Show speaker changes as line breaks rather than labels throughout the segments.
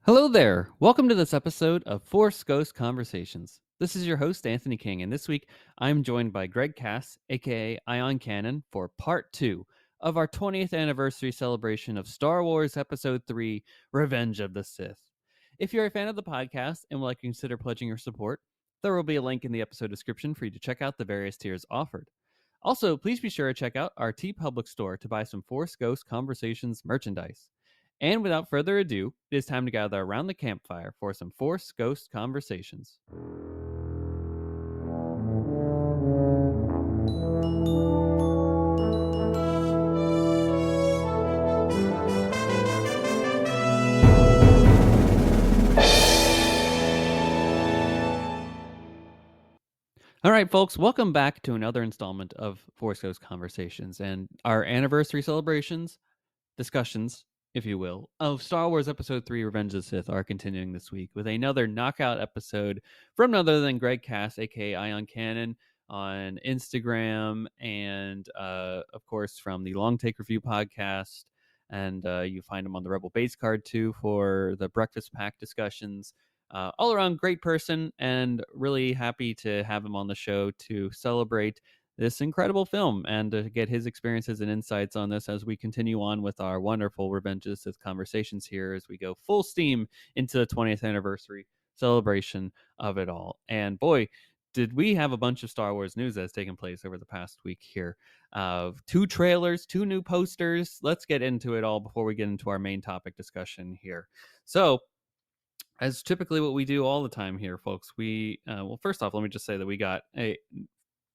Hello there. Welcome to this episode of Force Ghost Conversations. This is your host, Anthony King, and this week I'm joined by Greg Cass, aka EyeOnCanon, for part 2 of our 20th anniversary celebration of Star Wars Episode 3 Revenge of the Sith. If you're a fan of the podcast and would like to consider pledging your support, there will be a link in the episode description for you to check out the various tiers offered. Also, please be sure to check out our TeePublic store to buy some Force Ghost Conversations merchandise. And without further ado, it is time to gather around the campfire for some Force Ghost Conversations. All right, folks, welcome back to another installment of Force Ghost Conversations and our anniversary celebrations, discussions, if you will, of Star Wars Episode 3 Revenge of the Sith are continuing this week with another knockout episode from none other than Greg Cass, aka EyeOnCanon, on Instagram, and of course from the Long Take Review podcast. And you find him on the Rebel Base Card too for the Breakfast Pack discussions. All around great person, and really happy to have him on the show to celebrate this incredible film and to get his experiences and insights on this as we continue on with our wonderful Revenge of the Sith conversations here as we go full steam into the 20th anniversary celebration of it all. And boy, did we have a bunch of Star Wars news that's taken place over the past week here. 2 trailers, 2 new posters. Let's get into it all before we get into our main topic discussion here. So, as typically what we do all the time here, folks, we well, first off, let me just say that we got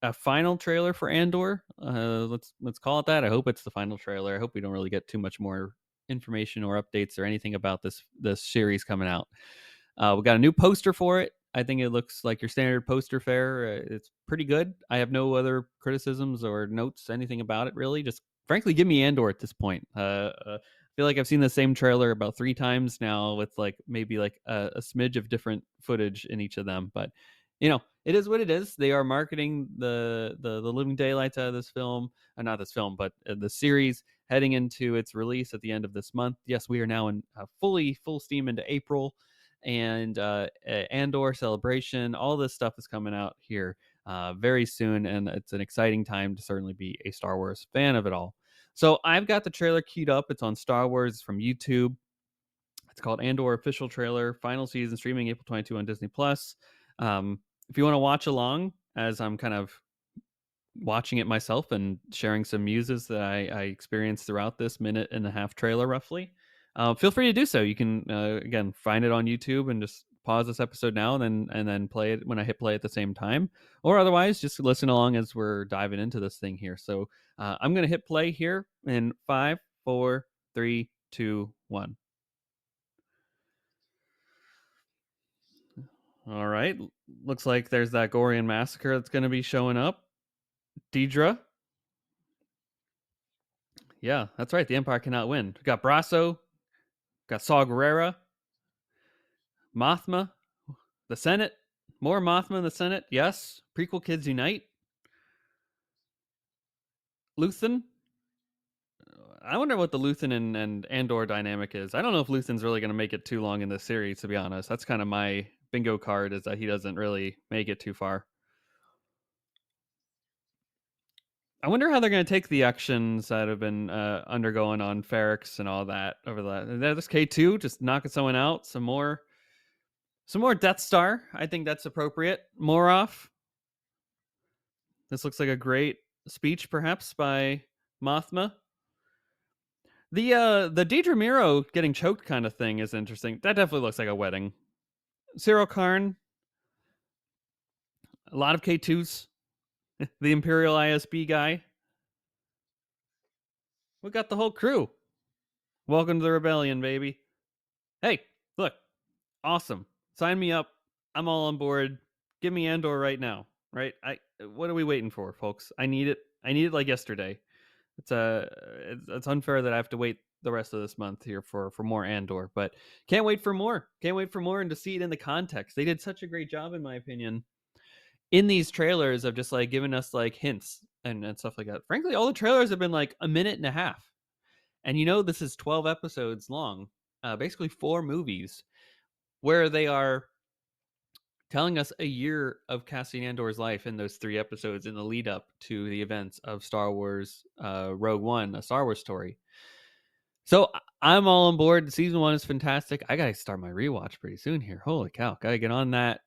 a final trailer for Andor. Let's call it that. I hope it's the final trailer. I hope we don't really get too much more information or updates or anything about this series coming out. We got a new poster for it. I think it looks like your standard poster fare. It's pretty good. I have no other criticisms or notes, anything about it really. Just frankly, give me Andor at this point. I feel like I've seen the same trailer about 3 times now with maybe a smidge of different footage in each of them. But it is what it is. They are marketing the living daylights out of this film, not this film, but the series heading into its release at the end of this month. Yes, we are now in full steam into April, and Andor celebration. All this stuff is coming out here very soon, and it's an exciting time to certainly be a Star Wars fan of it all. So I've got the trailer queued up. It's on Star Wars from YouTube. It's called Andor Official Trailer, Final Season, streaming April 22 on Disney Plus. If you want to watch along as I'm kind of watching it myself and sharing some muses that I experienced throughout this minute and a half trailer roughly, feel free to do so. You can again find it on YouTube and just pause this episode now and then play it when I hit play at the same time, or otherwise just listen along as we're diving into this thing here. So I'm gonna hit play here in 5, 4, 3, 2, 1. All right, looks like there's that Gorian massacre that's going to be showing up. Deidre. Yeah, that's right. The Empire cannot win. We got Brasso, got Saw Gerrera, Mothma, the Senate, more Mothma in the Senate. Yes, prequel kids unite. Luthen. I wonder what the Luthen and Andor dynamic is. I don't know if Luthen's really going to make it too long in this series, to be honest. That's kind of my bingo card, is that he doesn't really make it too far. I wonder how they're going to take the actions that have been undergoing on Ferrix and all that over this K2, just knocking someone out. Some more Death Star. I think that's appropriate. Morov. This looks like a great speech, perhaps, by Mothma. The Deidre Miro getting choked kind of thing is interesting. That definitely looks like a wedding. Cyril Karn. A lot of K2s. The Imperial ISB guy. We got the whole crew. Welcome to the rebellion, baby. Hey, look. Awesome. Sign me up. I'm all on board. Give me Andor right now. Right? What are we waiting for, folks? I need it. I need it like yesterday. It's unfair that I have to wait the rest of this month here for more Andor, but can't wait for more. Can't wait for more and to see it in the context. They did such a great job, in my opinion, in these trailers of just giving us hints and stuff like that. Frankly, all the trailers have been a minute and a half. And this is 12 episodes long, basically 4 movies. where they are telling us a year of Cassian Andor's life in those 3 episodes in the lead up to the events of Star Wars Rogue One, a Star Wars story. So I'm all on board. Season 1 is fantastic. I gotta start my rewatch pretty soon here. Holy cow, gotta get on that.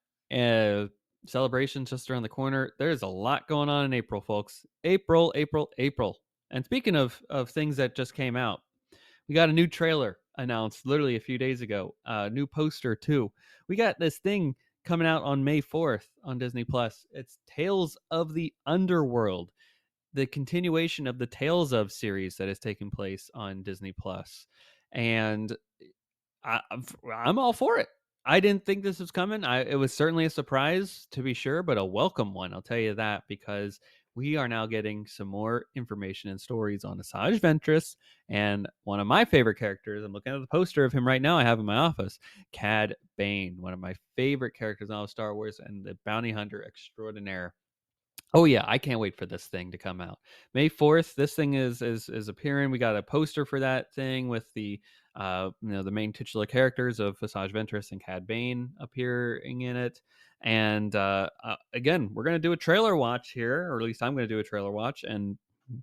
Celebration's just around the corner. There's a lot going on in April, folks. April, April, April. And speaking of things that just came out, we got a new trailer announced literally a few days ago. New poster too. We got this thing coming out on May 4th on Disney Plus. It's Tales of the Underworld, the continuation of the Tales of series that is taking place on Disney Plus. And I'm all for it. I didn't think this was coming. It was certainly a surprise, to be sure, but a welcome one. I'll tell you that, because we are now getting some more information and stories on Asajj Ventress and one of my favorite characters. I'm looking at the poster of him right now. I have in my office, Cad Bane, one of my favorite characters in all of Star Wars, and the bounty hunter extraordinaire. Oh yeah, I can't wait for this thing to come out. May 4th, this thing is appearing. We got a poster for that thing with the the main titular characters of Asajj Ventress and Cad Bane appearing in it. And again, we're going to do a trailer watch here, or at least I'm going to do a trailer watch and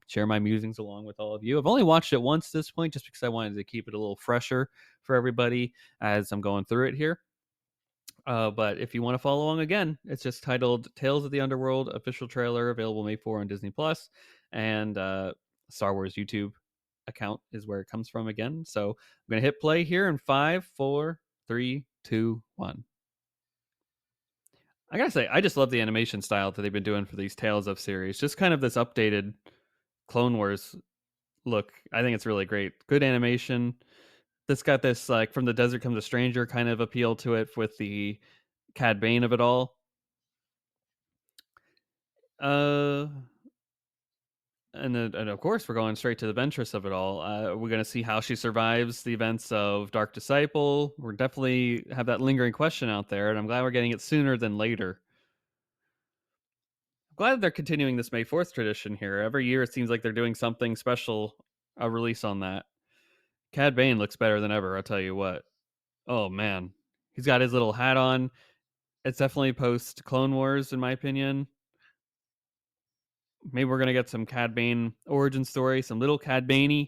share my musings along with all of you. I've only watched it once at this point just because I wanted to keep it a little fresher for everybody as I'm going through it here. But if you want to follow along again, it's just titled Tales of the Underworld, official trailer available May 4 on Disney Plus, and Star Wars YouTube account is where it comes from again. So I'm gonna hit play here in 5, 4, 3, 2, 1. I gotta say, I just love the animation style that they've been doing for these Tales of series. Just kind of this updated Clone Wars look. I think it's really great. Good animation. This got this like from the desert comes a stranger kind of appeal to it with the Cad Bane of it all. Uh, and of course, we're going straight to the Ventress of it all. We're going to see how she survives the events of Dark Disciple. We're definitely have that lingering question out there, and I'm glad we're getting it sooner than later. I'm glad they're continuing this May 4th tradition here. Every year, it seems like they're doing something special, a release on that. Cad Bane looks better than ever, I'll tell you what. Oh, man. He's got his little hat on. It's definitely post Clone Wars, in my opinion. Maybe we're gonna get some Cad Bane origin story, some little Cad Bane.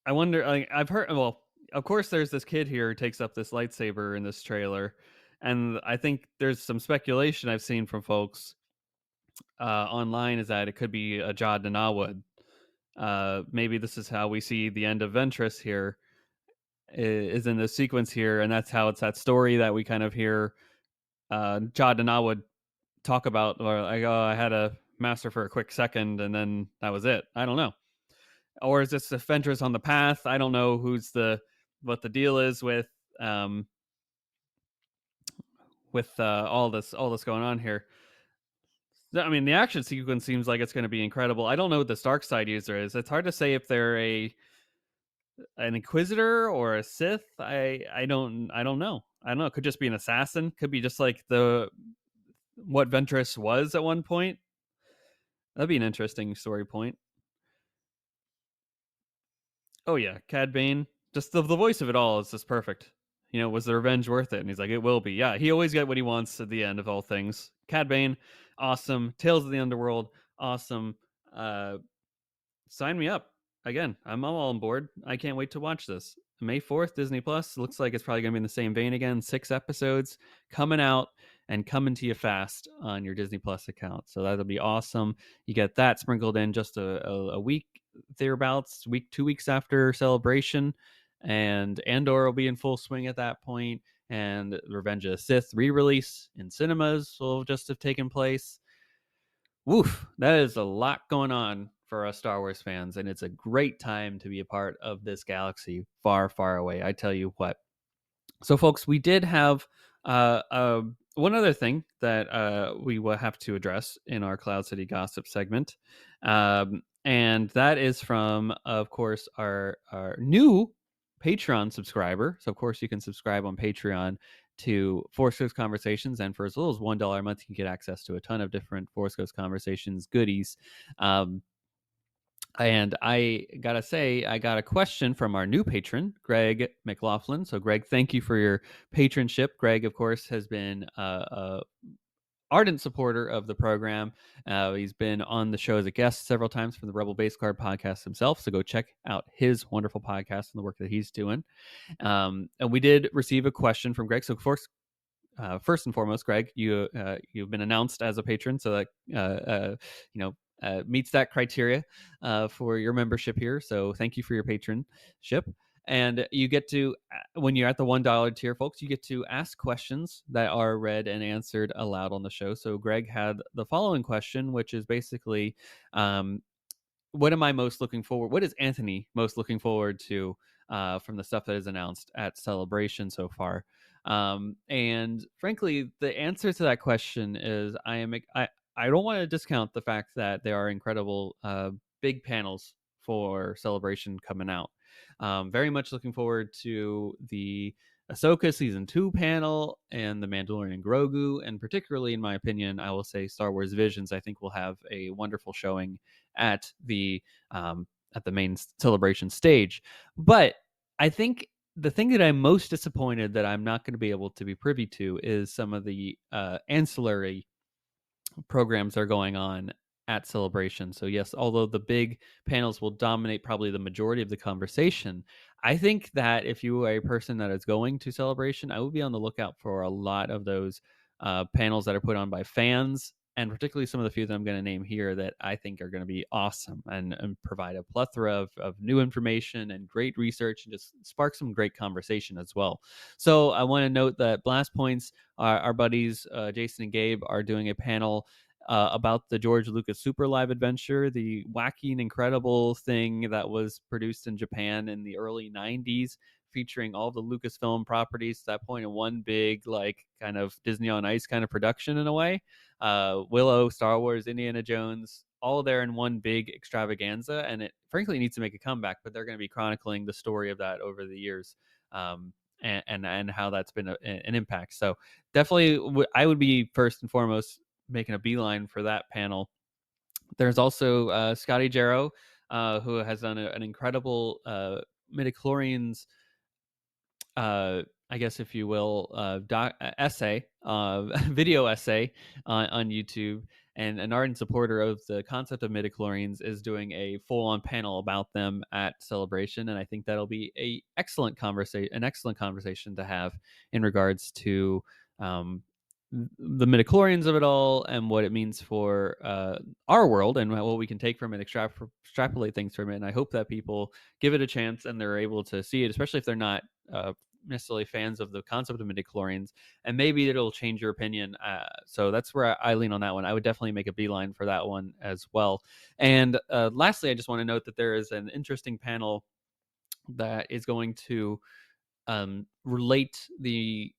I wonder. I've heard. Well, of course, there's this kid here who takes up this lightsaber in this trailer, and I think there's some speculation I've seen from folks online is that it could be a Jad Nanawad. Maybe this is how we see the end of Ventress here. Is in the sequence here, and that's how it's that story that we kind of hear Jad Nanawad talk about, or like, oh, I had a master for a quick second, and then that was it. I don't know. Or is this Ventress on the path? I don't know what the deal is with all this going on here. I mean, the action sequence seems like it's going to be incredible. I don't know what the Dark Side user is. It's hard to say if they're an Inquisitor or a Sith. I don't know. I don't know. It could just be an assassin. Could be just like what Ventress was at one point. That'd be an interesting story point. Oh yeah, Cad Bane. Just the voice of it all is just perfect. Was the revenge worth it? And he's like, it will be. Yeah, he always get what he wants at the end of all things. Cad Bane, awesome. Tales of the Underworld, awesome. Sign me up. Again, I'm all on board. I can't wait to watch this. May 4th, Disney Plus. Looks like it's probably going to be in the same vein again. 6 episodes coming out and coming to you fast on your Disney Plus account. So that'll be awesome. You get that sprinkled in just a week thereabouts, 2 weeks after Celebration. And Andor will be in full swing at that point. And Revenge of the Sith re-release in cinemas will just have taken place. Woof, that is a lot going on for us Star Wars fans, and it's a great time to be a part of this galaxy far, far away. I tell you what. So, folks, we did have one other thing that we will have to address in our Cloud City Gossip segment, and that is from, of course, our new Patreon subscriber. So, of course, you can subscribe on Patreon to Force Ghost Conversations, and for as little as $1 a month, you can get access to a ton of different Force Ghost Conversations goodies. And I gotta say, I got a question from our new patron, Greg McLaughlin. So, Greg, thank you for your patronship. Greg, of course, has been a ardent supporter of the program. He's been on the show as a guest several times for the Rebel Base Card podcast himself. So, go check out his wonderful podcast and the work that he's doing. And we did receive a question from Greg. So, first and foremost, Greg, you've been announced as a patron, so that you know meets that criteria for your membership here. So thank you for your patronship. And you get to, when you're at the $1 tier, folks, you get to ask questions that are read and answered aloud on the show. So Greg had the following question, which is basically, um, what am I most looking forward? What is Anthony most looking forward to from the stuff that is announced at Celebration so far? And frankly, the answer to that question is I don't want to discount the fact that there are incredible big panels for Celebration coming out. Very much looking forward to the Ahsoka season 2 panel and the Mandalorian Grogu, and particularly in my opinion, I will say Star Wars Visions. I think will have a wonderful showing at the main Celebration stage. But I think the thing that I'm most disappointed that I'm not going to be able to be privy to is some of the ancillary programs are going on at Celebration. So yes, although the big panels will dominate probably the majority of the conversation, I think that if you are a person that is going to Celebration, I would be on the lookout for a lot of those panels that are put on by fans, and particularly some of the few that I'm going to name here that I think are going to be awesome and provide a plethora of new information and great research and just spark some great conversation as well. So I want to note that Blast Points, our buddies Jason and Gabe, are doing a panel about the George Lucas Super Live Adventure, the wacky and incredible thing that was produced in Japan in the early 90s, featuring all the Lucasfilm properties to that point in one big, like, kind of Disney on Ice kind of production in a way. Willow, Star Wars, Indiana Jones, all there in one big extravaganza. And it frankly needs to make a comeback, but they're going to be chronicling the story of that over the years. And how that's been an impact. So definitely, I would be first and foremost making a beeline for that panel. There's also Scotty Jarrow, who has done an incredible midichlorians, I guess if you will, essay, video essay on YouTube, and an ardent supporter of the concept of midichlorians is doing a full-on panel about them at Celebration, and I think that'll be an excellent conversation to have in regards to um, the midichlorians of it all and what it means for our world and what we can take from it, extrapolate things from it. And I hope that people give it a chance and they're able to see it, especially if they're not necessarily fans of the concept of midichlorians, and maybe it'll change your opinion. So that's where I lean on that one. I would definitely make a beeline for that one as well. And lastly, I just want to note that there is an interesting panel that is going to relate the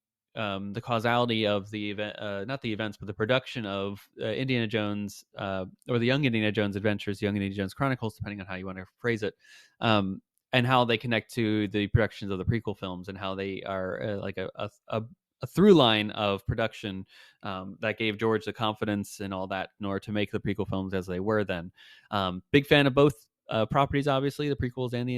causality of the event, not the events, but the production of Indiana Jones, or the Young Indiana Jones Adventures, Young Indiana Jones Chronicles, depending on how you want to phrase it, and how they connect to the productions of the prequel films, and how they are like a through line of production that gave George the confidence and all that in order to make the prequel films as they were then. Big fan of both properties, obviously, the prequels and the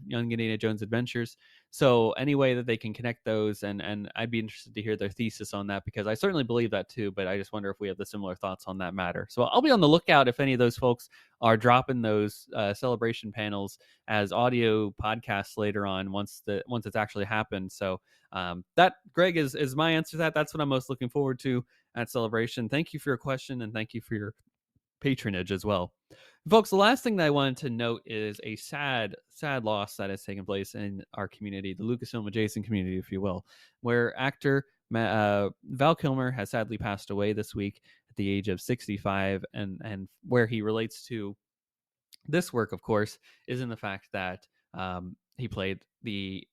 Young Indiana Jones Adventures. So any way that they can connect those, and I'd be interested to hear their thesis on that, because I certainly believe that too, but I just wonder if we have the similar thoughts on that matter. So I'll be on the lookout if any of those folks are dropping those Celebration panels as audio podcasts later on once it's actually happened. So that, Greg, is my answer to that. That's what I'm most looking forward to at Celebration. Thank you for your question, and thank you for your patronage as well. Folks, the last thing that I wanted to note is a sad loss that has taken place in our community, the Lucasfilm adjacent community, if you will, where actor Val Kilmer has sadly passed away this week at the age of 65, and where he relates to this work, of course, is in the fact that he played the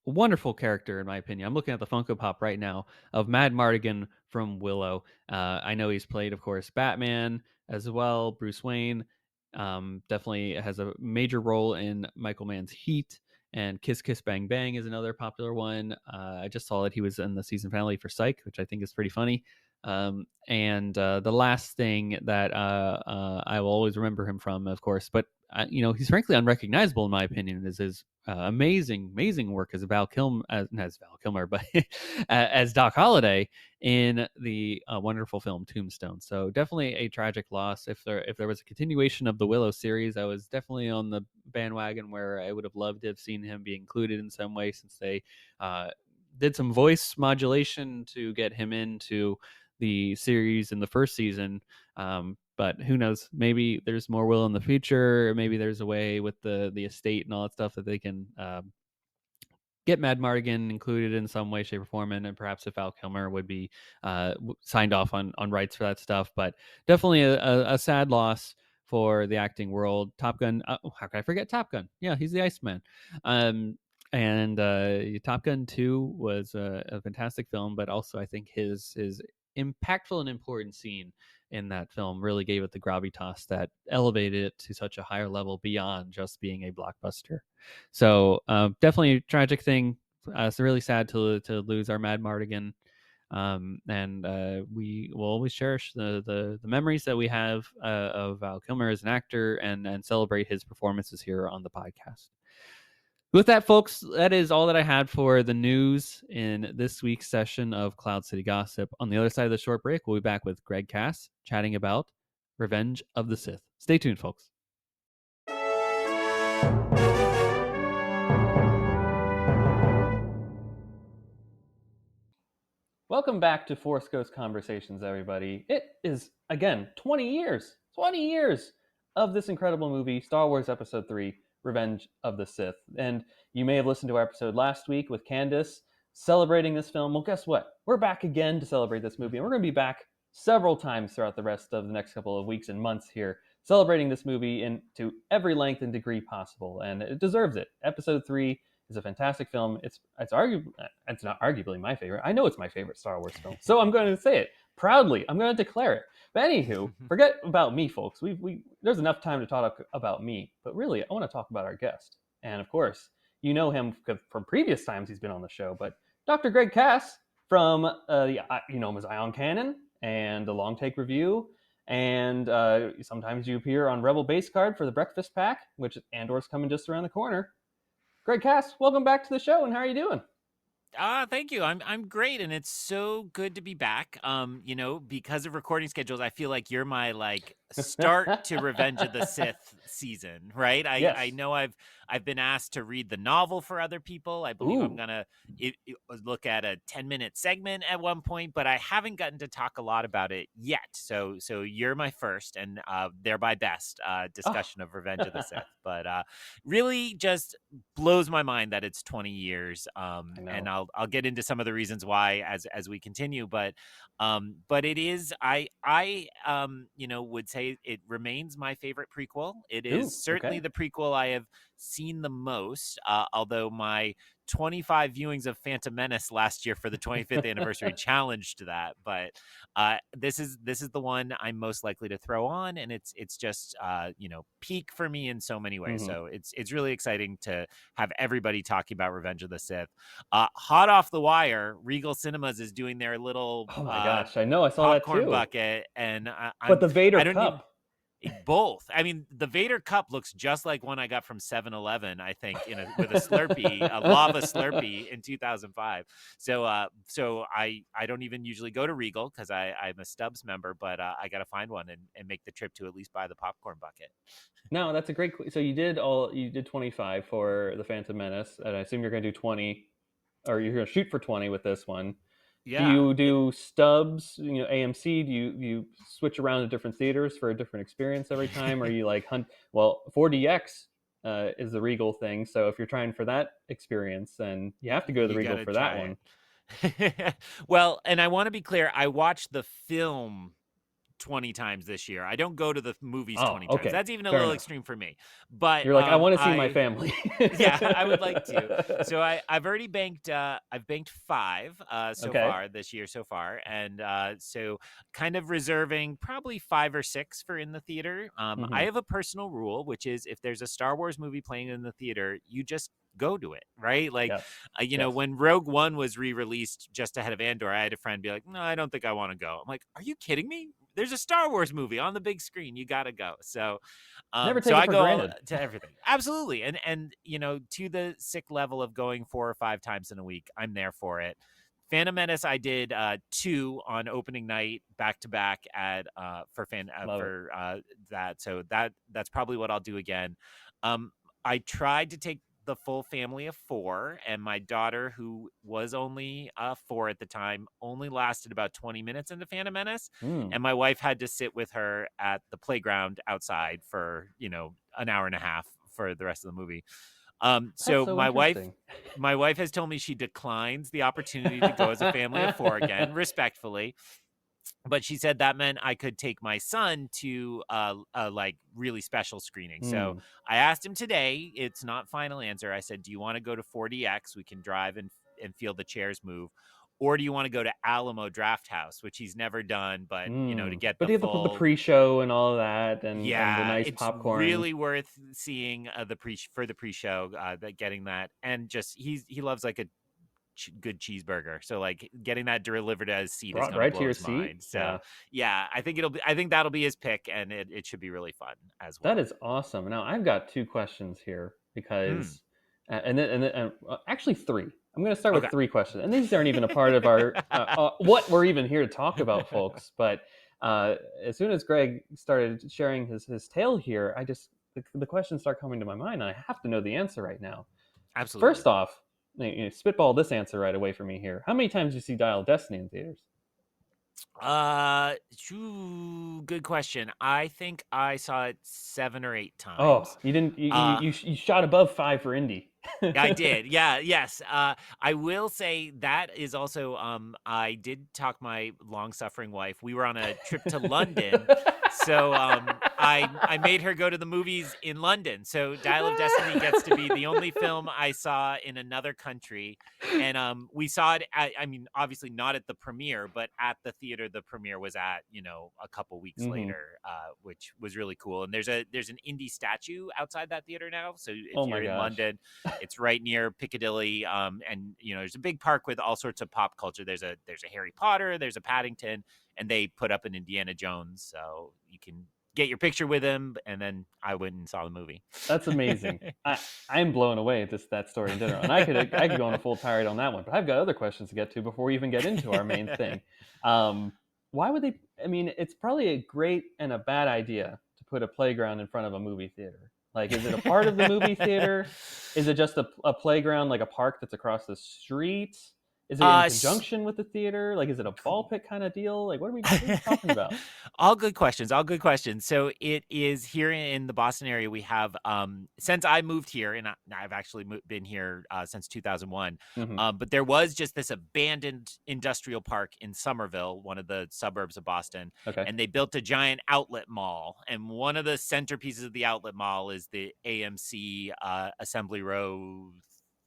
wonderful character, in my opinion. I'm looking at the Funko Pop right now of Mad Mardigan from Willow. I know he's played, of course, Batman as well, Bruce Wayne. Definitely has a major role in Michael Mann's Heat, and Kiss Kiss Bang Bang is another popular one. I just saw that he was in the season finale for Psych, which I think is pretty funny. And the last thing that I will always remember him from, of course, but he's frankly unrecognizable in my opinion, is his amazing work as Val Kilmer, not as Val Kilmer, but as Doc Holliday in the wonderful film Tombstone. So definitely a tragic loss. If there was a continuation of the Willow series, I was definitely on the bandwagon where I would have loved to have seen him be included in some way, since they did some voice modulation to get him into the series in the first season. But who knows? Maybe there's more Will in the future. Maybe there's a way with the estate and all that stuff that they can get Mad Mardigan included in some way, shape, or form, and perhaps if Val Kilmer would be signed off on rights for that stuff. But definitely a sad loss for the acting world. Top Gun. How could I forget Top Gun? Yeah, he's the Iceman. And Top Gun 2 was a fantastic film, but also I think his impactful and important scene in that film really gave it the gravitas that elevated it to such a higher level beyond just being a blockbuster. So definitely a tragic thing. It's really sad to lose our Mad Mardigan. And we will always cherish the memories that we have of Val Kilmer as an actor, and celebrate his performances here on the podcast. With that, folks, that is all that I had for the news in this week's session of Cloud City Gossip. On the other side of the short break, we'll be back with Greg Cass chatting about Revenge of the Sith. Stay tuned, folks. Welcome back to Force Ghost Conversations, everybody. It is, again, 20 years of this incredible movie, Star Wars Episode 3, Revenge of the Sith. And you may have listened to our episode last week with Candace celebrating this film. Well, guess what? We're back again to celebrate this movie, and we're going to be back several times throughout the rest of the next couple of weeks and months here, celebrating this movie to every length and degree possible, and it deserves it. Episode 3 is a fantastic film. It's not arguably my favorite. I know it's my favorite Star Wars film, so I'm going to say it proudly. I'm going to declare it. But anywho, forget about me, folks. There's enough time to talk about me, but really, I want to talk about our guest. And of course, you know him from previous times he's been on the show. But Dr. Greg Cass from you know him as EyeOnCanon and the Long Take Review. And sometimes you appear on Rebel Base Card for the Breakfast Pack, which Andor's coming just around the corner. Greg Cass, welcome back to the show, and how are you doing?
Thank you. I'm great, and it's so good to be back. Because of recording schedules, I feel like you're my start to Revenge of the Sith season, right?
Yes.
I know I've been asked to read the novel for other people. I believe I'm gonna look at a 10-minute segment at one point, but I haven't gotten to talk a lot about it yet. So you're my first and thereby best discussion of Revenge of the Sith. But really just blows my mind that it's 20 years. And I'll get into some of the reasons why as we continue, but it is I would say it remains my favorite prequel. It is certainly the prequel I have seen the most, although my 25 viewings of Phantom Menace last year for the 25th anniversary challenged that, but this is the one I'm most likely to throw on, and it's just peak for me in so many ways. So it's really exciting to have everybody talking about Revenge of the Sith. Hot off the wire, Regal Cinemas is doing their little
oh my gosh, I know, I saw that
popcorn
too.
bucket, and
but the Vader cup.
Both. I mean, the Vader cup looks just like one I got from 7-Eleven, I think, with a Slurpee, a lava Slurpee in 2005. So I don't even usually go to Regal because I'm a Stubbs member, but I got to find one and make the trip to at least buy the popcorn bucket.
No, that's a great. So you did 25 for the Phantom Menace, and I assume you're going to do 20, or you're going to shoot for 20 with this one.
Yeah.
Do you do Stubbs, AMC? Do you switch around to different theaters for a different experience every time? Or you hunt? Well, 4DX is the Regal thing. So if you're trying for that experience, then you have to go to the Regal for that one.
Well, and I want to be clear. I watched the film 20 times this year. I don't go to the movies
Oh,
20 times.
okay.
That's even a
Fair
little
enough.
extreme for me. But
You're like, I want to see my family.
yeah, I would like to. So I've already banked. I've banked 5 so
Okay.
far this year so far, and so kind of reserving probably 5 or 6 for in the theater. I
Mhm.
have a personal rule, which is if there's a Star Wars movie playing in the theater, you just go to it, right? Like,
Yes. Yes.
when Rogue One was re-released just ahead of Andor, I had a friend be like, "No, I don't think I want to go." I'm like, "Are you kidding me? There's a Star Wars movie on the big screen. You gotta go."
Never
So
take it
I
for
go all,
granted.
to everything, absolutely, and to the sick level of going 4 or 5 times in a week, I'm there for it. Phantom Menace, I did 2 on opening night back to back at
Love it.
for that. So that's probably what I'll do again. I tried to take the full family of 4, and my daughter, who was only 4 at the time, only lasted about 20 minutes into Phantom Menace,
Mm.
and my wife had to sit with her at the playground outside for an hour and a half for the rest of the movie.
That's
So
so interesting.
my wife has told me she declines the opportunity to go as a family of 4 again, respectfully. But she said that meant I could take my son to like really special screening. So
Mm.
I asked him today. It's not final answer. I said, "Do you want to go to 4DX? We can drive and feel the chairs move, or do you want to go to Alamo Draft House, which he's never done, but to
Mm.
get
But
the
you have the
full."
pre-show and all of that, and the
Yeah,
nice
it's
popcorn.
really worth seeing the pre-show, that getting that, and just he loves like a good cheeseburger, so like getting that delivered at his seat is
Brought
going to
right to
blow
your
his
seat.
mind. So
Yeah.
yeah, I think that'll be his pick, and it should be really fun as
That
well.
is awesome. Now I've got 2 questions here
Mm,
because, actually 3. I'm going to start
okay.
with 3 questions, and these aren't even a part of our what we're even here to talk about, folks. But as soon as Greg started sharing his tale here, the questions start coming to my mind, and I have to know the answer right now.
Absolutely.
First off, spitball this answer right away for me here. How many times did you see Dial of Destiny in theaters?
Good question. I think I saw it 7 or 8
Oh,
times.
you didn't.
Uh
You shot above 5 for indie.
I did. Yeah, yes. I will say that is also I did talk my long-suffering wife. We were on a trip to London. So I made her go to the movies in London. So Dial of Destiny gets to be the only film I saw in another country. And we saw it at, I mean, obviously not at the premiere, but at the theater the premiere was at, a couple weeks
Hmm.
later, which was really cool. And there's an indie statue outside that theater now. So
Oh
if
my
you're in
gosh.
London, it's right near Piccadilly, and there's a big park with all sorts of pop culture. There's a Harry Potter, there's a Paddington, and they put up an Indiana Jones, so you can get your picture with him. And then I went and saw the movie.
That's amazing. I'm blown away at that story in general, and I could go on a full tirade on that one, but I've got other questions to get to before we even get into our main thing. Um, why would they? I mean, it's probably a great and a bad idea to put a playground in front of a movie theater. Like, is it a part of the movie theater? Is it just a playground, like a park that's across the street? Is it in
S-
conjunction with the theater? Like, is it a ball pit kind of deal? Like, what are we talking about?
All good questions. All good questions. So it is here in the Boston area. We have since I moved here, and I've actually been here since 2001.
Hmm.
But there was just this abandoned industrial park in Somerville, one of the suburbs of Boston,
Okay.
and they built a giant outlet mall. And one of the centerpieces of the outlet mall is the AMC Assembly Row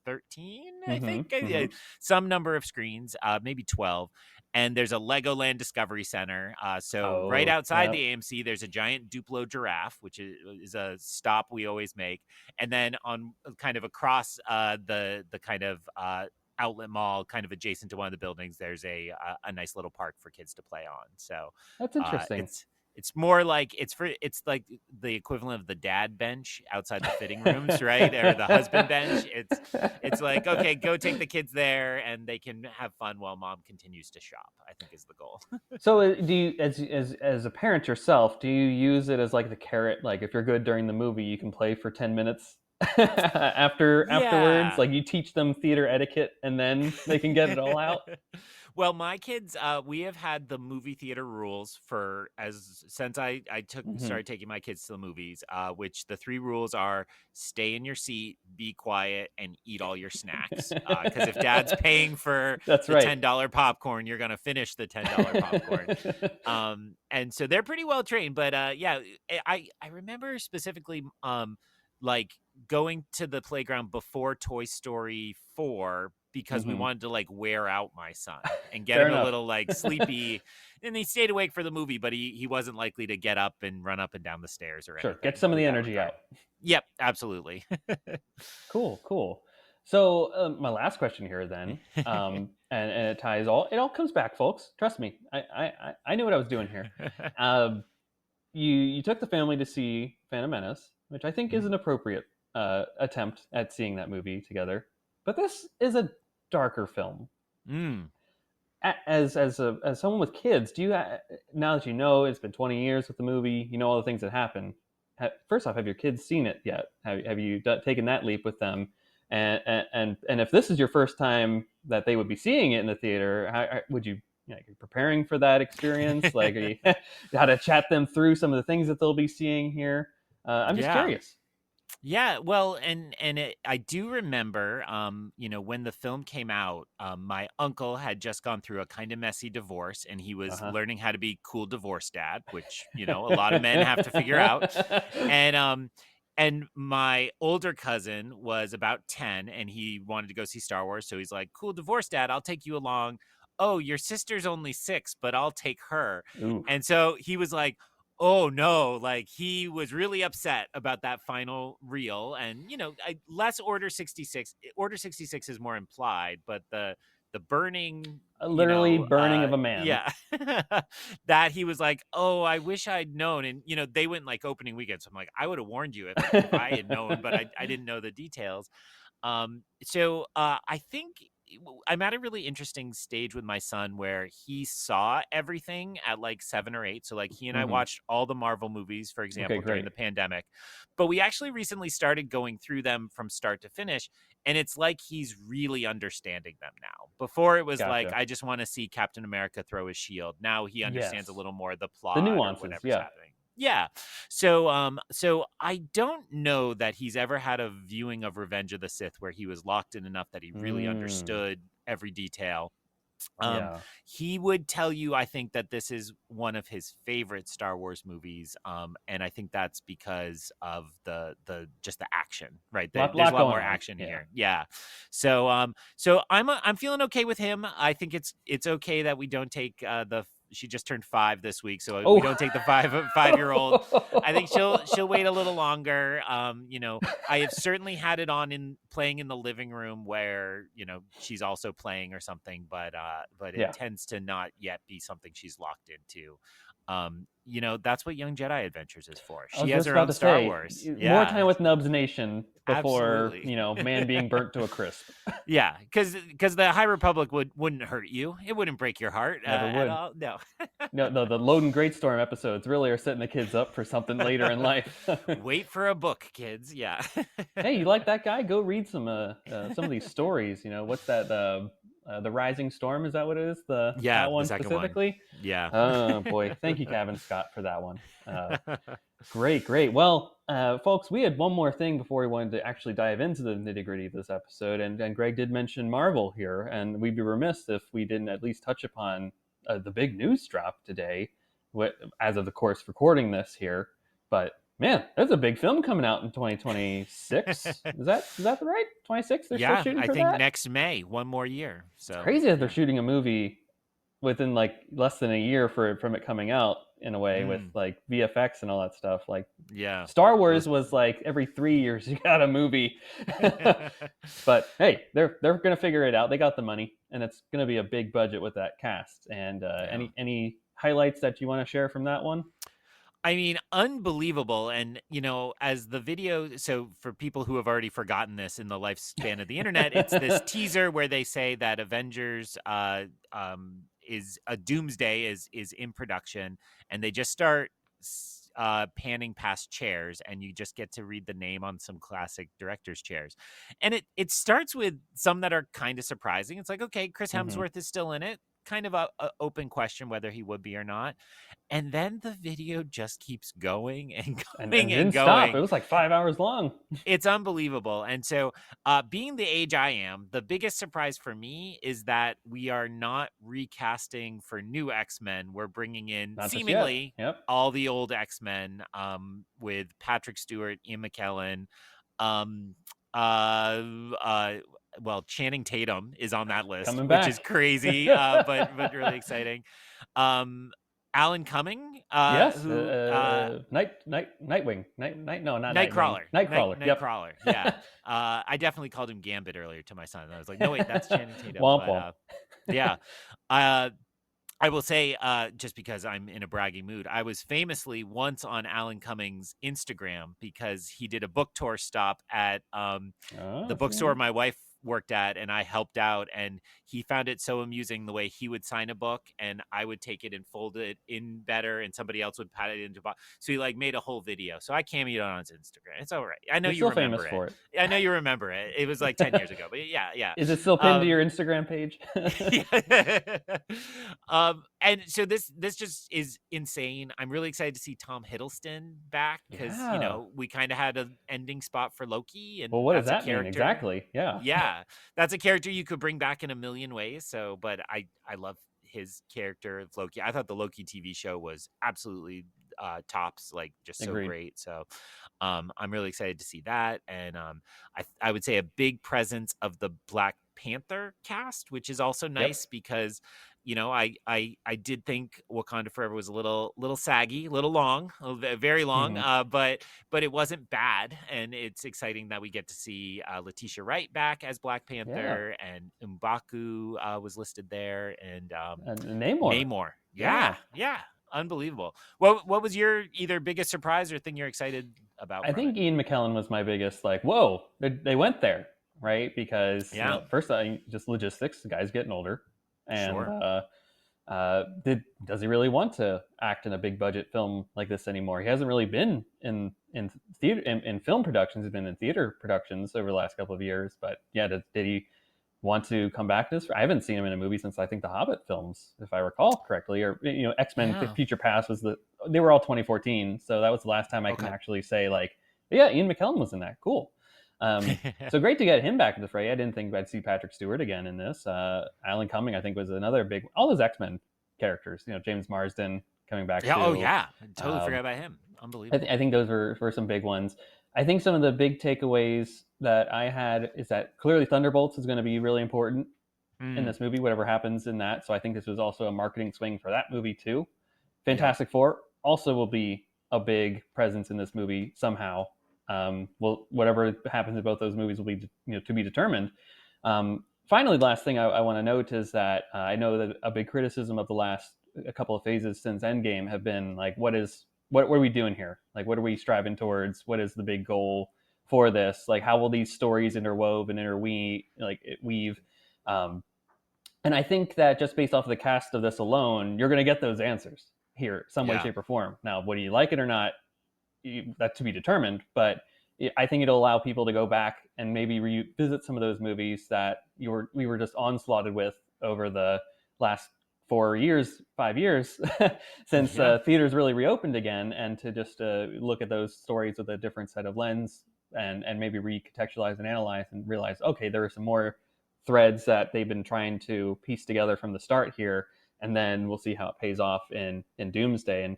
13, I
Hmm.
think.
Hmm.
Some number of screens, maybe 12. And there's a Legoland Discovery Center. So right
Oh,
outside
yeah.
the AMC, there's a giant Duplo giraffe, which is a stop we always make. And then on kind of across the kind of outlet mall, kind of adjacent to one of the buildings, there's a nice little park for kids to play on. So
That's interesting.
it's more like it's like the equivalent of the dad bench outside the fitting rooms, right? Or the husband bench. It's like, okay, go take the kids there and they can have fun while mom continues to shop, I think is the goal.
So, do you, as a parent yourself, do you use it as like the carrot? Like, if you're good during the movie, you can play for 10 minutes afterwards.
Yeah.
Like, you teach them theater etiquette, and then they can get it all out.
Well, my kids, we have had the movie theater rules since I
Mhm.
started taking my kids to the movies. Which the three rules are: stay in your seat, be quiet, and eat all your snacks. Because if Dad's paying for
That's
the
right.
$10 popcorn, you're gonna finish the $10 popcorn. And so they're pretty well trained. But yeah, I remember specifically like going to the playground before Toy Story 4 because we
Mhm.
wanted to like wear out my son and get
Fair
him a
enough.
little like sleepy. And he stayed awake for the movie, but he wasn't likely to get up and run up and down the stairs or
Sure, get
anything
some of
with
the
that
energy
regard.
out.
Yep, absolutely.
Cool, cool. So, my last question here then, and it ties all comes back, folks. Trust me, I knew what I was doing here. Um, you took the family to see Phantom Menace, which I think is
Mhm.
an appropriate attempt at seeing that movie together. But this is a darker film.
Mm.
As someone with kids, now that you know it's been 20 years with the movie, you know all the things that happen. First off, have your kids seen it yet? Have you taken that leap with them? And if this is your first time that they would be seeing it in the theater, would you? Like, are you preparing for that experience? Like, are you, how to chat them through some of the things that they'll be seeing here? I'm just
Yeah.
curious.
Yeah, well, I do remember, when the film came out, my uncle had just gone through a kind of messy divorce, and he
Uh
was
huh.
learning how to be cool divorce dad, which a lot of men have to figure out. And my older cousin was about 10, and he wanted to go see Star Wars, so he's like, "Cool divorce dad, I'll take you along." "Oh, your sister's only 6, but I'll take her."
Oof.
And so he was like, oh no, like he was really upset about that final reel. And less Order 66. Order 66 is more implied, but the burning,
A literally burning of a man.
yeah, that he was like, oh, I wish I'd known. And they went like opening weekend, so I'm like, I would have warned you if I had known, but I didn't know the details. So I think I'm at a really interesting stage with my son where he saw everything at like 7 or 8. So like he and I
Hmm.
watched all the Marvel movies, for
Okay,
example, during
great.
the pandemic. But we actually recently started going through them from start to finish. And it's like he's really understanding them now. Before it was like,
Gotcha.
I just want to see Captain America throw his shield. Now he understands a
Yes.
little more of the
The
plot or
nuances,
whatever's
yeah.
happening. Yeah. So I don't know that he's ever had a viewing of Revenge of the Sith where he was locked in enough that he really
Mm,
understood every detail. Um,
yeah.
he would tell you, I think, that this is one of his favorite Star Wars movies, and I think that's because of the just the action, right? There's a
Lot
lot
going
more
on.
action
Yeah.
here, yeah. So I'm feeling okay with him. I think it's okay that we don't take the. She just turned 5 this week, so we
Oh.
don't take the 5-year-old. I think she'll wait a little longer. I have certainly had it on in playing in the living room where she's also playing or something, but it
Yeah.
tends to not yet be something she's locked into. That's what Young Jedi Adventures is for.
I
She
was
has
just
her
about
own
to
Star
say
Wars.
more
Yeah,
time with Nubs Nation before,
absolutely.
man being burnt to a crisp.
Yeah, because the High Republic wouldn't hurt you. It wouldn't break your heart
Never
at
would.
all. No.
No, the Loden Greatstorm episodes really are setting the kids up for something later in life.
Wait for a book, kids. Yeah.
Hey, you like that guy? Go read some of these stories. What's that? The Rising Storm, is that what it is?
Yeah,
That
the
one
second one.
specifically.
Yeah.
Oh boy, thank you, Kevin Scott, for that one. Great, great. Well, folks, we had one more thing before we wanted to actually dive into the nitty gritty of this episode, and Greg did mention Marvel here, and we'd be remiss if we didn't at least touch upon the big news drop today, as of the course recording this here. But man, there's a big film coming out in 2026. Is that right? 26? They're still
Yeah,
shooting
I
for
think
that.
next May, one more year.
It's
So,
crazy that they're
yeah.
shooting a movie within like less than a year from it coming out in a way with
Mm,
like VFX and all that stuff. Like
yeah.
Star Wars
Those
was like every 3 years you got a movie. But hey, they're gonna figure it out. They got the money, and it's gonna be a big budget with that cast. And
Yeah.
any highlights that you want to share from that one?
I mean, unbelievable. And, as the video, so for people who have already forgotten this in the lifespan of the internet, it's this teaser where they say that Avengers is a Doomsday is in production, and they just start panning past chairs, and you just get to read the name on some classic director's chairs. And it starts with some that are kind of surprising. It's like, okay, Chris
Hmm.
Hemsworth is still in it. kind of a open question whether he would be or not. And then the video just keeps going and
And
going and
didn't stop. It
going.
was like 5 hours long.
It's unbelievable. And so, being the age I am, the biggest surprise for me is that we are not recasting for new X-Men. We're bringing in
Not just yet.
seemingly
Yep.
all the old X-Men, with Patrick Stewart, Ian McKellen, um, uh, uh, well, Channing Tatum is on that list,
Coming
which
back.
is crazy, but really exciting. Um, Alan Cumming,
Yes.
who
Nightwing. No, not Nightwing.
Nightcrawler.
Nightcrawler. Yep.
Nightcrawler. Yeah. I definitely called him Gambit earlier to my son. And I was like, no, wait, that's Channing Tatum.
Womp
But
womp.
yeah. Uh, I will say, just because I'm in a bragging mood, I was famously once on Alan Cumming's Instagram because he did a book tour stop at the bookstore my wife worked at, and I helped out, and he found it so amusing the way he would sign a book and I would take it and fold it in better and somebody else would pat it into box. So he like made a whole video. So I cameoed on his Instagram. It's all right. I know
You're
you
still
remember
famous
it.
for it.
I know you remember it. It was like 10 years ago, but yeah.
Is it still pinned to your Instagram page?
Yeah. And so this just is insane. I'm really excited to see Tom Hiddleston back because we kind of had an ending spot for Loki, and
Well, what does
that's
that
a character.
mean exactly?
Yeah, that's a character you could bring back in a million ways. So, but I love his character of Loki. I thought the Loki TV show was absolutely tops, like just so
Agreed.
great. So I'm really excited to see that. And I would say a big presence of the Black Panther cast, which is also nice because I did think Wakanda Forever was a little saggy, a little long, very long, but it wasn't bad, and it's exciting that we get to see Letitia Wright back as Black Panther, and M'Baku was listed there, and Namor. Yeah, unbelievable. What was your either biggest surprise or thing you're excited about?
I think Ian McKellen was my biggest, like, whoa, they went there, right? Because first, just logistics, the guy's getting older, and does he really want to act in a big budget film like this anymore? He hasn't really been in theater in film productions. He's been in theater productions over the last couple of years, but did he want to come back to this? I haven't seen him in a movie since I think the Hobbit films, if I recall correctly, or X-Men Future Past they were all 2014, so that was the last time I can actually say like, yeah, Ian McKellen was in that. Cool. So great to get him back in the fray. I didn't think I'd see Patrick Stewart again in this. Alan Cumming, I think, was another big. All those X-Men characters, James Marsden coming back.
Yeah, too. I totally forgot about him. Unbelievable.
I think those were some big ones. I think some of the big takeaways that I had is that clearly Thunderbolts is going to be really important in this movie, whatever happens in that. So I think this was also a marketing swing for that movie too. Fantastic Four also will be a big presence in this movie somehow. Whatever happens in both those movies will be to be determined. Finally, the last thing I want to note is that I know that a big criticism of the last a couple of phases since Endgame have been like, what are we doing here? Like, what are we striving towards? What is the big goal for this? Like, how will these stories interweave and weave? And I think that just based off of the cast of this alone, you're going to get those answers here, some way, shape, or form. Now, whether you like it or not, that's to be determined. But I think it'll allow people to go back and maybe revisit some of those movies that we were just onslaughted with over the last 5 years since theaters really reopened again, and to just look at those stories with a different set of lens and maybe recontextualize and analyze and realize, okay, there are some more threads that they've been trying to piece together from the start here, and then we'll see how it pays off in Doomsday. And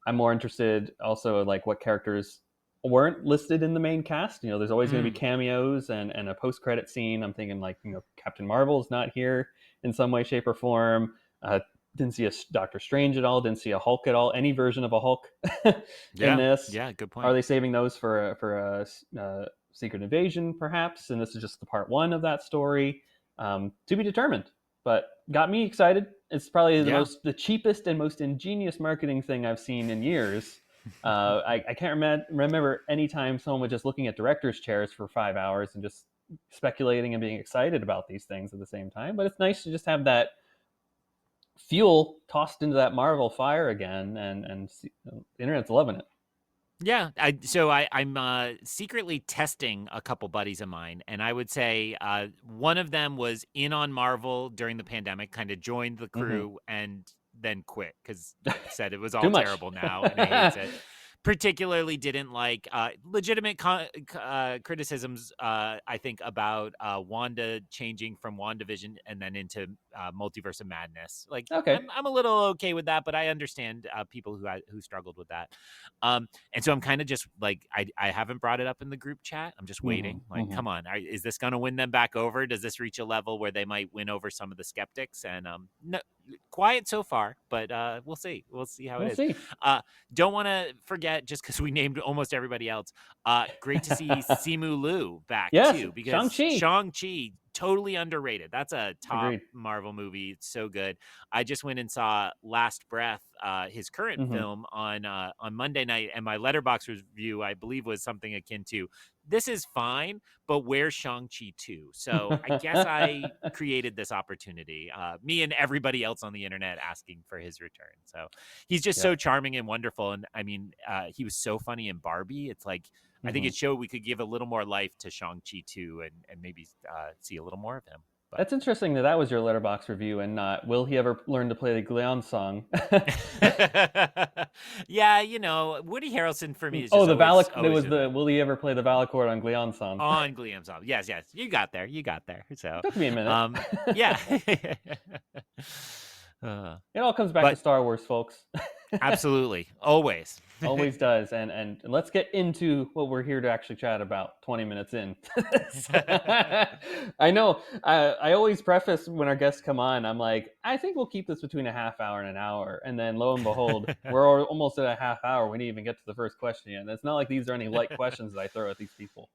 I'm more interested also like what characters weren't listed in the main cast. There's always going to be cameos and a post-credit scene. I'm thinking like, Captain Marvel's not here in some way, shape, or form. Didn't see a Doctor Strange at all. Didn't see a Hulk at all. Any version of a Hulk in this.
Yeah, good point.
Are they saving those for a Secret Invasion, perhaps? And this is just the part one of that story, to be determined. But got me excited. It's probably the cheapest and most ingenious marketing thing I've seen in years. I can't remember any time someone was just looking at director's chairs for 5 hours and just speculating and being excited about these things at the same time. But it's nice to just have that fuel tossed into that Marvel fire again, and the internet's loving it.
Yeah, I'm secretly testing a couple buddies of mine, and I would say one of them was in on Marvel during the pandemic, kind of joined the
Hmm.
crew, and then quit because said it was
Too
all
much.
terrible now and hates it. Particularly didn't like legitimate criticisms. I think about Wanda changing from WandaVision and then into Multiverse of Madness. Like
Okay.
I'm a little okay with that, but I understand people who struggled with that. And so I'm kind of just like, I haven't brought it up in the group chat. I'm just
Hmm.
waiting. Like,
Hmm.
come on, is this going to win them back over? Does this reach a level where they might win over some of the skeptics? And no, quiet so far, but we'll see. We'll see how it
We'll
is.
see.
Don't want to forget, just because we named almost everybody else. Great to see Simu Liu back
Yes,
too, because
Shang-Chi.
Shang-Chi totally underrated. That's a top
Agreed.
Marvel movie. It's so good. I just went and saw Last Breath, his current
Hmm.
film, on Monday night, and my letterbox review, I believe, was something akin to, "This is fine, but where's Shang-Chi 2?" So I guess I created this opportunity. Me and everybody else on the internet asking for his return. So he's just so
Yep.
charming and wonderful, and I mean, he was so funny in Barbie. It's like I think
Hmm.
it showed we could give a little more life to Shang-Chi 2 and maybe see a little more of him. But
That's interesting that that was your letterbox review and not will he ever learn to play the Gleon song?
yeah, Woody Harrelson for me is
Oh,
just
the
always
There
always
was
doing
the
that.
will he ever play the Valacord on Gleon song?
On Gleam's song. Yes, yes. You got there. You got there. So
Took me a minute.
yeah. uh,
It all comes back to
but
Star Wars, folks.
absolutely. Always.
Always does. And let's get into what we're here to actually chat about 20 minutes in. I know I always preface when our guests come on, I'm like, I think we'll keep this between a half hour and an hour. And then lo and behold, we're almost at a half hour. We didn't even get to the first question yet. And it's not like these are any light questions that I throw at these people.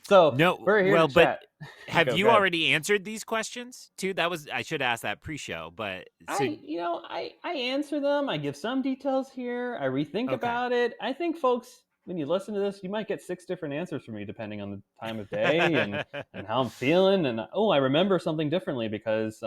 So
No,
we're here to
well, but
chat.
have
Go
you
ahead.
already answered these questions too? That was I should ask that pre-show, but so
I answer them. I give some details here. I rethink
okay.
about it. I think folks, when you listen to this, you might get 6 different answers from me depending on the time of day and how I'm feeling. And oh, I remember something differently because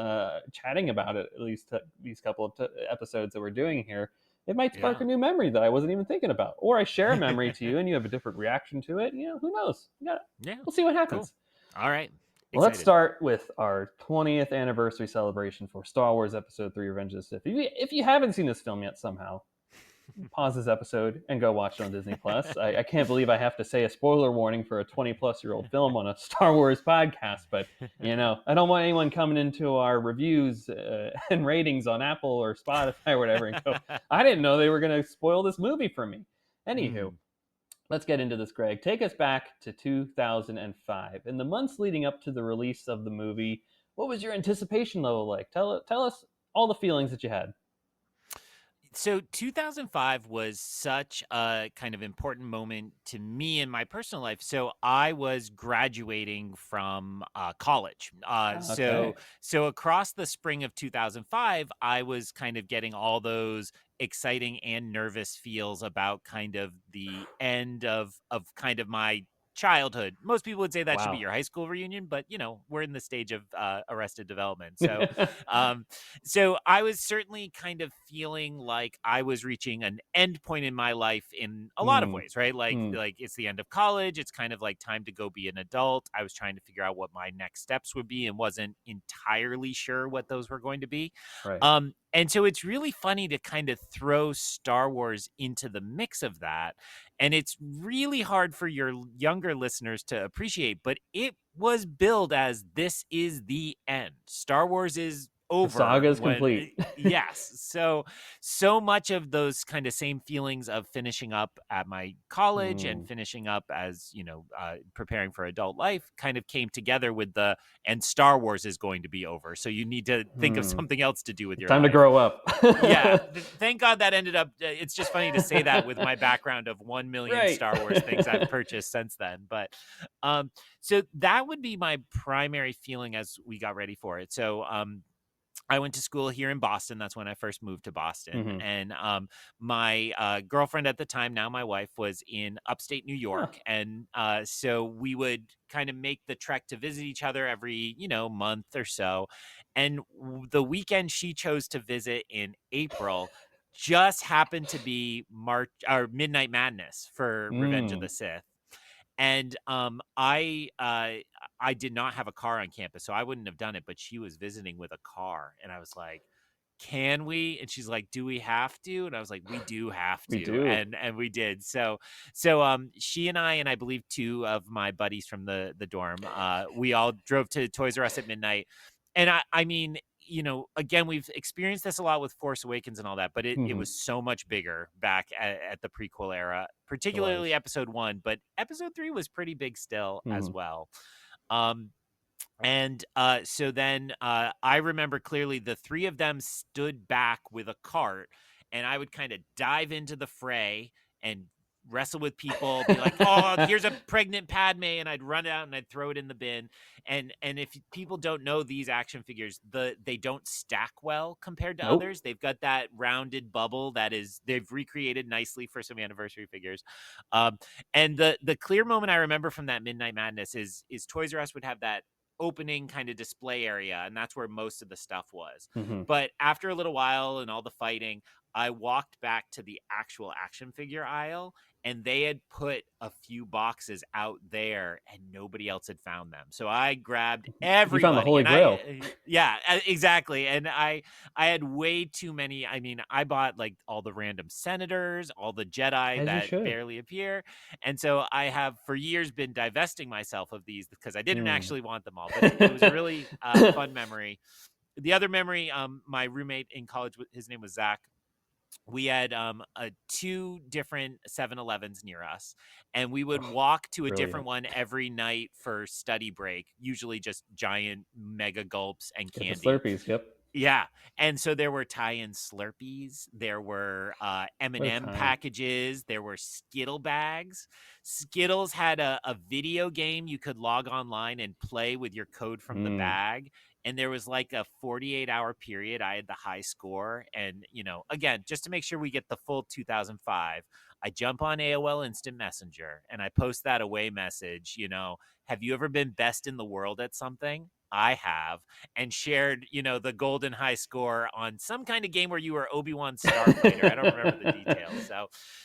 chatting about it at least these couple of episodes that we're doing here, it might spark
Yeah.
a new memory that I wasn't even thinking about. Or I share a memory to you and you have a different reaction to it. Who knows?
Yeah.
We'll see what
Cool.
happens.
All right.
Well, let's
Excited.
start with our 20th anniversary celebration for Star Wars Episode 3 Revenge of the Sith. If you haven't seen this film yet somehow, pause this episode and go watch it on Disney Plus. I can't believe I have to say a spoiler warning for a 20-plus-year-old film on a Star Wars podcast, but I don't want anyone coming into our reviews and ratings on Apple or Spotify or whatever and go, I didn't know they were going to spoil this movie for me. Anywho,
Mm.
let's get into this, Greg. Take us back to 2005. In the months leading up to the release of the movie, what was your anticipation level like? Tell us all the feelings that you had.
So 2005 was such a kind of important moment to me in my personal life. So I was graduating from college.
Okay.
So across the spring of 2005, I was kind of getting all those exciting and nervous feels about kind of the end of kind of my childhood. Most people would say that should be
Wow.
your high school reunion, but we're in the stage of arrested development. Um, so I was certainly kind of feeling like I was reaching an end point in my life in a lot of
Hmm.
ways, right? Like
Hmm.
like it's the end of college. It's kind of like time to go be an adult. I was trying to figure out what my next steps would be and wasn't entirely sure what those were going to be.
Right.
And so it's really funny to kind of throw Star Wars into the mix of that. And it's really hard for your younger listeners to appreciate, but it was billed as this is the end. Star Wars is
The saga
over
is
when
complete.
yes, so much of those kind of same feelings of finishing up at my college and
Hmm.
finishing up as preparing for adult life kind of came together with the and Star Wars is going to be over, so you need to think of
Hmm.
something else to do with your
Time to
life.
grow up.
Yeah, thank God that ended up. It's just funny to say that with my background of 1 million
Right.
Star Wars things I've purchased since then. But so that would be my primary feeling as we got ready for it. So I went to school here in Boston. That's when I first moved to Boston.
Hmm.
And my girlfriend at the time, now my wife, was in upstate New
Huh.
York. And so we would kind of make the trek to visit each other every, month or so. And the weekend she chose to visit in April, just happened to be March or Midnight Madness for Revenge of the Sith. And I did not have a car on campus, so I wouldn't have done it, but she was visiting with a car, and I was like, can we? And she's like, do we have to? And I was like, we do have
We
to.
do.
And we did. So she and I believe two of my buddies from the dorm, we all drove to Toys R Us at midnight. And I mean, again, we've experienced this a lot with Force Awakens and all that, but it was so much bigger back at the prequel era, particularly episode 1, but episode 3 was pretty big still as well. And so then I remember clearly the three of them stood back with a cart, and I would kind of dive into the fray and wrestle with people, be like, oh, here's a pregnant Padme, and I'd run out and I'd throw it in the bin. And if people don't know these action figures, they don't stack well compared to others. They've got that rounded bubble they've recreated nicely for some anniversary figures. And the clear moment I remember from that Midnight Madness is Toys R Us would have that opening kind of display area, and that's where most of the stuff was. But after a little while and all the fighting, I walked back to the actual action figure aisle, and they had put a few boxes out there and nobody else had found them. So I grabbed everybody.
You found the Holy Grail.
Yeah, exactly. And I had way too many. I mean, I bought like all the random senators, all the Jedi that barely appear. And so I have for years been divesting myself of these because I didn't actually want them all. But it was a really fun memory. The other memory, my roommate in college, his name was Zach. We had 2 different 7-Elevens near us, and we would walk to a different one every night for study break, usually just giant mega gulps and candy.
The Slurpees, yep.
Yeah. And so there were tie-in Slurpees, there were M&M packages, there were Skittle bags. Skittles had a video game you could log online and play with your code from the bag. And there was like a 48-hour period. I had the high score. And, again, just to make sure we get the full 2005, I jump on AOL Instant Messenger and I post that away message, have you ever been best in the world at something? I have, and shared, the golden high score on some kind of game where you were Obi-Wan Starfighter. I don't remember the details.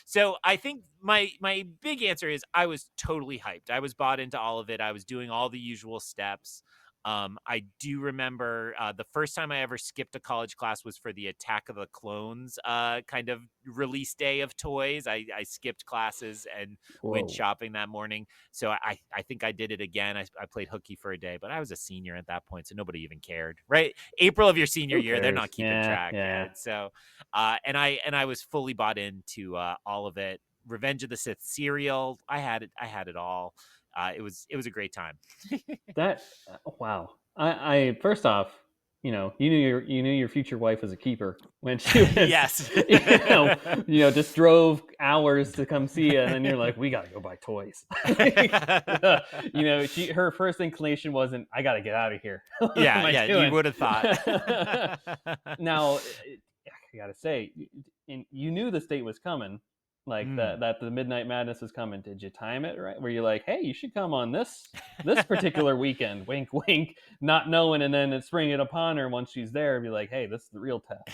So I think my big answer is I was totally hyped. I was bought into all of it. I was doing all the usual steps. I do remember the first time I ever skipped a college class was for the Attack of the Clones kind of release day of toys. I skipped classes and went shopping that morning. So I think I did it again. I played hooky for a day, but I was a senior at that point, so nobody even cared, right? April of your senior year, they're not keeping track. Yeah. So, and I was fully bought into all of it. Revenge of the Sith cereal, I had it all. It was a great time.
Wow. I first off, you knew your future wife was a keeper when she was,
yes,
just drove hours to come see you, and then you're like, we gotta go buy toys. Her first inclination wasn't, I gotta get out of here.
You would have thought.
Now, I gotta say, you knew this date was coming. Like that the Midnight Madness was coming. Did you time it right? Were you like, hey, you should come on this particular weekend, wink wink, not knowing, and then spring it upon her once she's there, be like, hey, this is the real test.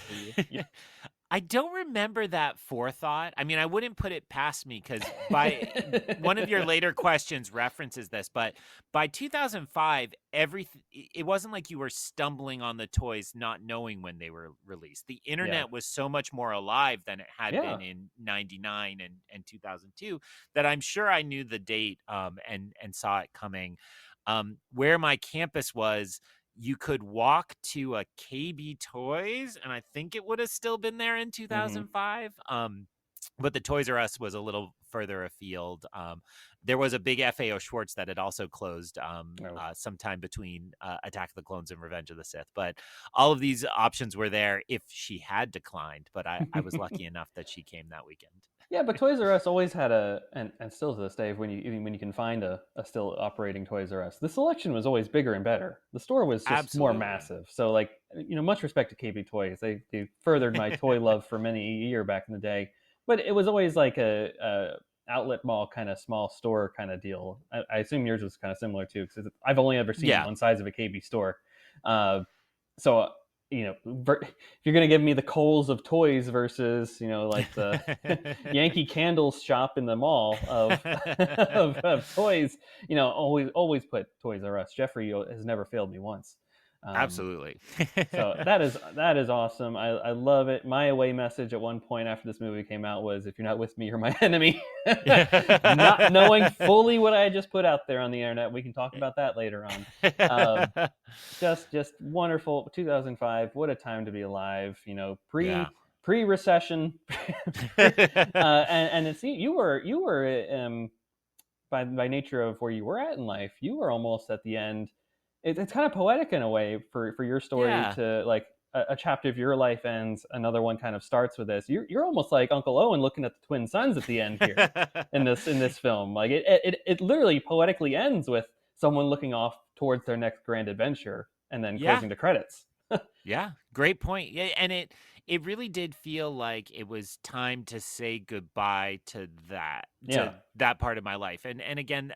I don't remember that forethought. I mean, I wouldn't put it past me because by one of your later questions references this, but by 2005, it wasn't like you were stumbling on the toys not knowing when they were released. The internet was so much more alive than it had been in 99 and 2002 that I'm sure I knew the date and saw it coming. Where my campus was, you could walk to a KB Toys, and I think it would have still been there in 2005. But the Toys R Us was a little further afield. There was a big FAO Schwartz that had also closed sometime between Attack of the Clones and Revenge of the Sith. But all of these options were there if she had declined. But I was lucky enough that she came that weekend.
Yeah, but Toys R Us always had and still to this day, when you can find a still operating Toys R Us, the selection was always bigger and better. The store was just more massive. So, like, much respect to KB Toys. They furthered my toy love for many a year back in the day. But it was always like a outlet mall kind of small store kind of deal. I assume yours was kind of similar too, because I've only ever seen one size of a KB store. So if you're gonna give me the Kohl's of toys versus like the Yankee Candles shop in the mall of of toys, always put Toys R Us. Jeffrey has never failed me once. Um,
Absolutely.
so that is awesome. I love it. My away message at one point after this movie came out was, "If you're not with me, you're my enemy." Not knowing fully what I just put out there on the internet, we can talk about that later on. Um, just wonderful. 2005. What a time to be alive.
Yeah.
Pre recession. And it's you were by nature of where you were at in life, you were almost at the end. It's kind of poetic in a way for your story
Yeah.
to like a chapter of your life ends, another one kind of starts with this. You're almost like Uncle Owen looking at the twin sons at the end here in this film. Like it literally poetically ends with someone looking off towards their next grand adventure and then
Yeah.
closing the credits.
Yeah, great point. Yeah, and it really did feel like it was time to say goodbye
Yeah.
to that part of my life. And again,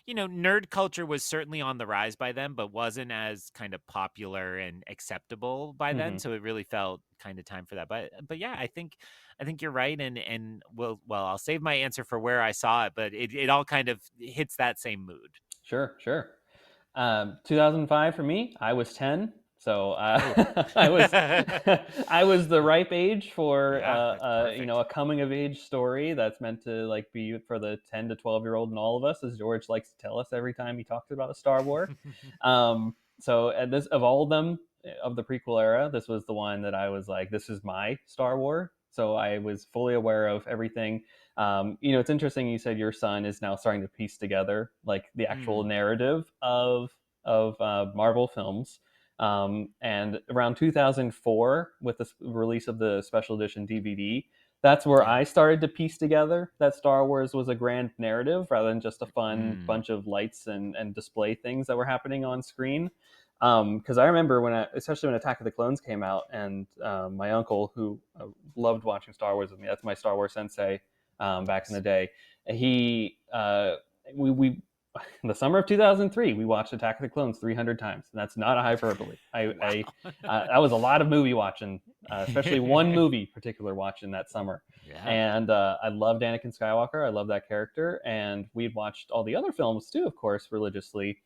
nerd culture was certainly on the rise by then, but wasn't as kind of popular and acceptable by then.
Hmm.
So it really felt kind of time for that. But yeah, I think you're right. And well, I'll save my answer for where I saw it, but it all kind of hits that same mood.
Sure. 2005 for me, I was 10. So
Oh.
I was I was the ripe age for
Yeah, that's perfect.
a coming of age story that's meant to like be for the 10 to 12-year-old in all of us, as George likes to tell us every time he talks about a Star Wars. So this of all of them of the prequel era, this was the one that I was like, this is my Star Wars. So I was fully aware of everything. It's interesting. You said your son is now starting to piece together like the actual
Mm,
narrative of Marvel films. And around 2004, with the release of the special edition DVD, that's where
yeah.
I started to piece together that Star Wars was a grand narrative rather than just a fun
Mm,
bunch of lights and display things that were happening on screen. Because I remember especially when Attack of the Clones came out, and my uncle, who loved watching Star Wars with me, that's my Star Wars sensei back in the
nice.
day. He we in the summer of 2003, we watched Attack of the Clones 300 times. And that's not a hyperbole. That was a lot of movie watching, especially one
Wow.
movie particular watching that summer.
Yeah.
And I loved Anakin Skywalker. I love that character. And we'd watched all the other films too, of course, religiously.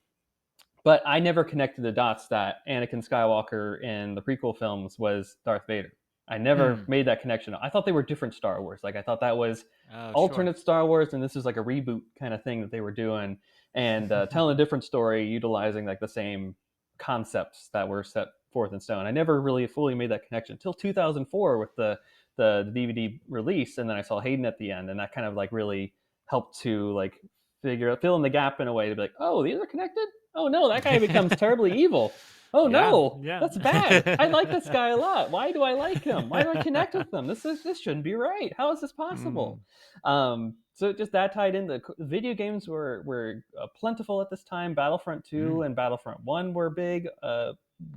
But I never connected the dots that Anakin Skywalker in the prequel films was Darth Vader. I never
Mm.
made that connection. I thought they were different Star Wars. Like I thought that was
Oh, sure.
alternate Star Wars, and this was like a reboot kind of thing that they were doing, and telling a different story, utilizing like the same concepts that were set forth in stone. I never really fully made that connection until 2004 with the DVD release, and then I saw Hayden at the end, and that kind of like really helped to like fill in the gap in a way to be like, oh, these are connected. Oh no, that guy becomes terribly evil. Oh
Yeah.
no,
Yeah.
that's bad. I like this guy a lot. Why do I like him? Why do I connect with him? This shouldn't be right. How is this possible?
Mm.
So just that tied in. The video games were plentiful at this time. Battlefront 2
Mm.
and Battlefront 1 were big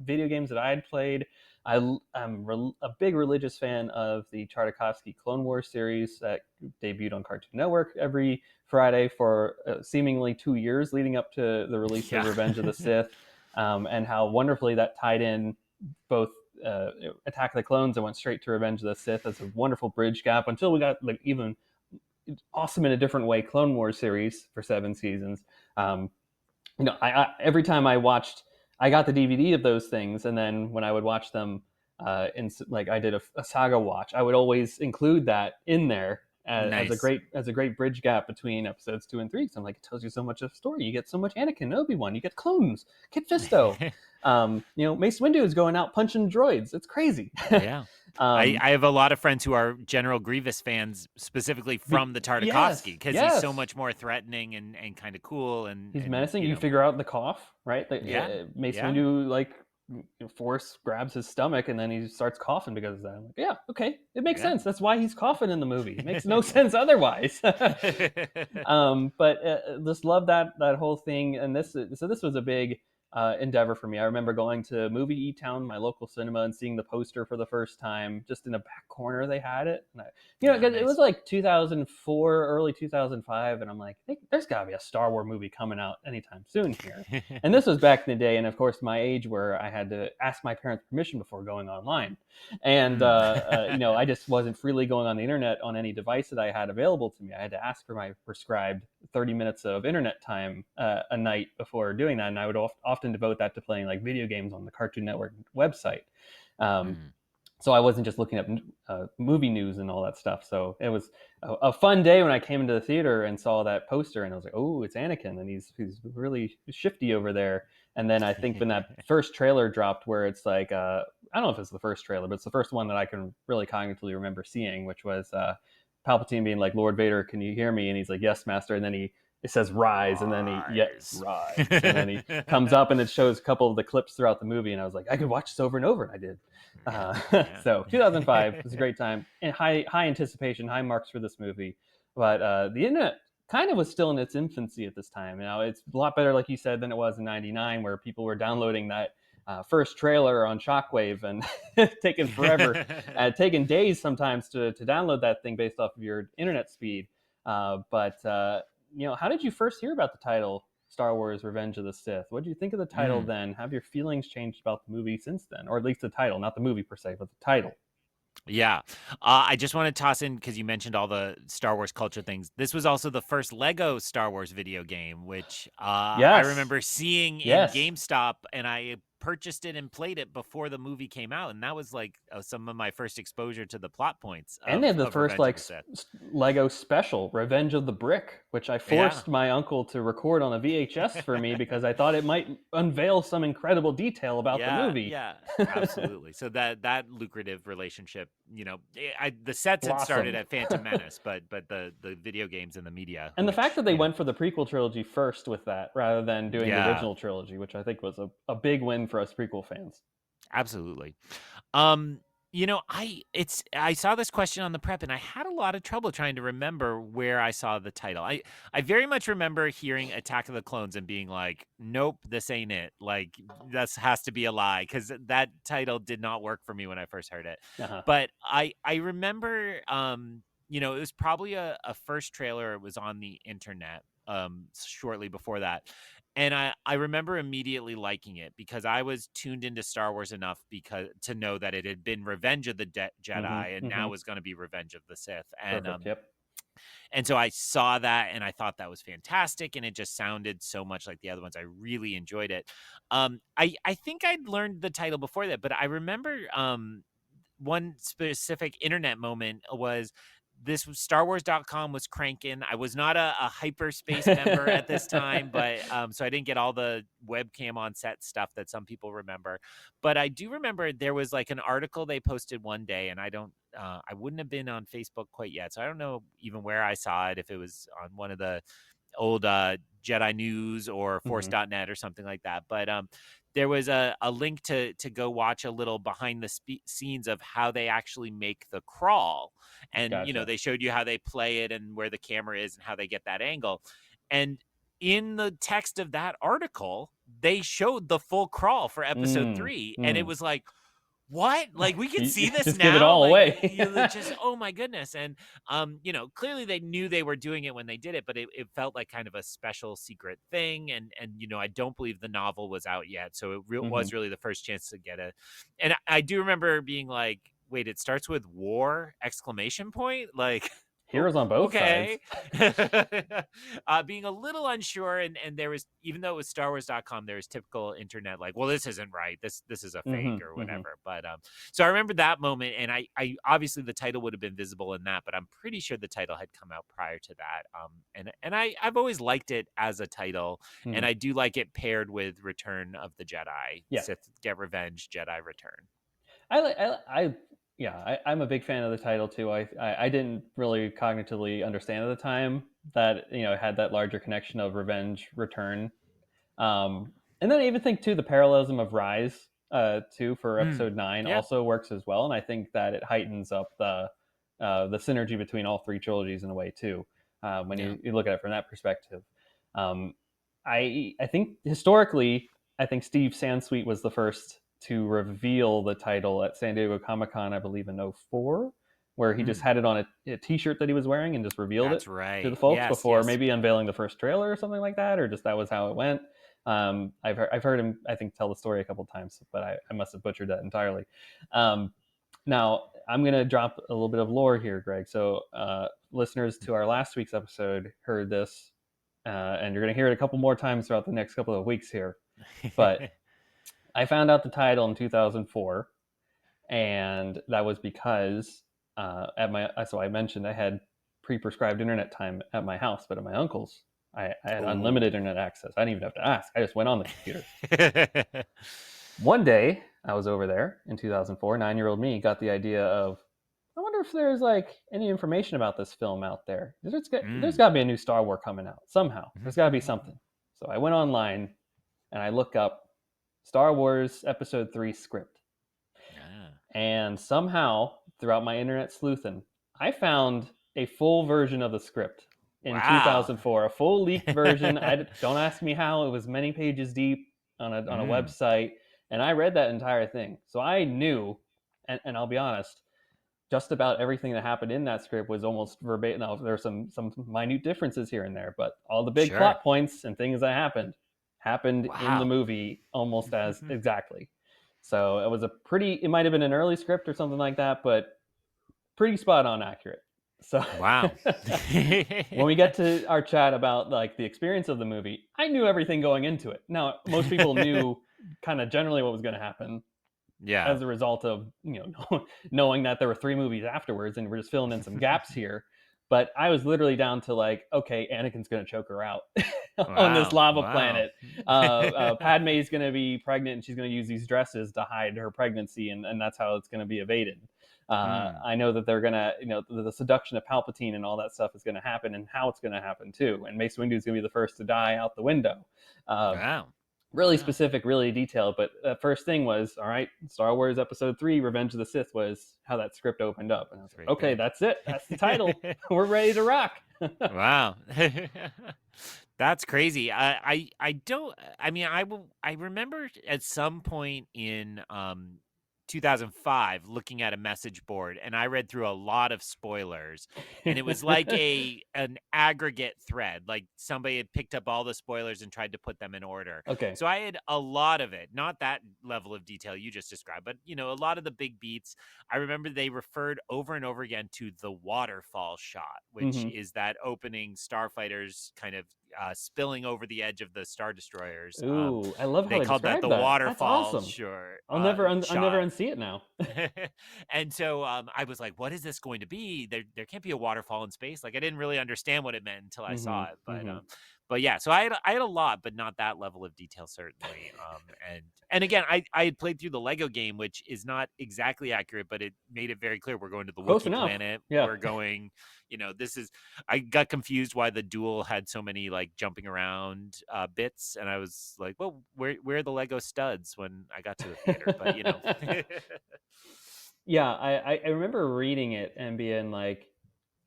video games that I had played. I'm a big religious fan of the Tartakovsky Clone Wars series that debuted on Cartoon Network every Friday for seemingly 2 years leading up to the release of
Yeah.
Revenge of the Sith, and how wonderfully that tied in both Attack of the Clones and went straight to Revenge of the Sith as a wonderful bridge gap until we got like even awesome in a different way Clone Wars series for 7 seasons. Um, every time I got the DVD of those things, and then when I would watch them, like I did a saga watch, I would always include that in there
Nice.
as a great bridge gap between episodes 2 and 3. So I'm like, it tells you so much of the story. You get so much Anakin, Obi-Wan, you get clones, Kit Fisto. Mace Windu is going out punching droids. It's crazy.
Yeah. I,
um,
I have a lot of friends who are General Grievous fans, specifically from the Tartakovsky,
yes,
because he's so
yes.
much more threatening and kind of cool. And,
He's
and
menacing.
you
You
know,
figure out the cough, right?
yeah.
Mace
Yeah.
Windu like force grabs his stomach and then he starts coughing because of that. I'm like, yeah, okay, it makes
Yeah.
sense. That's why he's coughing in the movie. It makes no sense otherwise. But just love that whole thing. And this was a big endeavor for me. I remember going to Movie E-Town, my local cinema, and seeing the poster for the first time. Just in the back corner, they had it. And
Yeah,
it was
nice.
like 2004, early 2005, and I'm like, there's got to be a Star Wars movie coming out anytime soon here. And this was back in the day, and of course, my age where I had to ask my parents' permission before going online. And
Mm.
I just wasn't freely going on the internet on any device that I had available to me. I had to ask for my prescribed 30 minutes of internet time a night before doing that, and I would often devote that to playing like video games on the Cartoon Network website. Um,
Mm.
so I wasn't just looking up movie news and all that stuff. So it was a fun day when I came into the theater and saw that poster, and I was like, "Oh, it's Anakin, and he's really shifty over there." And then I think when that first trailer dropped, where it's like, I don't know if it's the first trailer, but it's the first one that I can really cognitively remember seeing, which was Palpatine being like, "Lord Vader, can you hear me?" And he's like, "Yes, Master." And then it says rise, and then
Rise.
rise, and then he comes up, and it shows a couple of the clips throughout the movie, and I was like, I could watch this over and over, and I did.
Yeah, yeah.
So 2005 was a great time, and high anticipation, high marks for this movie. But the internet kind of was still in its infancy at this time. It's a lot better, like you said, than it was in '99, where people were downloading that first trailer on Shockwave and taking forever, taking days sometimes to download that thing based off of your internet speed. But how did you first hear about the title Star Wars Revenge of the Sith? What did you think of the title
Mm.
then? Have your feelings changed about the movie since then? Or at least the title, not the movie per se, but the title.
Yeah. I just want to toss in because you mentioned all the Star Wars culture things. This was also the first Lego Star Wars video game, which I
Yes.
remember seeing in
Yes.
GameStop, and I purchased it and played it before the movie came out. And that was like some of my first exposure to the plot points
And they had the
of
first
Revenge of the Sith.
Lego special, Revenge of the Brick, which I
Yeah.
forced my uncle to record on a VHS for me because I thought it might unveil some incredible detail about the
Yeah,
movie.
yeah, absolutely. So that lucrative relationship, the sets had started
Blossomed.
at Phantom Menace, but the video games and the media,
And the fact
which
that they went for the prequel trilogy first with that rather than doing the
yeah,
original trilogy, which I think was a big win for us prequel fans.
absolutely. Um, I saw this question on the prep, and I had a lot of trouble trying to remember where I saw the title. I very much remember hearing Attack of the Clones and being like, "Nope, this ain't it. Like this has to be a lie," because that title did not work for me when I first heard it.
Uh-huh.
But I remember, it was probably a first trailer. It was on the internet shortly before that, and I remember immediately liking it because I was tuned into Star Wars enough because to know that it had been Revenge of the
Mm-hmm.
Jedi, and now
Mm-hmm.
was going to be Revenge of the Sith.
Perfect. Yep.
And so I saw that, and I thought that was fantastic, and it just sounded so much like the other ones. I really enjoyed it. I think I'd learned the title before that, but I remember one specific internet moment was this was StarWars.com was cranking. I was not a hyperspace member at this time, but so I didn't get all the webcam on set stuff that some people remember. But I do remember there was like an article they posted one day, and I wouldn't have been on Facebook quite yet, so I don't know even where I saw it, if it was on one of the old Jedi News or
Mm-hmm.
Force.net or something like that. But there was a link to go watch a little behind the scenes of how they actually make the crawl. And,
Gotcha.
they showed you how they play it and where the camera is and how they get that angle. And in the text of that article, they showed the full crawl for episode
Mm,
3. And it
mm.
was like, what? Like, we can see this
Just give it
now?
all
Like,
away.
just, oh my goodness. And, clearly they knew they were doing it when they did it, but it felt like kind of a special secret thing. And, I don't believe the novel was out yet. So it
Mm-hmm.
was really the first chance to get it. And I do remember being like, wait, it starts with war exclamation point. Like,
Heroes on both sides.
okay. Being a little unsure, and there was, even though it was StarWars.com, there was typical internet like, well, this isn't right. This is a fake or
Mm-hmm. Mm-hmm.
whatever. But so I remember that moment, and I obviously the title would have been visible in that, but I'm pretty sure the title had come out prior to that. And I've always liked it as a title, and
Mm-hmm.
I do like it paired with Return of the Jedi,
Yeah.
Sith Get Revenge, Jedi Return.
I'm a big fan of the title too. I didn't really cognitively understand at the time that it had that larger connection of revenge return. And then I even think too the parallelism of Rise too for
Mm,
episode 9
yeah,
also works as well, and I think that it heightens up the synergy between all three trilogies in a way too when
yeah.
you look at it from that perspective. Um, I think historically I think Steve Sansweet was the first to reveal the title at San Diego Comic-Con, I believe in '04, where he just
Mm,
had it on a t-shirt that he was wearing and just revealed it
that's
to the
right.
folks
Yes,
before
yes.
maybe unveiling the first trailer or something like that, or just that was how it went. I've heard him, I think, tell the story a couple times, but I must have butchered that entirely. Um, Now, I'm going to drop a little bit of lore here, Greg. So, listeners to our last week's episode heard this, and you're going to hear it a couple more times throughout the next couple of weeks here. But I found out the title in 2004, and that was because so I mentioned I had pre-prescribed internet time at my house, but at my uncle's, I had
Ooh.
unlimited internet access. I didn't even have to ask. I just went on the computer. One day, I was over there in 2004. 9-year-old me got the idea of, I wonder if there's like any information about this film out there. There's
Mm.
got to be a new Star Wars coming out somehow. There's got to be something. So I went online and I looked up Star Wars Episode 3 script.
Ah.
And somehow, throughout my internet sleuthing, I found a full version of the script in
Wow.
2004, a full leaked version. I don't ask me how. It was many pages deep on a
Mm.
website, and I read that entire thing. So I knew, and I'll be honest, just about everything that happened in that script was almost verbatim. Now there are some minute differences here and there, but all the big
Sure.
plot points and things that happened in the
Wow.
movie almost as exactly. So it was it might have been an early script or something like that, but pretty spot on accurate. So
Wow.
when we get to our chat about like the experience of the movie, I knew everything going into it. Now, most people knew kind of generally what was going to happen
Yeah.
as a result of knowing that there were 3 movies afterwards, and we're just filling in some gaps here. But I was literally down to like, okay, Anakin's going to choke her out on this
Wow.
lava
Wow.
planet. Padme's going to be pregnant, and she's going to use these dresses to hide her pregnancy, and that's how it's going to be evaded.
Mm.
I know that they're going to, the seduction of Palpatine and all that stuff is going to happen, and how it's going to happen too. And Mace Windu is going to be the first to die out the window. Uh,
Wow.
really
Wow.
specific, really detailed. But the first thing was, all right, Star Wars Episode 3, Revenge of the Sith was how that script opened up. And I was like,
Very
okay,
good.
that's it. That's the title. We're ready to rock.
Wow. That's crazy. I don't I mean I remember at some point in 2005 looking at a message board, and I read through a lot of spoilers, and it was like an aggregate thread, like somebody had picked up all the spoilers and tried to put them in order.
Okay.
So I had a lot of it, not that level of detail you just described, but a lot of the big beats. I remember they referred over and over again to the waterfall shot, which
Mm-hmm.
is that opening starfighters kind of spilling over the edge of the Star Destroyers.
Ooh, I love how
They
they
called that
described
the
that. That's
waterfall
awesome. I'll never
shot.
unsee it now.
And so I was like, what is this going to be? There can't be a waterfall in space. Like I didn't really understand what it meant until I
Mm-hmm.
saw it.
Mm-hmm.
But yeah, so I had a lot, but not that level of detail certainly. And again, I had played through the Lego game, which is not exactly accurate, but it made it very clear we're going to the
Close
Wookiee
enough.
planet.
Yeah.
We're going, this is. I got confused why the duel had so many like jumping around bits, and I was like, well, where are the Lego studs when I got to the theater? But
Yeah, I remember reading it and being like,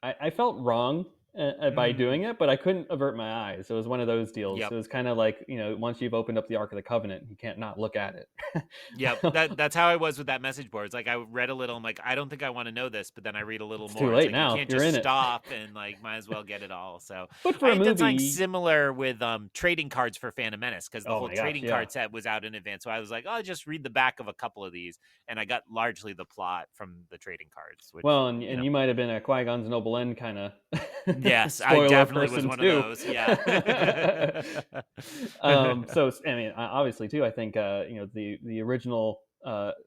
I felt wrong by
Mm,
doing it, but I couldn't avert my eyes. It was one of those deals. It
yep.
was kind of like, once you've opened up the Ark of the Covenant, you can't not look at it.
Yep, that's how I was with that message board. It's like I read a little, I'm like, I don't think I want to know this, but then I read a little
It's too
more. It's
late
like you
now.
can't
You're
just
in it.
stop and like might as well get it all. So
But for
I
a
had done something
movie,
similar with trading cards for Phantom Menace because the
oh
whole
my gosh,
trading
yeah.
card set was out in advance. So I was like, oh, I'll just read the back of a couple of these, and I got largely the plot from the trading cards, which
Well, and you might have been a Qui-Gon's Noble End kind of
yes, I
spoiler
definitely was
person
one of
too.
those. Yeah.
So I mean, obviously too, I think the original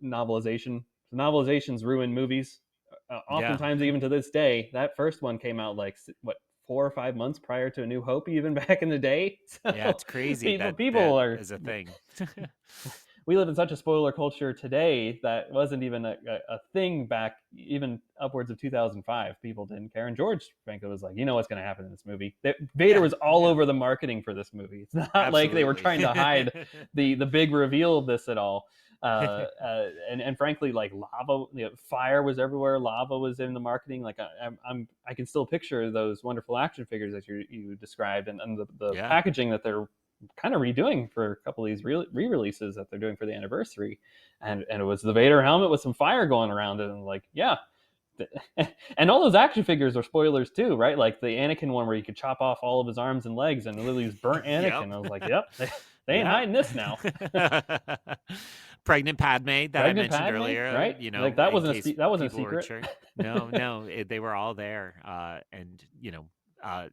novelizations ruin movies.
Yeah.
Oftentimes, even to this day, that first one came out like what 4 or 5 months prior to A New Hope, even back in the day.
Yeah,
So
it's crazy
people
that that
people are
is a thing.
we live in such a spoiler culture today that wasn't even a thing back even upwards of 2005. People didn't care, and George frankly was like, what's going to happen in this movie. Vader
Yeah,
was all
yeah.
over the marketing for this movie. It's not like they were
Absolutely.
trying to hide the big reveal of this at all. And frankly, like lava, fire was everywhere. Lava was in the marketing. Like I can still picture those wonderful action figures that you described, and the
Yeah.
packaging that they're kind of redoing for a couple of these re-releases that they're doing for the anniversary, and it was the Vader helmet with some fire going around it, and like, yeah. And all those action figures are spoilers too, right? Like the Anakin one where you could chop off all of his arms and legs, and Lily's burnt
Yep.
Anakin. I was like, yep, they ain't
Yep.
hiding this now.
Pregnant Padme that I
Pregnant
mentioned
Padme,
earlier,
right? Like that
in
wasn't
case
that wasn't a
people weren't
secret.
sure. No, they were all there. And, uh,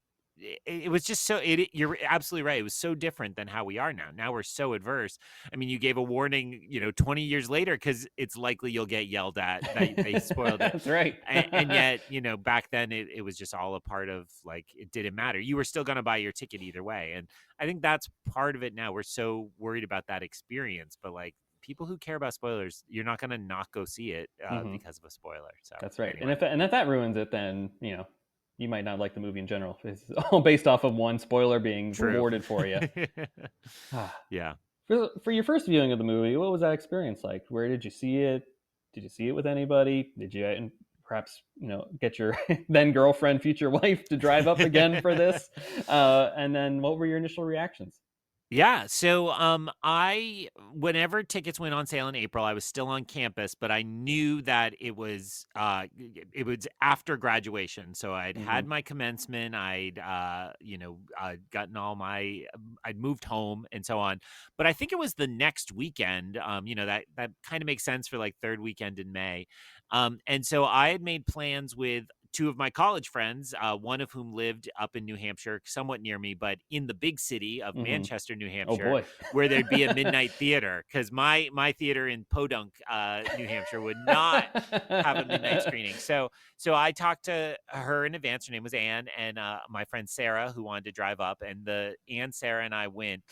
it was just so, you're absolutely right. It was so different than how we are now. Now we're so adverse. I mean, you gave a warning, 20 years later, because it's likely you'll get yelled at that they spoiled it.
That's right.
And yet, back then it was just all a part of, like, it didn't matter. You were still going to buy your ticket either way. And I think that's part of it now. We're so worried about that experience, but like, people who care about spoilers, you're not going to not go see it because of a spoiler. So
that's right.
anyway.
And if that ruins it, then you might not like the movie in general. It's all based off of one spoiler being rewarded for you.
Yeah.
For your first viewing of the movie, what was that experience like? Where did you see it? Did you see it with anybody? Did you perhaps get your then girlfriend, future wife, to drive up again for this? And then what were your initial reactions?
Yeah. So I whenever tickets went on sale in April, I was still on campus, but I knew that it was after graduation. So I'd had my commencement, I'd gotten all my I'd moved home and so on. But I think it was the next weekend, that kind of makes sense for like third weekend in May. And so I had made plans with two of my college friends, one of whom lived up in New Hampshire, somewhat near me, but in the big city of Manchester, New
Oh
Hampshire,
boy.
where there'd be a midnight theater, because my theater in Podunk, New Hampshire, would not have a midnight screening. So I talked to her in advance. Her name was Anne, and my friend Sarah, who wanted to drive up, and Anne, Sarah, and I went.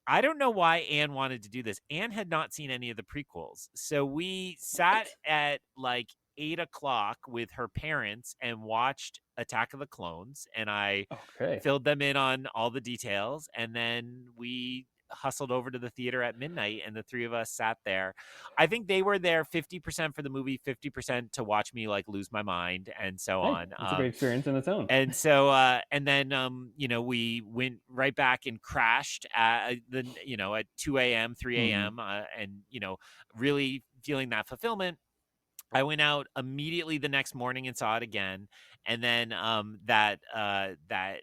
I don't know why Anne wanted to do this. Anne had not seen any of the prequels. So we sat at like 8 o'clock with her parents and watched Attack of the Clones. And I filled them in on all the details. And then we hustled over to the theater at midnight, and the three of us sat there. I think they were there 50% for the movie, 50% to watch me like lose my mind and so on.
It's a great experience in its own.
And so, and then, we went right back and crashed at at 2 a.m., 3 a.m., and, really feeling that fulfillment. I went out immediately the next morning and saw it again. And then, that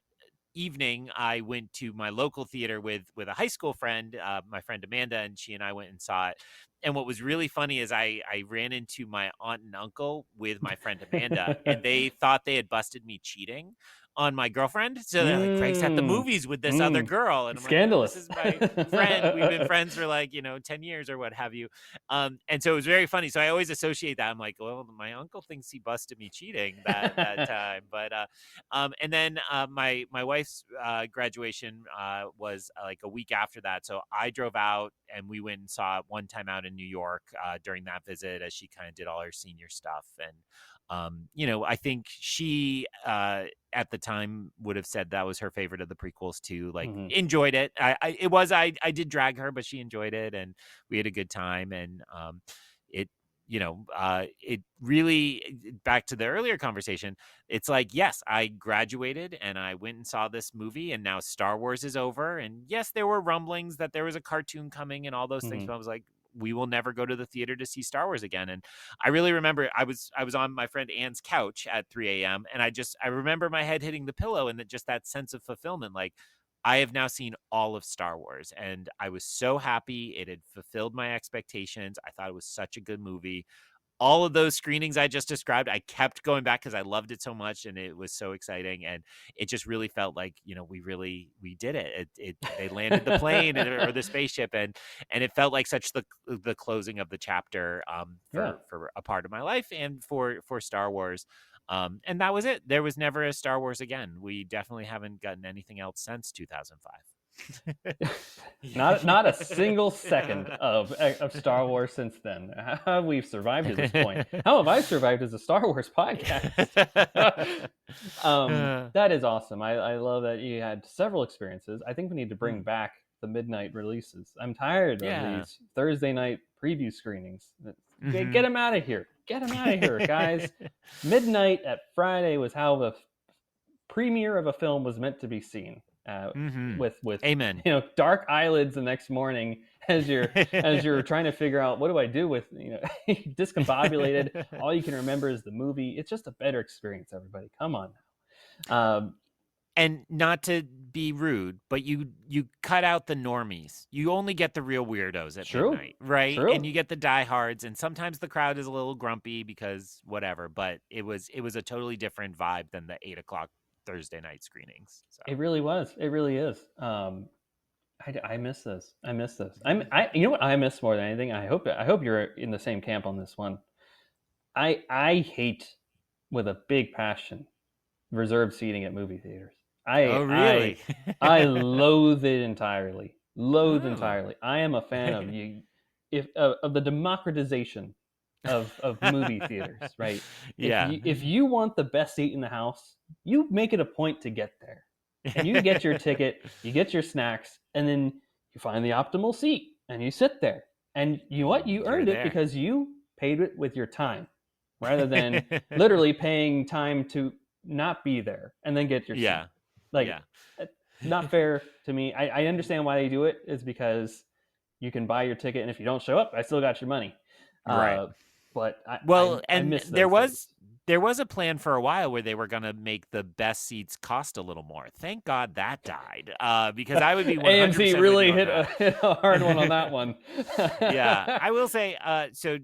evening, I went to my local theater with a high school friend, my friend Amanda, and she and I went and saw it. And what was really funny is I ran into my aunt and uncle with my friend Amanda, and they thought they had busted me cheating on my girlfriend. So they're like, Craig's at the movies with this other girl. And I'm
scandalous.
Like, no, this is my friend. We've been friends for like, 10 years or what have you. And so it was very funny. So I always associate that. I'm like, well, my uncle thinks he busted me cheating that time. But and then my wife's graduation was like a week after that. So I drove out and we went and saw it one time out in New York during that visit, as she kind of did all her senior stuff. And I think she at the time would have said that was her favorite of the prequels too. Like, enjoyed it. I did drag her, but she enjoyed it, and we had a good time. And it it really, back to the earlier conversation, it's like, yes, I graduated and I went and saw this movie, and now Star Wars is over. And yes, there were rumblings that there was a cartoon coming and all those things, but I was like, we will never go to the theater to see Star Wars again. And I really remember I was on my friend Anne's couch at 3 a.m. and I remember my head hitting the pillow, and just that sense of fulfillment. Like, I have now seen all of Star Wars, and I was so happy. It had fulfilled my expectations. I thought it was such a good movie. All of those screenings I just described, I kept going back because I loved it so much, and it was so exciting. And it just really felt like, we did it. They landed the plane or the spaceship, and it felt like such the closing of the chapter for a part of my life and for Star Wars. And that was it. There was never a Star Wars again. We definitely haven't gotten anything else since 2005.
not a single second of Star Wars since then. How have we survived to this point? How have I survived as a Star Wars podcast? That is awesome. I love that you had several experiences. I think we need to bring back the midnight releases. I'm tired of these Thursday night preview screenings. Get them out of here. Get them out of here, guys. Midnight at Friday was how the premiere of a film was meant to be seen.
Mm-hmm.
with
Amen.
dark eyelids the next morning as you're trying to figure out, what do I do with discombobulated. All you can remember is the movie. It's just a better experience. Everybody, come on now.
And not to be rude, but you cut out the normies. You only get the real weirdos at
True,
midnight, right?
true.
And you get the diehards, and sometimes the crowd is a little grumpy because whatever. But it was a totally different vibe than the 8 o'clock Thursday night screenings. So
It really was. It really is. I miss this. I miss this. You know what I miss more than anything. I hope you're in the same camp on this one. I hate with a big passion reserved seating at movie theaters.
oh
I I
really?
I loathe it entirely. Loathe
Oh
entirely. I am a fan of you, if of the democratization of movie theaters. Right.
yeah.
If you want the best seat in the house, you make it a point to get there, and you get your ticket, you get your snacks, and then you find the optimal seat and you sit there. And you know what? You
You're
earned it
there.
because you paid it with your time, rather than literally paying time to not be there and then get your seat.
yeah.
Like,
Yeah.
not fair to me. I understand why they do it. Is because you can buy your ticket, and if you don't show up, I still got your money.
Right.
Uh, but
Well,
I
and
miss those days.
there was a plan for a while where they were going to make the best seats cost a little more. Thank God that died, because I would be
AMC
100% with
really
you on
hit
that.
hit a hard one on that one.
Yeah, I will say. So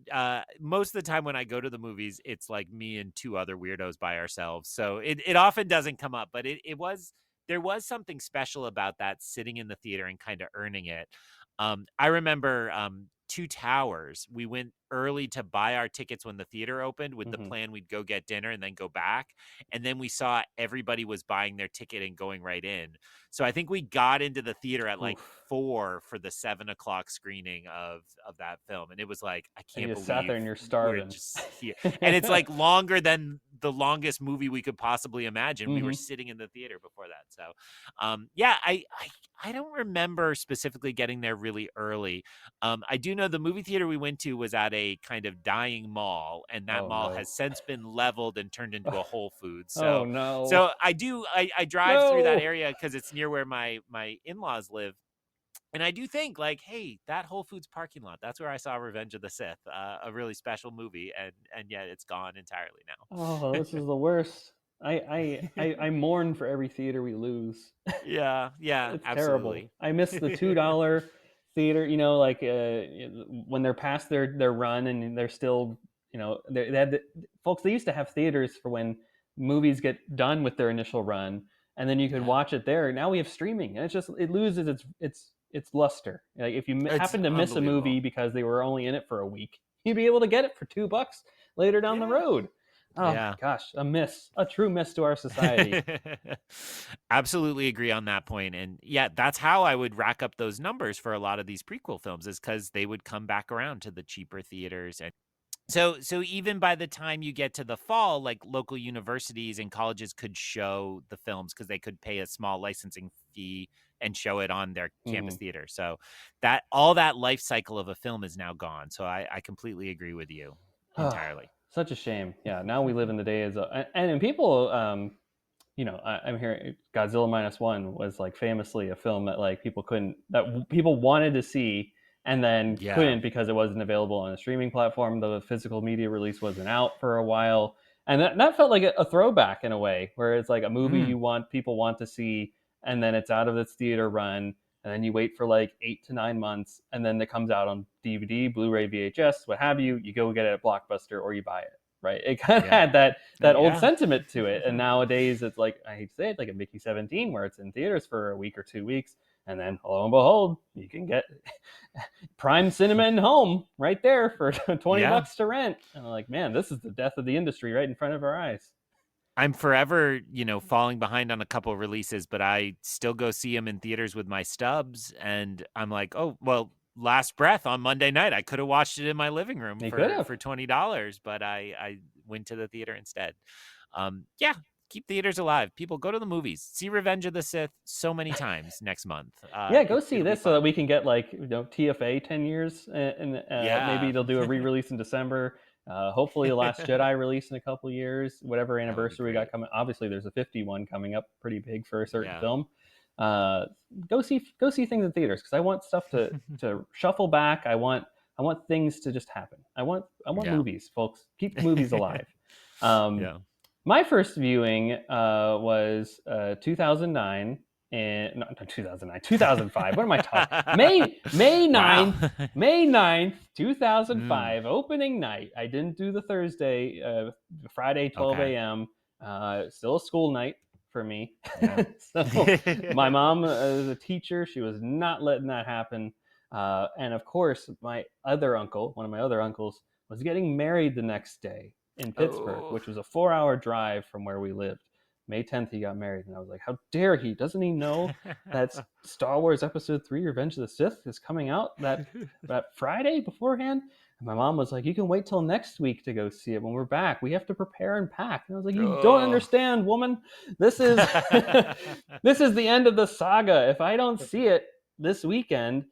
most of the time when I go to the movies, it's like me and two other weirdos by ourselves. So it often doesn't come up, but it was there was something special about that sitting in the theater and kind of earning it. I remember Two Towers. We went early to buy our tickets when the theater opened with the
Mhm.
plan we'd go get dinner and then go back. And then we saw everybody was buying their ticket and going right in. So I think we got into the theater at like
Oof.
4 for the 7 o'clock screening of that film, and it was like, I
And
can't
you just sat there
believe
and you're
we're
starving.
just here. And it's like longer than the longest movie we could possibly imagine. We were
Mhm.
sitting in the theater before that. So yeah, I don't remember specifically getting there really early. I do know the movie theater we went to was at a kind of dying mall, and that
Oh
mall
no.
has since been leveled and turned into a Whole Foods.
Oh
So
no.
so I drive through that
No.
area because it's near where my in-laws live. And I do think, like, hey, that Whole Foods parking lot, that's where I saw Revenge of the Sith, a really special movie, and yet it's gone entirely
Oh,
now.
this is the worst. I mourn for every theater we lose.
Yeah, yeah,
It's terrible.
absolutely.
I miss the $2 theater. Like when they're past their run and they're still, they had folks. They used to have theaters for when movies get done with their initial run, and then you could
Yeah,
watch it there. Now we have streaming, and it loses its luster. Like, if you
it's
happen to miss a movie
unbelievable.
because they were only in it for a week, you'd be able to get it for $2 later down the
Yeah,
road. Oh
yeah.
gosh, a true miss to our society.
Absolutely agree on that point. And yeah, that's how I would rack up those numbers for a lot of these prequel films, is because they would come back around to the cheaper theaters. And so even by the time you get to the fall, like, local universities and colleges could show the films because they could pay a small licensing fee and show it on their campus
Mhm.
theater. So that all that life cycle of a film is now gone. So I completely agree with you entirely.
Such a shame. Yeah, now we live in the days of, and people, I'm hearing Godzilla minus one was like famously a film that, like, people wanted to see and then
Yeah.
couldn't because it wasn't available on a streaming platform. The physical media release wasn't out for a while, and that felt like a throwback in a way, where it's like a movie
Mm,
people want to see, and then it's out of its theater run, and then you wait for like 8 to 9 months, and then it comes out on DVD, Blu-ray, VHS, what have you. You go get it at Blockbuster or you buy it. Right? It kind of
yeah.
had that old
Yeah.
sentiment to it, and nowadays it's like, I hate to say it, like a Mickey 17, where it's in theaters for a week or 2 weeks, and then lo and behold, you can get Prime Cinema in home right there for 20
Yeah.
bucks to rent. And I'm like, man, this is the death of the industry right in front of our eyes.
I'm forever, falling behind on a couple releases, but I still go see them in theaters with my stubs. And I'm like, oh, well, Last Breath on Monday night, I could have watched it in my living room
They could
for
have.
$20, but I went to the theater instead. Yeah, keep theaters alive. People, go to the movies. See Revenge of the Sith so many times next month.
Yeah, go see
It'll be
this so that
fun.
we can get, like, TFA 10 years, and maybe
Yeah.
they'll do a re-release in December. Hopefully, The Last Jedi release in a couple years, whatever
That would be
anniversary we got
great.
coming. Obviously, there's a 51 coming up, pretty big for a certain
Yeah.
film. uh, go see things in theaters because I want stuff to shuffle back. I want things to just happen. I want
Yeah.
movies, folks. Keep movies alive. Um,
Yeah.
my first viewing was 2009 and not 2009, 2005. What am I talking? May
Wow.
9th, May 9th,
Mm,
2005, opening night. I didn't do the Thursday, Friday, 12
okay.
a.m. Still a school night for me.
Yeah.
So my mom is a teacher. She was not letting that happen. And of course, my other uncle, one of my other uncles, was getting married the next day in Pittsburgh,
Oh.
which was a 4-hour drive from where we lived. May 10th, he got married. And I was like, how dare he? Doesn't he know that Star Wars Episode 3 Revenge of the Sith is coming out that Friday beforehand? And my mom was like, you can wait till next week to go see it when we're back. We have to prepare and pack. And I was like, you don't
Oh.
understand, woman. This is this is the end of the saga. If I don't see it this weekend,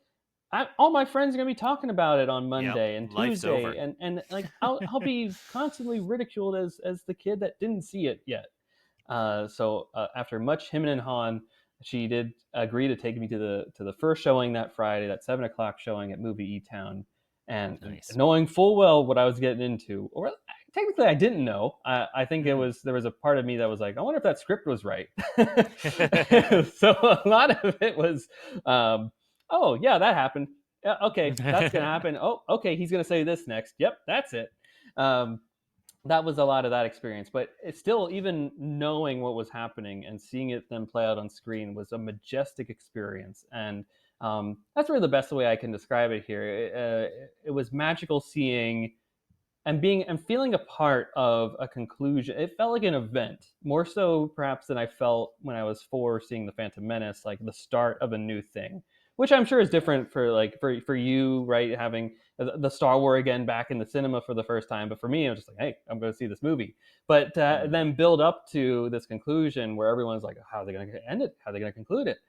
all my friends are gonna be talking about it on
Yep.
Monday and
Life's
Tuesday,
over.
and like I'll be constantly ridiculed as the kid that didn't see it yet. So after much him and han, she did agree to take me to the first showing that Friday, that 7 o'clock showing at Movie E Town, and
Nice.
knowing full well what I was getting into, or technically I didn't know. I think
Mm.
there was a part of me that was like, I wonder if that script was right. So a lot of it was, oh yeah, that happened. Yeah, okay, that's gonna happen. Oh, okay, he's gonna say this next. Yep, that's it. Um, that was a lot of that experience, but it's still, even knowing what was happening and seeing it then play out on screen was a majestic experience. And that's really the best way I can describe it here. It was magical seeing and being and feeling a part of a conclusion. It felt like an event, more so perhaps than I felt when I was 4 seeing the Phantom Menace, like the start of a new thing, which I'm sure is different for for you, right? Having the Star Wars again back in the cinema for the first time, but for me, I was just like, hey, I'm going to see this movie. But
Mm.
then build up to this conclusion where everyone's like, how are they going to end it? How are they going to conclude it?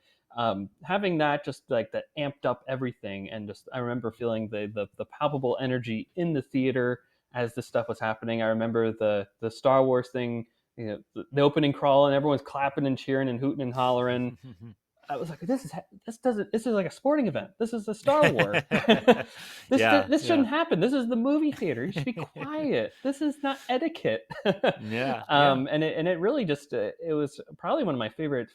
Having that just like that amped up everything, and just I remember feeling the palpable energy in the theater as this stuff was happening. I remember the Star Wars thing, you know, the opening crawl, and everyone's clapping and cheering and hooting and hollering. I was like, this is like a sporting event. This is a Star Wars.
Yeah.
This
Yeah.
shouldn't happen. This is the movie theater. You should be quiet. This is not etiquette.
Yeah. Yeah.
And it really just it was probably one of my favorite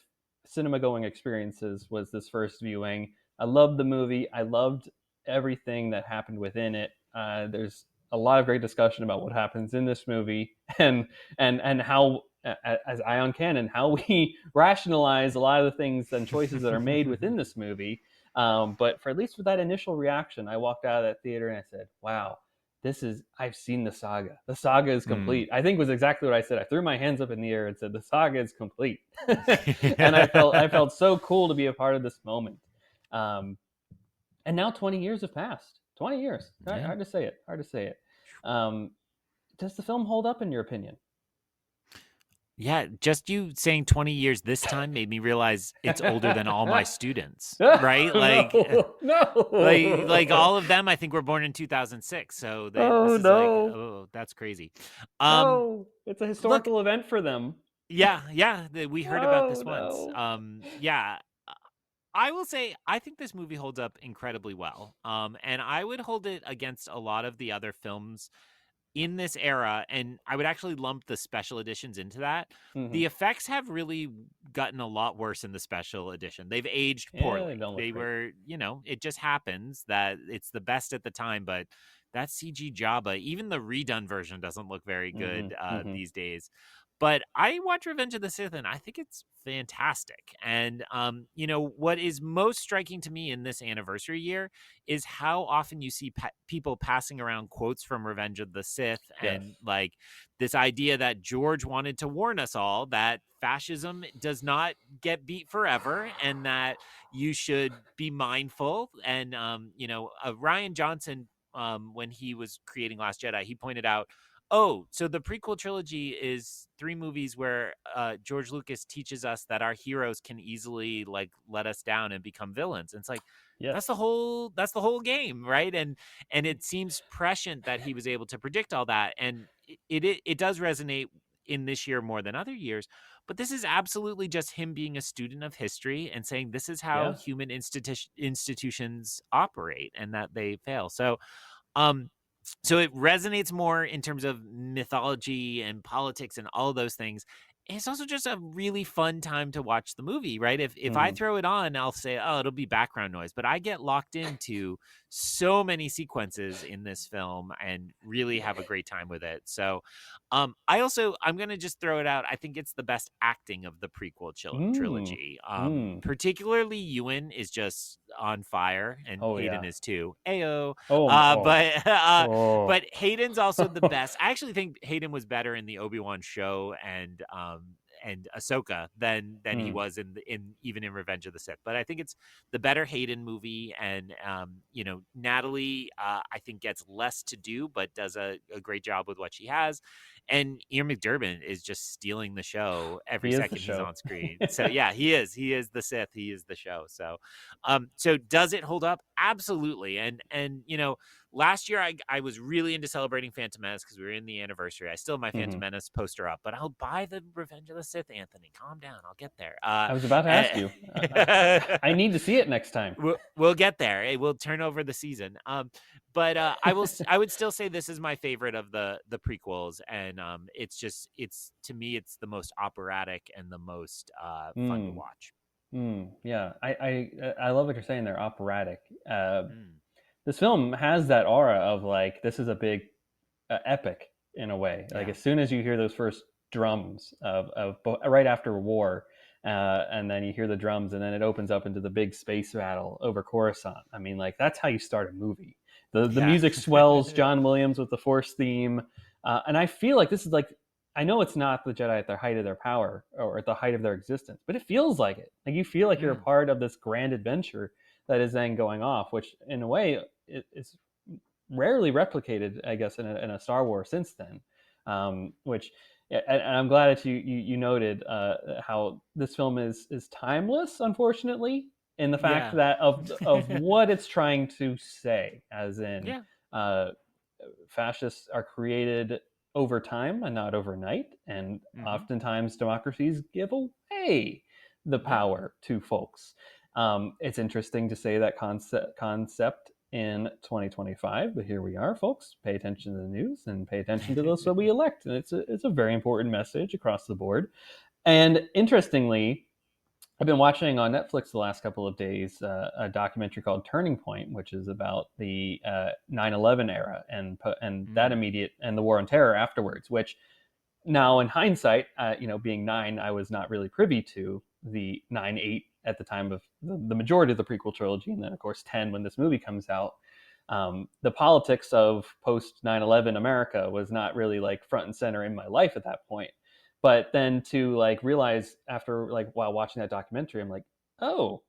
cinema going experiences was this first viewing. I loved the movie. I loved everything that happened within it. There's a lot of great discussion about what happens in this movie and how as EyeOnCanon, how we rationalize a lot of the things and choices that are made within this movie. But for at least for that initial reaction, I walked out of that theater and I said, "Wow, I've seen the saga. The saga is
Mm.
complete." I think was exactly what I said. I threw my hands up in the air and said, "The saga is complete," and I felt so cool to be a part of this moment. Um, and now 20 years have passed. 20 years.
Yeah.
Hard to say it. Hard to say it. Um, does the film hold up in your opinion?
Yeah, just you saying 20 years this time made me realize it's older than all my students, right?
No,
Like
no.
all of them I think were born in 2006. So this
Oh
is like,
no,
oh, that's crazy. Um
no. It's a
look,
historical event for them.
yeah, yeah, we heard about
Oh
this once.
no.
Yeah, I will say I think this movie holds up incredibly well. And I would hold it against a lot of the other films in this era, and I would actually lump the special editions into that.
Hmm.
The effects have really gotten a lot worse in the special edition. They've aged
Yeah, they
poorly.
don't look
They
great.
were, it just happens that it's the best at the time, but that CG Jabba, even the redone version doesn't look very
Hmm.
good
Hmm.
these days. But I watch Revenge of the Sith and I think it's fantastic. And what is most striking to me in this anniversary year is how often you see people passing around quotes from Revenge of the Sith,
Yes.
and like this idea that George wanted to warn us all that fascism does not get beat forever, and that you should be mindful. And Ryan Johnson, when he was creating Last Jedi, he pointed out, oh, so the prequel trilogy is 3 movies where George Lucas teaches us that our heroes can easily like let us down and become villains. And it's like
Yes.
that's the whole game, right? And it seems prescient that he was able to predict all that, and it does resonate in this year more than other years. but this is absolutely just him being a student of history and saying this is how
Yeah.
human institutions operate and that they fail. Um, so it resonates more in terms of mythology and politics and all of those things. It's also just a really fun time to watch the movie, right? If I
Mhm.
throw it on, I'll say, "Oh, it'll be background noise," but I get locked into so many sequences in this film and really have a great time with it. So, I'm gonna just throw it out. I think it's the best acting of the prequel
Mm.
trilogy.
Mm.
Particularly Ewan is just on fire, and
Oh,
Hayden
yeah.
is too. Ayo.
Oh, oh.
But
Oh.
but Hayden's also the best. I actually think Hayden was better in the Obi-Wan show and Ahsoka than he
Mm.
was in even in Revenge of the Sith. But I think it's the better Hayden movie, and Natalie I think gets less to do, but does a great job with what she has. And Ian McDiarmid is just stealing the show every
He is the
second he's
show.
on screen. So yeah, he is. He is the Sith. He is the show. So does it hold up? Absolutely. And last year I was really into celebrating Phantom Menace because we were in the anniversary. I still have my Phantom
Mhm.
Menace poster up, but I'll buy the Revenge of the Sith, Anthony. Calm down. I'll get there.
I was about to ask you. I need to see it next time.
We'll get there. It will turn over the season. But I would still say this is my favorite of the prequels, and it's to me it's the most operatic and the most fun to
Mm.
watch.
Yeah, I love what you're saying there. Operatic.
Mm.
This film has that aura of like this is a big epic in a way. Like
Yeah.
as soon as you hear those first drums right after war, and then you hear the drums, and then it opens up into the big space battle over Coruscant. I mean, like that's how you start a movie. The
Yeah.
music swells. John Williams with the Force theme, and I feel like this is like I know it's not the Jedi at the height of their power or at the height of their existence, but it feels like it. Like you feel like you're a
Mm.
part of this grand adventure that is then going off, which in a way is rarely replicated, I guess, in a Star Wars since then. Which, and I'm glad that you noted how this film is timeless, unfortunately, in the fact
Yeah.
that of what it's trying to say, as in
Yeah.
uh, fascists are created over time and not overnight, and
Hmm.
oftentimes democracies give away the
Yeah.
power to folks. It's interesting to say that concept in 2025, but here we are, folks. Pay attention to the news and pay attention to those that we elect, and it's a very important message across the board. And interestingly, I've been watching on Netflix the last couple of days a documentary called Turning Point, which is about the 9/11 era and that
Mm.
immediate and the war on terror afterwards. Which now, in hindsight, being 9, I was not really privy to the 9/8 at the time of the majority of the prequel trilogy, and then of course 10 when this movie comes out. The politics of post 9/11 America was not really like front and center in my life at that point. But then to like realize after like while watching that documentary, I'm like, oh,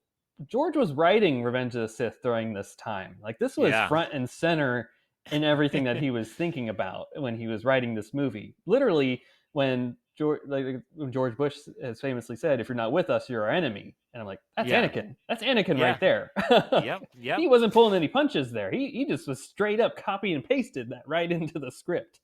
George was writing Revenge of the Sith during this time. Like this was
Yeah.
front and center in everything that he was thinking about when he was writing this movie. Literally, when George Bush has famously said, "If you're not with us, you're our enemy," and I'm like, "That's
Yeah.
Anakin. That's Anakin
Yeah.
right there."
Yep. Yep.
He wasn't pulling any punches there. He just was straight up copy and pasted that right into the script.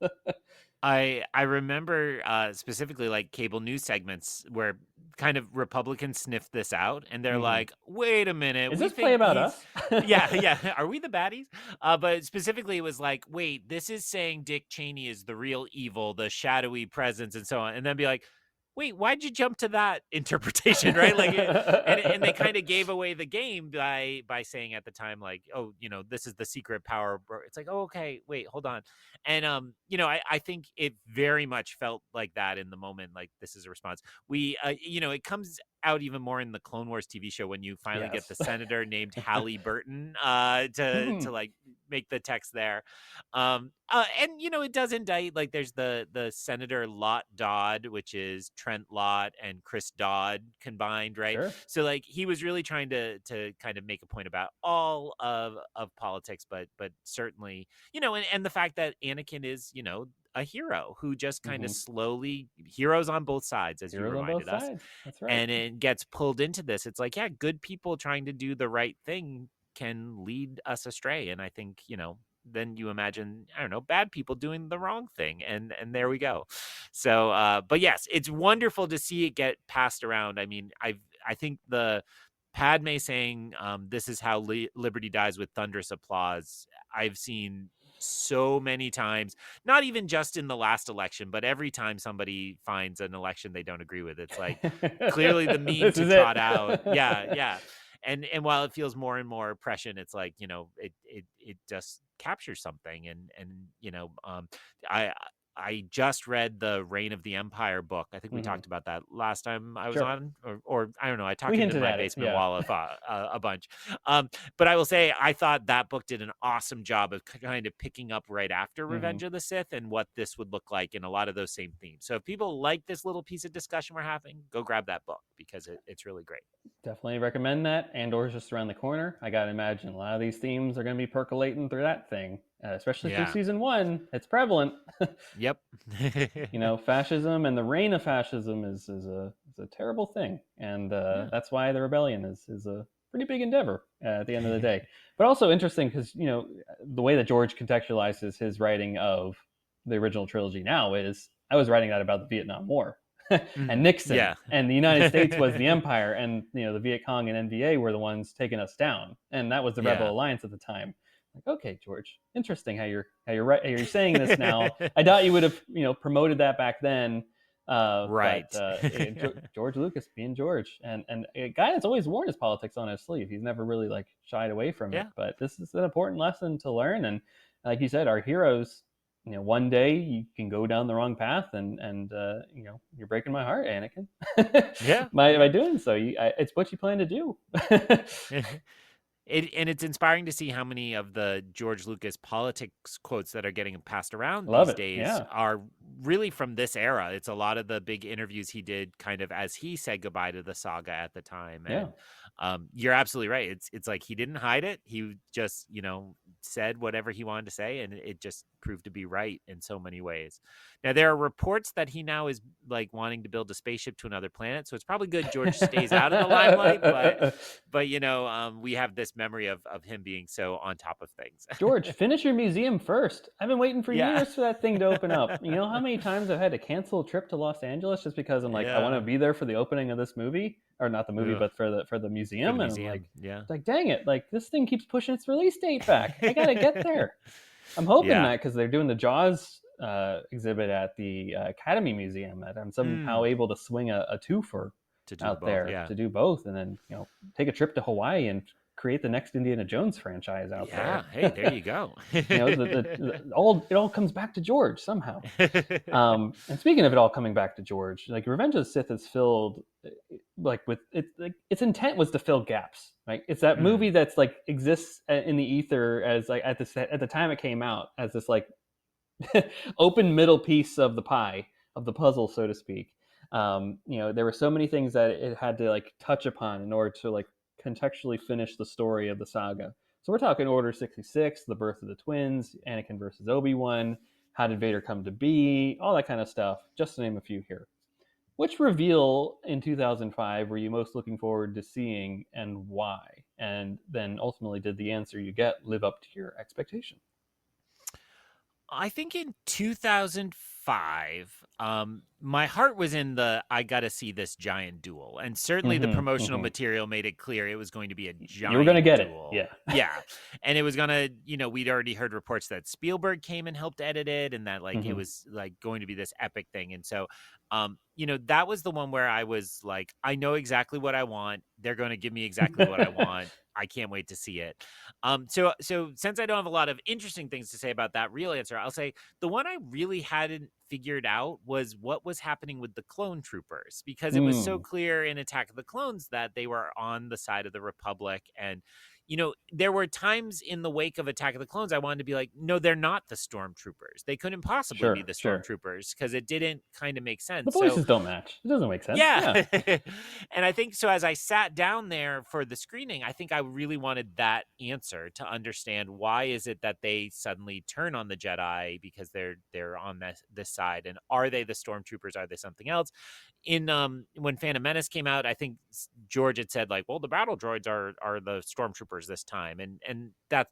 I remember specifically like cable news segments where kind of Republicans sniffed this out and they're
Mhm.
like, "Wait a minute,
Is
we
this play
think
about
he's
us?
yeah, yeah, are we the baddies?" But specifically it was like, "Wait, this is saying Dick Cheney is the real evil, the shadowy presence and so on." And then be like, "Wait, why'd you jump to that interpretation?" Right? And they kind of gave away the game by saying at the time like, "Oh, this is the secret power." It's like, "Oh, okay, wait, hold on." And I think it very much felt like that in the moment. Like this is a response. It comes out even more in the Clone Wars TV show when you finally get the
Yes.
senator named Halle Burton to
Mhm.
like make the text there. And it does indict like there's the Senator Lott Dodd, which is Trent Lott and Chris Dodd combined, right?
Sure.
So like he was really trying to kind of make a point about all of politics, but certainly and the fact that Anakin is, a hero who just kind of
Mhm.
slowly heroes on both sides, as you
Heroes on both
reminded us,
sides. That's right.
and it gets pulled into this. It's like, yeah, good people trying to do the right thing can lead us astray. And I think, then you imagine, I don't know, bad people doing the wrong thing, and there we go. So, but yes, it's wonderful to see it get passed around. I mean, I think the Padme saying, "This is how liberty dies with thunderous applause." I've seen so many times, not even just in the last election, but every time somebody finds an election they don't agree with, it's like clearly the meme
This
to
is it.
trot out. Yeah, yeah. And while it feels more and more oppression, it's like, it just captures something. I just read the Reign of the Empire book. I think we
Mhm.
talked about that last time I was
Sure.
on, or I don't know. I
We
talked into
hinted
my
at it.
basement
Yeah.
wall a bunch. But I will say I thought that book did an awesome job of kind of picking up right after
Mhm.
Revenge of the Sith and what this would look like in a lot of those same themes. So if people like this little piece of discussion we're having, go grab that book because it's really great.
Definitely recommend that. Andor's just around the corner. I gotta imagine a lot of these themes are gonna be percolating through that thing, especially through
Yeah.
season one. It's prevalent.
Yep.
Fascism and the reign of fascism is a terrible thing, and
Yeah.
that's why the rebellion is a pretty big endeavor at the end of the day. But also interesting because the way that George contextualizes his writing of the original trilogy now is I was writing that about the Vietnam War and Nixon,
Yeah.
and the United States was the empire, and the Viet Cong and NVA were the ones taking us down, and that was the Rebel
Yeah.
Alliance at the time. Like, okay, George, interesting how you're saying this now. I doubt you would have promoted that back then,
Right.
George Lucas being George, and a guy that's always worn his politics on his sleeve. He's never really like shied away from it.
Yeah.
But this is an important lesson to learn, and like you said, our heroes. One day you can go down the wrong path, and you're breaking my heart, Anakin,
Yeah.
by
Yeah.
doing so. It's what you plan to do.
And it's inspiring to see how many of the George Lucas politics quotes that are getting passed around
Love
these
it.
days
Yeah,
are really from this era. It's a lot of the big interviews he did kind of as he said goodbye to the saga at the time.
yeah.
And you're absolutely right. It's like he didn't hide it. He just, said whatever he wanted to say, and it just proved to be right in so many ways. Now, there are reports that he now is like wanting to build a spaceship to another planet. So it's probably good George stays out of the limelight, but we have this memory of him being so on top of things.
George, finish your museum first. I've been waiting for
Yeah.
years for that thing to open up. You know how many times I've had to cancel a trip to Los Angeles just because I'm like, I want to
Yeah.
be there for the opening of this movie, or not the movie,
Ugh,
but for the
for the
museum, and I'm
museum. Yeah.
like, dang it, like this thing keeps pushing its release date back. I gotta get there. I'm hoping
Yeah.
that because they're doing the Jaws exhibit at the Academy Museum, that I'm somehow
Mm.
able to swing a twofer
To do
out
both.
there
Yeah.
to do both, and then take a trip to Hawaii and create the next Indiana Jones franchise out
Yeah.
there.
Hey, there you go.
It all comes back to George somehow. And speaking of it all coming back to George, like Revenge of the Sith is filled like with it. Like its intent was to fill gaps. Right? It's that
Mm.
movie that's like exists in the ether as like at the time it came out as this like open middle piece of the pie of the puzzle, so to speak. There were so many things that it had to like touch upon in order to like contextually finish the story of the saga. So we're talking Order 66, the birth of the twins, Anakin versus Obi-Wan, how did Vader come to be, all that kind of stuff, just to name a few here. Which reveal in 2005 were you most looking forward to seeing and why? And then ultimately, did the answer you get live up to your expectation?
I think in 2005, my heart was in the I got to see this giant duel. And certainly the
Mm-hmm,
promotional
mm-hmm.
material made it clear it was going to be a
You were going to
giant
get it.
duel.
Yeah.
Yeah. And it was going to, we'd already heard reports that Spielberg came and helped edit it and that like it
Mm-hmm.
was like going to be this epic thing. And so, that was the one where I was like, I know exactly what I want. They're going to give me exactly what I want. I can't wait to see it. So since I don't have a lot of interesting things to say about that real answer, I'll say the one I really hadn't figured out was what was happening with the clone troopers, because it was so
Mm,
clear in Attack of the Clones that they were on the side of the Republic. And there were times in the wake of Attack of the Clones I wanted to be like, no, they're not the stormtroopers. They couldn't possibly be
sure,
the
sure.
stormtroopers because it didn't kind of make
The
sense. So
voices don't match. It doesn't make sense.
yeah.
Yeah.
And I think so as I sat down there for the screening, I think I really wanted that answer to understand why is it that they suddenly turn on the Jedi because they're on this side, and are they the stormtroopers? Are they something else? In when Phantom Menace came out, I think George had said like, well, the battle droids are the stormtroopers this time, and that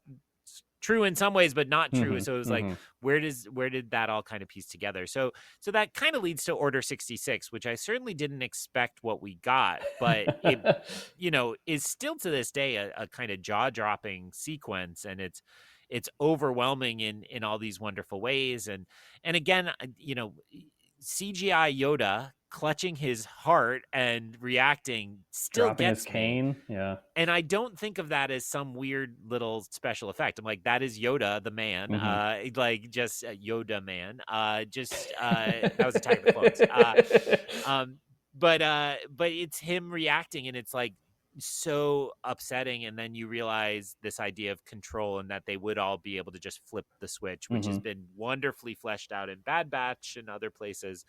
true in some ways, but not true.
Mm-hmm.
So it was like,
Mm-hmm.
where did that all kind of piece together? So that kind of leads to Order 66, which I certainly didn't expect what we got, but it, is still to this day a kind of jaw-dropping sequence, and it's overwhelming in all these wonderful ways. And again, CGI Yoda clutching his heart and reacting still
Dropping his
gets me.
cane. Yeah.
And I don't think of that as some weird little special effect. I'm like, that is Yoda, the man,
Mm-hmm.
like just Yoda man. That was Attack of the Clones. But it's him reacting, and it's like so upsetting. And then you realize this idea of control, and that they would all be able to just flip the switch, which has
Mm-hmm.
been wonderfully fleshed out in Bad Batch and other places.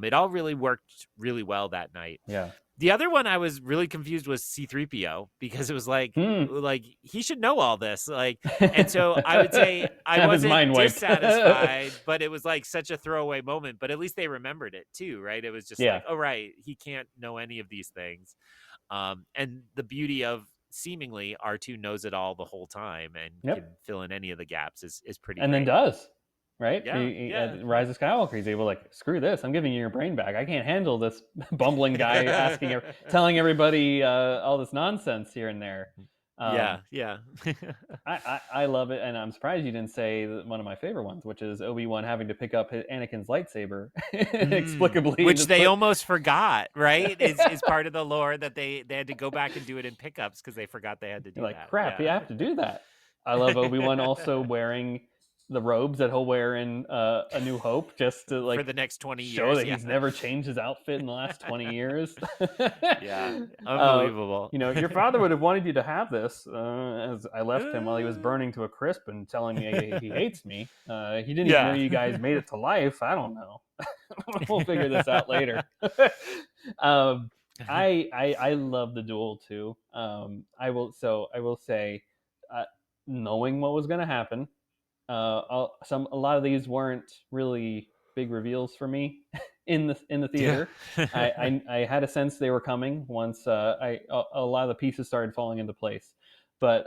It all really worked really well that night.
Yeah.
The other one I was really confused was C-3PO, because it was like
Hmm.
he should know all this. And so I would say I
Have his mind
wasn't
wiped.
dissatisfied, but it was like such a throwaway moment. But at least they remembered it too, right? It was just
Yeah.
like, oh right, he can't know any of these things. And the beauty of seemingly R2 knows it all the whole time and
Yep.
can fill in any of the gaps is pretty
And then
great.
does. Right?
Yeah.
At Rise of Skywalker, he's able like, screw this, I'm giving you your brain back. I can't handle this bumbling guy telling everybody all this nonsense here and there.
Yeah.
I love it, and I'm surprised you didn't say one of my favorite ones, which is Obi-Wan having to pick up Anakin's lightsaber inexplicably.
Which they almost forgot, right? Is part of the lore that they had to go back and do it in pickups because they forgot they had to do that.
Crap, you have to do that. I love Obi-Wan also wearing the robes that he'll wear in A New Hope, just to
for the next 20 years,
show that he's never changed his outfit in the last 20 years.
Yeah, unbelievable.
Your father would have wanted you to have this, as I left him while he was burning to a crisp and telling me he hates me. He didn't even know you guys made it to life. I don't know. We'll figure this out later. I love the duel too. I will say, knowing what was going to happen, a lot of these weren't really big reveals for me in the theater. I had a sense they were coming once a lot of the pieces started falling into place. But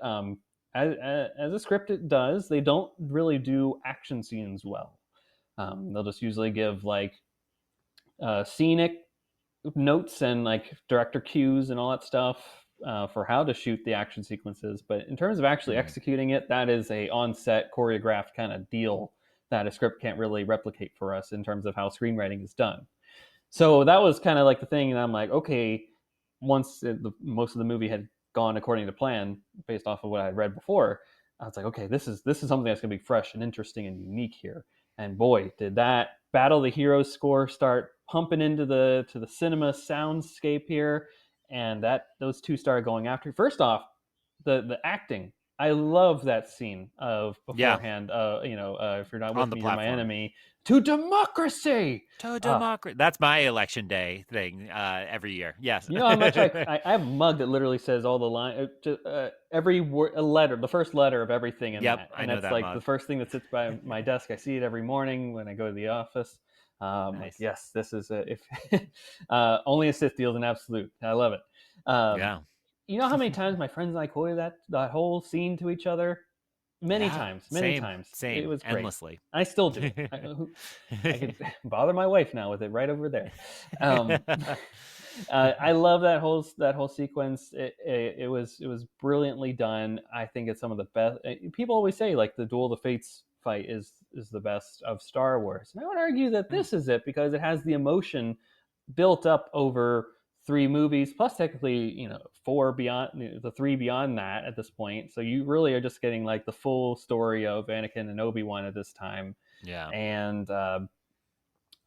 as a script it does, they don't really do action scenes well. They'll just usually give like scenic notes and like director cues and all that stuff for how to shoot the action sequences. But in terms of actually executing it, that is a on-set choreographed kind of deal that a script can't really replicate for us in terms of how screenwriting is done. So that was kind of like the thing, and I'm like, okay, once most of the movie had gone according to plan, based off of what I had read before, I was like, okay, this is something that's going to be fresh and interesting and unique here. And boy, did that Battle of the Heroes score start pumping into the cinema soundscape here, and that those two started going after. First off, the acting. I love that scene of beforehand. If you're not with me, you're my enemy. To democracy.
That's my election day thing every year. Yes.
You know how much I have a mug that literally says all the line, every letter, the first letter of everything in that. And
I know
that's
that
like
mug.
the first thing that sits by my desk. I see it every morning when I go to the office.
Nice.
Like, yes, this is if only a Sith deals an absolute. I love it.
Yeah.
You know how many times my friends and I quoted that whole scene to each other? Many times.
Same.
It was great.
Endlessly.
I still do. I could bother my wife now with it right over there. I love that whole sequence. It was brilliantly done. I think it's some of the best. People always say like the Duel of the Fates fight is the best of Star Wars, and I would argue that this is it because it has the emotion built up over 3 movies, plus technically, 4 beyond, the 3 beyond that at this point. So you really are just getting like the full story of Anakin and Obi-Wan at this time.
Yeah.
And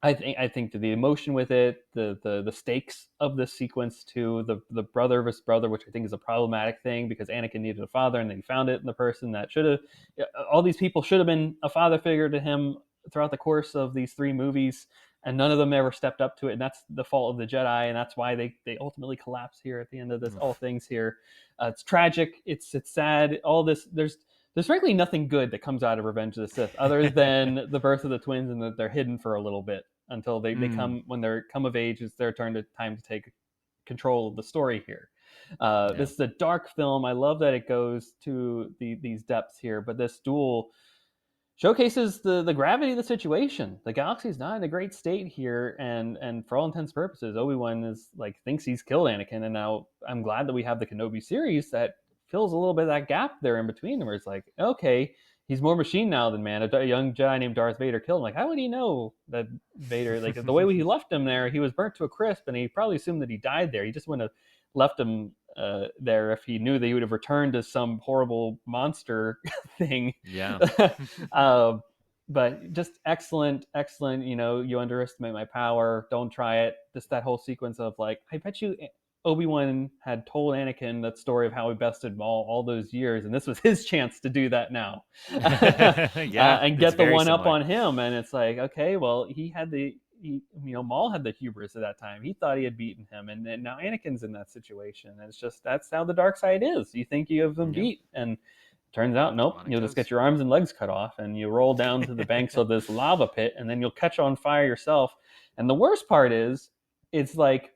I think that the emotion with it, the stakes of this sequence too, the brother versus brother, which I think is a problematic thing because Anakin needed a father and then he found it in the person that should have, all these people should have been a father figure to him throughout the course of these 3 movies. And none of them ever stepped up to it, and that's the fault of the Jedi, and that's why they ultimately collapse here at the end of this. All things here, it's tragic, it's sad. All this, there's frankly nothing good that comes out of Revenge of the Sith, other than the birth of the twins and that they're hidden for a little bit until they come when they come of age. It's their time to take control of the story here. This is a dark film. I love that it goes to these depths here, but this duel showcases the gravity of the situation. The galaxy's not in a great state here, and for all intents and purposes, Obi-Wan is like thinks he's killed Anakin, and now I'm glad that we have the Kenobi series that fills a little bit of that gap there in between, where it's like, okay, he's more machine now than man. A young Jedi named Darth Vader killed him. Like, how would he know that Vader? Like the way he left him there, he was burnt to a crisp, and he probably assumed that he died there. He just wouldn't have left him there if he knew that he would have returned as some horrible monster thing.
Yeah.
But just excellent. You underestimate my power. Don't try it. Just that whole sequence of like, I bet you Obi-Wan had told Anakin that story of how he bested Maul all those years, and this was his chance to do that now. And get the one up on him. And it's like, okay, well, Maul had the hubris at that time. He thought he had beaten him, and now Anakin's in that situation. And it's just, that's how the dark side is. You think you have them beat, and turns out, nope, you'll just get your arms and legs cut off, and you roll down to the banks of this lava pit, and then you'll catch on fire yourself. And the worst part is, it's like,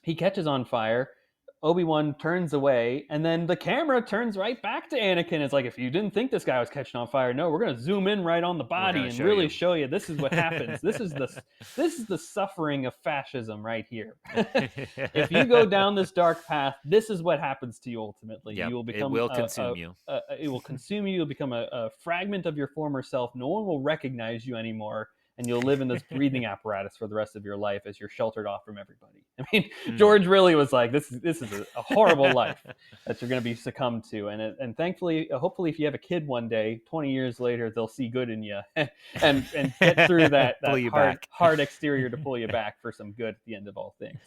he catches on fire, Obi-Wan turns away, and then the camera turns right back to Anakin. It's like, if you didn't think this guy was catching on fire, no, we're going to zoom in right on the body and really show you this is what happens. This is the suffering of fascism right here. If you go down this dark path, this is what happens to you ultimately.
Yep,
You will become
it will consume you.
It will consume you. You'll become a fragment of your former self. No one will recognize you anymore. And you'll live in this breathing apparatus for the rest of your life as you're sheltered off from everybody. I mean, George really was like, this is a horrible life that you're going to be succumbed to. And thankfully, hopefully, if you have a kid one day, 20 years later, they'll see good in you and get through that hard exterior to pull you back for some good at the end of all things.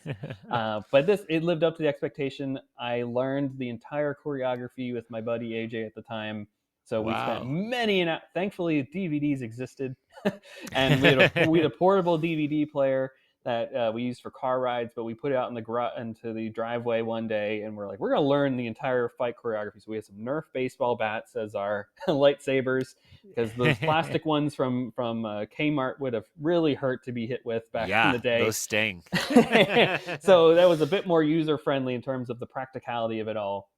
But it lived up to the expectation. I learned the entire choreography with my buddy AJ at the time. So we spent thankfully DVDs existed, and we had a portable DVD player that we used for car rides, but we put it out into the driveway one day, and we're like, we're going to learn the entire fight choreography. So we had some Nerf baseball bats as our lightsabers, because those plastic ones from Kmart would have really hurt to be hit with back in the day.
Those sting.
So that was a bit more user-friendly in terms of the practicality of it all.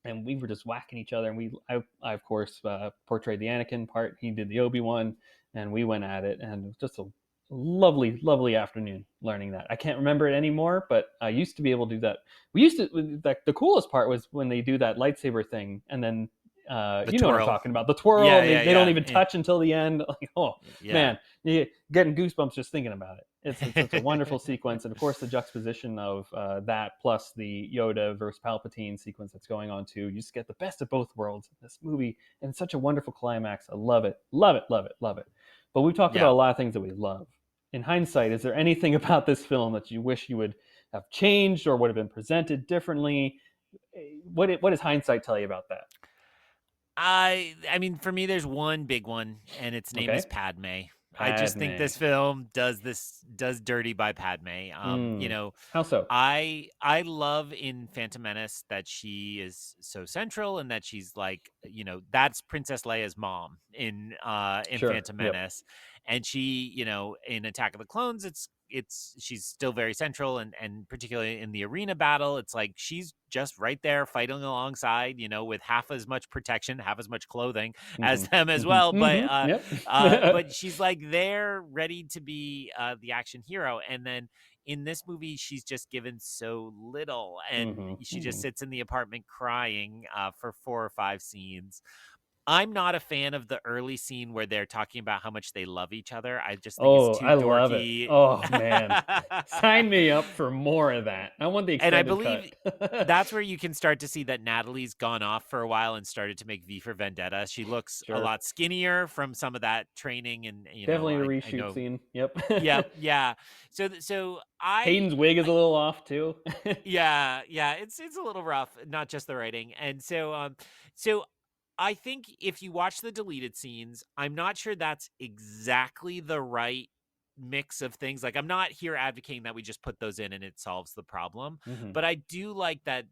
And we were just whacking each other. And I of course, portrayed the Anakin part. He did the Obi-Wan, and we went at it. And it was just a lovely, lovely afternoon learning that. I can't remember it anymore, but I used to be able to do that. The coolest part was when they do that lightsaber thing, and then you know what I'm talking about. The twirl, they don't even touch until the end. Like, man, you're getting goosebumps just thinking about it. It's a wonderful sequence. And of course, the juxtaposition of that plus the Yoda versus Palpatine sequence that's going on too. You just get the best of both worlds in this movie. And it's such a wonderful climax. I love it. Love it, love it, love it. But we've talked about a lot of things that we love. In hindsight, is there anything about this film that you wish you would have changed or would have been presented differently? What does hindsight tell you about that?
I mean, for me, there's one big one, and its name is Padme. I just think this film does dirty by Padme.
How so?
I love in Phantom Menace that she is so central, and that she's like, that's Princess Leia's mom in Phantom Menace. And she, in Attack of the Clones, she's still very central, and particularly in the arena battle, it's like she's just right there fighting alongside, with half as much protection, half as much clothing as them as well. But but she's like there ready to be the action hero. And then in this movie, she's just given so little, and she just sits in the apartment crying for 4 or 5 scenes. I'm not a fan of the early scene where they're talking about how much they love each other. I just think it's too dorky.
Love it. Oh, man. Sign me up for more of that. I want the extended
And I believe
cut.
that's where you can start to see that Natalie's gone off for a while and started to make V for Vendetta. She looks a lot skinnier from some of that training, and
definitely a reshoot scene. Yep.
Yeah. So
Hayden's wig is a little off too.
Yeah. It's a little rough, not just the writing. And so I think if you watch the deleted scenes, I'm not sure that's exactly the right mix of things. Like, I'm not here advocating that we just put those in and it solves the problem. But I do like that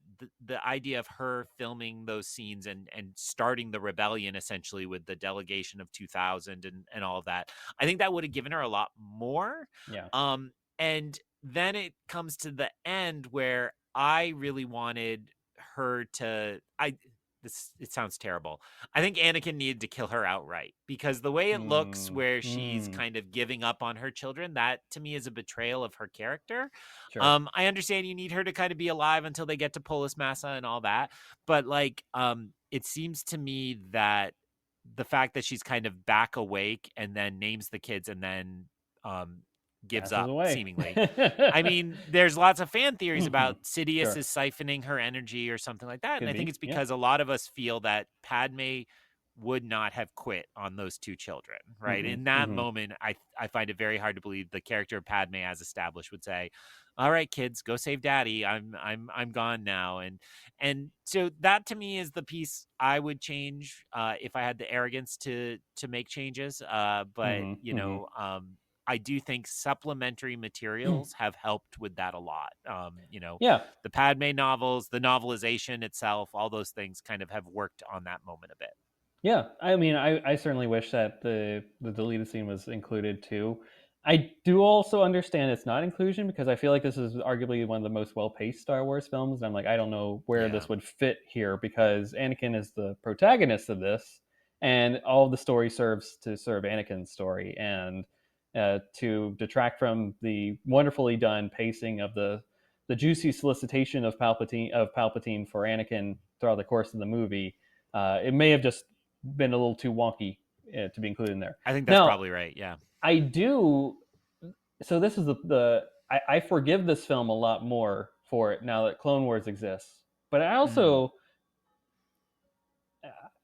the idea of her filming those scenes and starting the rebellion essentially with the delegation of 2000 and all of that. I think that would have given her a lot more.
Yeah.
And then it comes to the end where I really wanted her to. It sounds terrible. I think Anakin needed to kill her outright because the way it looks,
Mm,
where she's
mm,
kind of giving up on her children, that to me is a betrayal of her character.
sure.
I understand you need her to kind of be alive until they get to Polis Massa and all that, but like, it seems to me that the fact that she's kind of back awake and then names the kids and then um gives
Passes
up
away.
seemingly. I mean, there's lots of fan theories
Mhm.
about Sidious
Sure.
is siphoning her energy or something like that. And
Could
I think
be.
it's
Yeah.
because a lot of us feel that Padme would not have quit on those two children, right?
Hmm.
In that
Hmm.
moment, I find it very hard to believe the character of Padme as established would say, "All right, kids, go save daddy. I'm gone now." And so that to me is the piece I would change if I had the arrogance to make changes. But
Hmm.
you
Hmm.
know, I do think supplementary materials have helped with that a lot.
Yeah.
The Padme novels, the novelization itself, all those things kind of have worked on that moment a bit.
Yeah, I mean, I certainly wish that the deleted scene was included too. I do also understand it's not inclusion because I feel like this is arguably one of the most well paced Star Wars films. And I'm like, I don't know where
Yeah.
this would fit here because Anakin is the protagonist of this, and all of the story serves to serve Anakin's story, and to detract from the wonderfully done pacing of the juicy solicitation of Palpatine for Anakin throughout the course of the movie. It may have just been a little too wonky to be included in there.
I think that's
Now,
probably right. Yeah.
I do. So this is I forgive this film a lot more for it now that Clone Wars exists. But I
Mhm.
also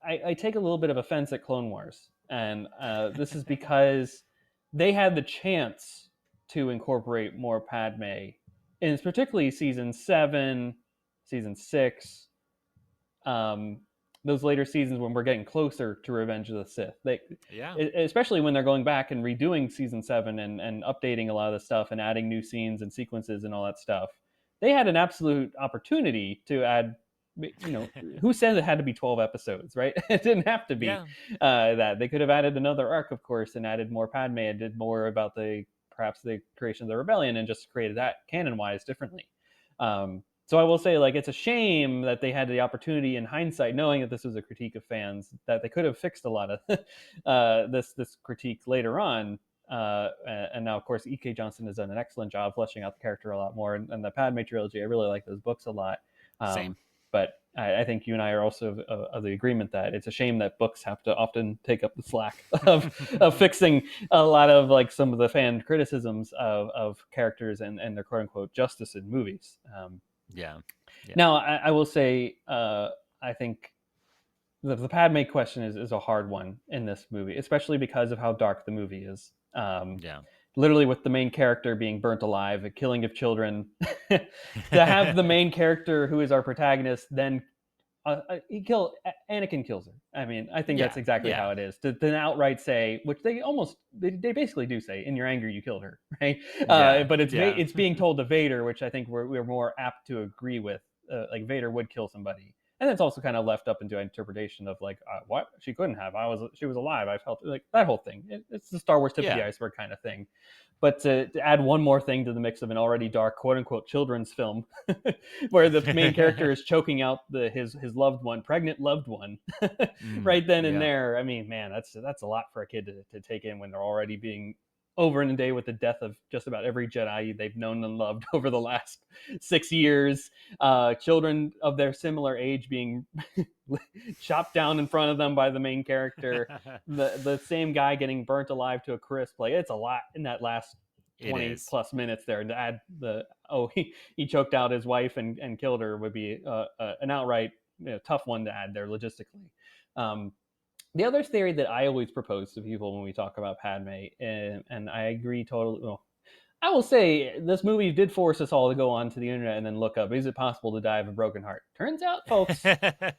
I take a little bit of offense at Clone Wars, and this is because they had the chance to incorporate more Padme, and particularly season 7, season 6, um, those later seasons when we're getting closer to Revenge of the Sith.
Yeah.
Especially when they're going back and redoing season 7 and updating a lot of the stuff and adding new scenes and sequences and all that stuff. They had an absolute opportunity to add. Who said it had to be 12 episodes, right? It didn't have to be
Yeah.
that. They could have added another arc, of course, and added more Padme and did more about perhaps the creation of the rebellion and just created that canon wise differently. So I will say, like, it's a shame that they had the opportunity in hindsight, knowing that this was a critique of fans, that they could have fixed a lot of this critique later on. And now, of course, E.K. Johnston has done an excellent job fleshing out the character a lot more. And the Padme trilogy, I really like those books a lot.
Same.
But I think you and I are also of the agreement that it's a shame that books have to often take up the slack of fixing a lot of like some of the fan criticisms of characters and their quote unquote justice in movies.
Yeah. Yeah.
Now, I will say, I think the Padme question is a hard one in this movie, especially because of how dark the movie is.
Yeah.
Literally, with the main character being burnt alive, a killing of children. To have the main character, who is our protagonist, then Anakin kills her. I mean, I think that's
Yeah.
exactly how
Yeah.
it is. To outright say, which they basically do say, in your anger you killed her, right?
Yeah.
But
Yeah.
it's being told to Vader, which I think we're more apt to agree with. Like Vader would kill somebody, and it's also kind of left up into interpretation of like, what she couldn't have. She was alive. I felt like that whole thing. It's the Star Wars tip of the
Yeah.
iceberg kind of thing. But to add one more thing to the mix of an already dark quote unquote children's film, where the main character is choking out his loved one, pregnant loved one, right then and
Yeah.
there. I mean, man, that's a lot for a kid to take in when they're already being over in a day with the death of just about every Jedi they've known and loved over the last 6 years. Children of their similar age being chopped down in front of them by the main character. The same guy getting burnt alive to a crisp. Like, it's a lot in that last
It
20
is.
plus minutes there. And to add he choked out his wife and killed her would be an outright tough one to add there logistically. The other theory that I always propose to people when we talk about Padme, and I agree totally. Well, I will say this movie did force us all to go onto the internet and then look up: is it possible to die of a broken heart? Turns out, folks,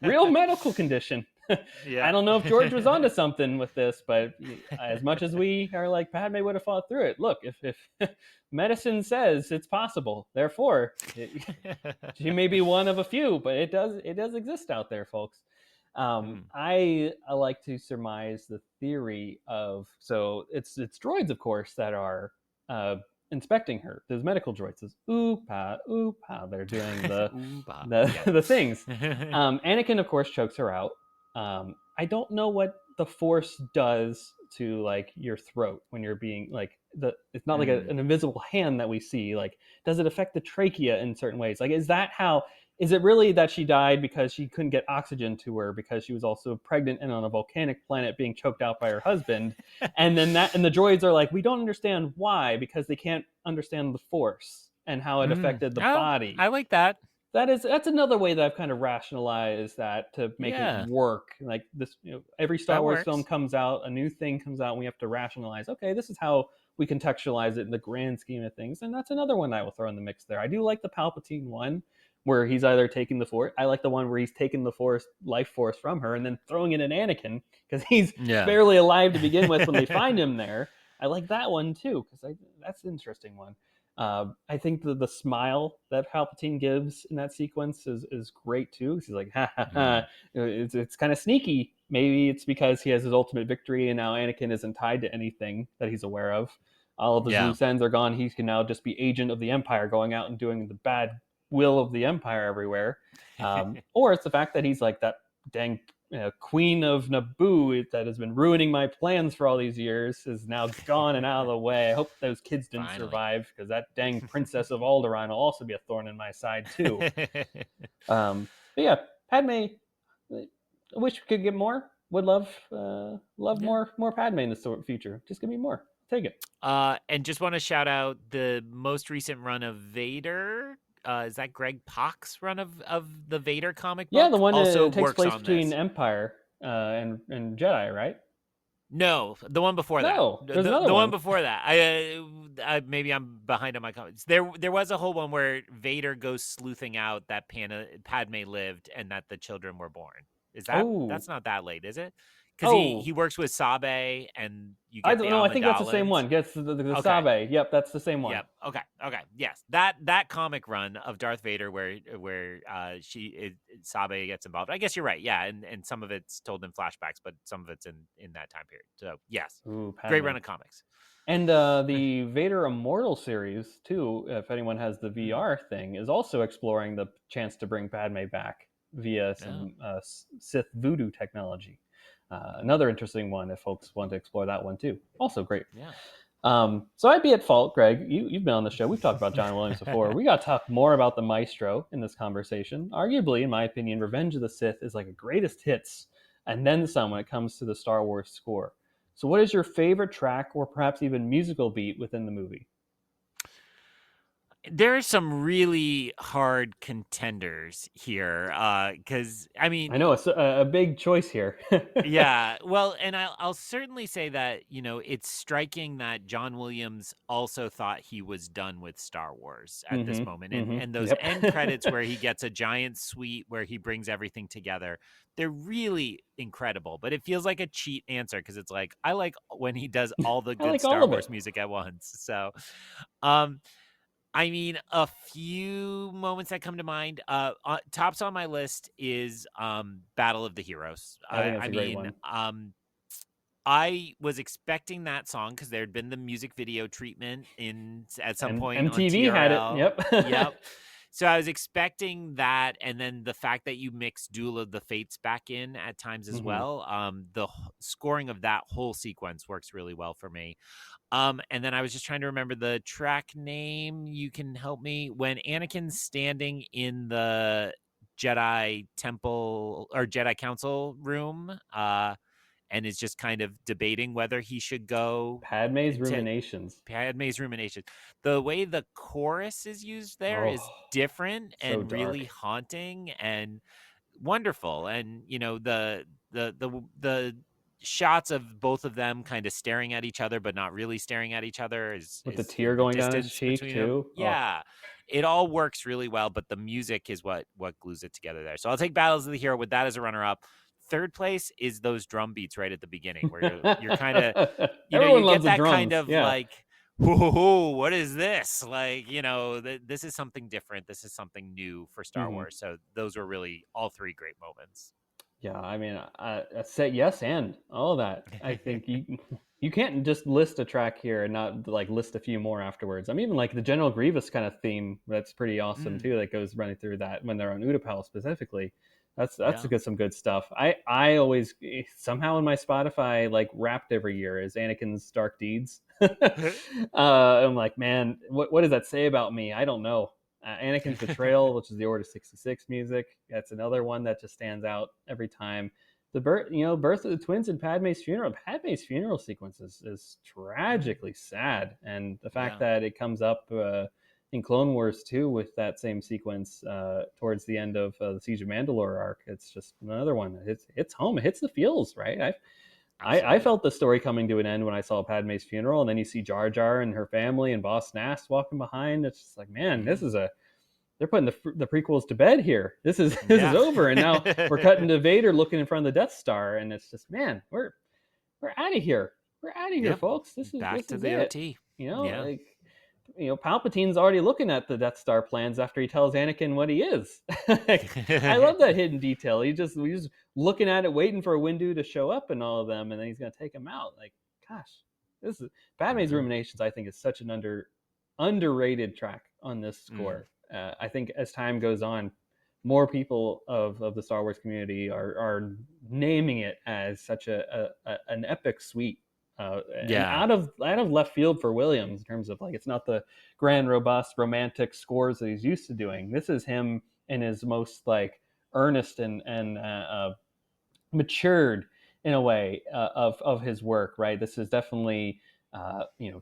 real medical condition. I
Yeah.
don't know if George was onto something with this, but as much as we are like Padme would have fought through it, look, if medicine says it's possible, therefore she may be one of a few, but it does exist out there, folks.
Mm.
I like to surmise the theory of, so it's droids, of course, that are inspecting her. Those medical droids says, "Oopa, oopa." They're doing the
Ooh-bah.
the
Yeah.
the things. Anakin, of course, chokes her out. I don't know what the Force does to like your throat when you're being like the. It's not like
Mm.
an invisible hand that we see. Like, does it affect the trachea in certain ways? Like, is that how? Is it really that she died because she couldn't get oxygen to her because she was also pregnant and on a volcanic planet being choked out by her husband? And then the droids are like, we don't understand why because they can't understand the Force and how it affected the
Oh,
body.
I like that.
That's another way that I've kind of rationalized that to make it
Yeah,
work. Like this, every Star
that
Wars film
works.
comes out, a new thing comes out, and we have to rationalize. Okay, this is how we contextualize it in the grand scheme of things, and that's another one I will throw in the mix there. I do like the Palpatine one, where he's either taking the Force. I like the one where he's taking the Force life force from her and then throwing it in Anakin because he's
Yeah.
barely alive to begin with when they find him there. I like that one too because that's an interesting one. I think the smile that Palpatine gives in that sequence is great too. He's like, ha ha ha.
Mm.
It's kind of sneaky. Maybe it's because he has his ultimate victory, and now Anakin isn't tied to anything that he's aware of. All of his
Yeah.
loose ends are gone. He can now just be agent of the Empire, going out and doing the bad will of the Empire everywhere. Or it's the fact that he's like that dang queen of Naboo that has been ruining my plans for all these years is now gone and out of the way. I hope those kids didn't
Finally.
survive because that dang princess of Alderaan will also be a thorn in my side too. But yeah, Padme. I wish we could get more. Would love
Yeah.
more Padme in the future. Just give me more. Take it.
And just want to shout out the most recent run of Vader. Is that Greg Pak's run of the Vader comic
Yeah, the
book?
one
Also
that takes
works
place
on
between
this.
Empire and Jedi, right?
No, the one before that.
No,
The,
there's
the,
another
the one
one.
before that. Maybe I'm behind on my comments. There was a whole one where Vader goes sleuthing out that Padme lived and that the children were born.
Oh,
That's not that late, is it? Because he
oh,
works with Sabe and you
I
get
don't
the
know. I think that's the same
Amidalans.
one. Gets the
Okay.
Sabe. Yep, that's the same one.
Yep. Okay. Okay. Yes. That comic run of Darth Vader where Sabe gets involved. I guess you're right. Yeah, and some of it's told in flashbacks, but some of it's in that time period. So yes,
Ooh,
great
Padme.
run of comics.
And the Vader Immortal series too, if anyone has the
Mm.
VR thing, is also exploring the chance to bring Padme back via
Oh,
some Sith voodoo technology. Another interesting one if folks want to explore that one too. Also great.
yeah.
So I'd be at fault, Greg. You've been on the show. We've talked about John Williams before. We got to talk more about the Maestro in this conversation. Arguably, in my opinion, Revenge of the Sith is like a greatest hits and then some when it comes to the Star Wars score. So, what is your favorite track or perhaps even musical beat within the movie?
There are some really hard contenders here. Because I
I
mean,
know it's a big choice here.
yeah, well, and I'll certainly say that, it's striking that John Williams also thought he was done with Star Wars at this moment. And those
Yep.
end credits where he gets a giant suite where he brings everything together, they're really incredible. But it feels like a cheat answer because it's like I like when he does all the
I
good
like all
Star
of it.
Wars music at once. So, um I mean, a few moments that come to mind. Tops on my list is Battle of the Heroes.
I think
I
that's a great
mean,
one.
I was expecting that song because there had been the music video treatment at some
And
point on
MTV had it.
TRL.
Yep.
Yep. So I was expecting that, and then the fact that you mix Duel of the Fates back in at times as
hmm
well. Scoring of that whole sequence works really well for me. And then I was just trying to remember the track name. You can help me when Anakin's standing in the Jedi Temple or Jedi Council room, and is just kind of debating whether he should go
Padme's
to
Ruminations.
Padme's rumination. The way the chorus is used there
Oh,
is different
so
and
dark.
really haunting and wonderful. And the shots of both of them kind of staring at each other but not really staring at each other
With the
is
tear
in the
going down his
distance
cheek
between them.
too. Oh,
Yeah, it all works really well, but the music is what glues it together there. So I'll take Battles of the Hero with that as a runner up. Third place is those drum beats right at the beginning where you're kind of,
everyone
you
loves
get
the
that kind
drums.
of
Yeah,
like, whoa, what is this? Like, this is something different. This is something new for Star
hmm
Wars. So those were really all three great moments.
yeah. I mean, I say yes and all of that. I think you. You can't just list a track here and not like list a few more afterwards. I'm even like the General Grievous kind of theme. That's pretty awesome
Mm,
too. That goes running through that when they're on Utapau specifically. That's
yeah.
some good stuff. I always somehow in my Spotify like wrapped every year is Anakin's Dark Deeds. I'm like, man, what does that say about me? I don't know. Anakin's Betrayal, which is the Order 66 music. That's another one that just stands out every time. The birth of the twins and Padme's funeral. Padme's funeral sequence is
Mm,
tragically sad, and the fact
yeah.
that it comes up in Clone Wars too with that same sequence towards the end of the Siege of Mandalore arc. It's just another one that hits home. It hits the feels, right? I
Absolutely.
felt the story coming to an end when I saw Padme's funeral, and then you see Jar Jar and her family and Boss Nass walking behind. It's just like, man, this
Mm,
is a they're putting the prequels to bed here. This is this is
yeah.
over, and now we're cutting to Vader looking in front of the Death Star, and it's just, man, we're out of here. We're out of here,
Yep.
folks. This is
Back
this
to
is
the
it.
OT.
You know,
Yeah.
like Palpatine's already looking at the Death Star plans after he tells Anakin what he is. Like, I love that hidden detail. He's just looking at it, waiting for a Windu to show up and all of them, and then he's gonna take him out. Like, gosh, this is Padme's
Yeah.
Ruminations. I think is such an underrated track on this
Mm,
score. I think as time goes on, more people of the Star Wars community are naming it as such an epic suite, and
yeah.
out of left field for Williams in terms of like it's not the grand, robust, romantic scores that he's used to doing. This is him in his most like earnest and matured in a way of his work. Right, this is definitely.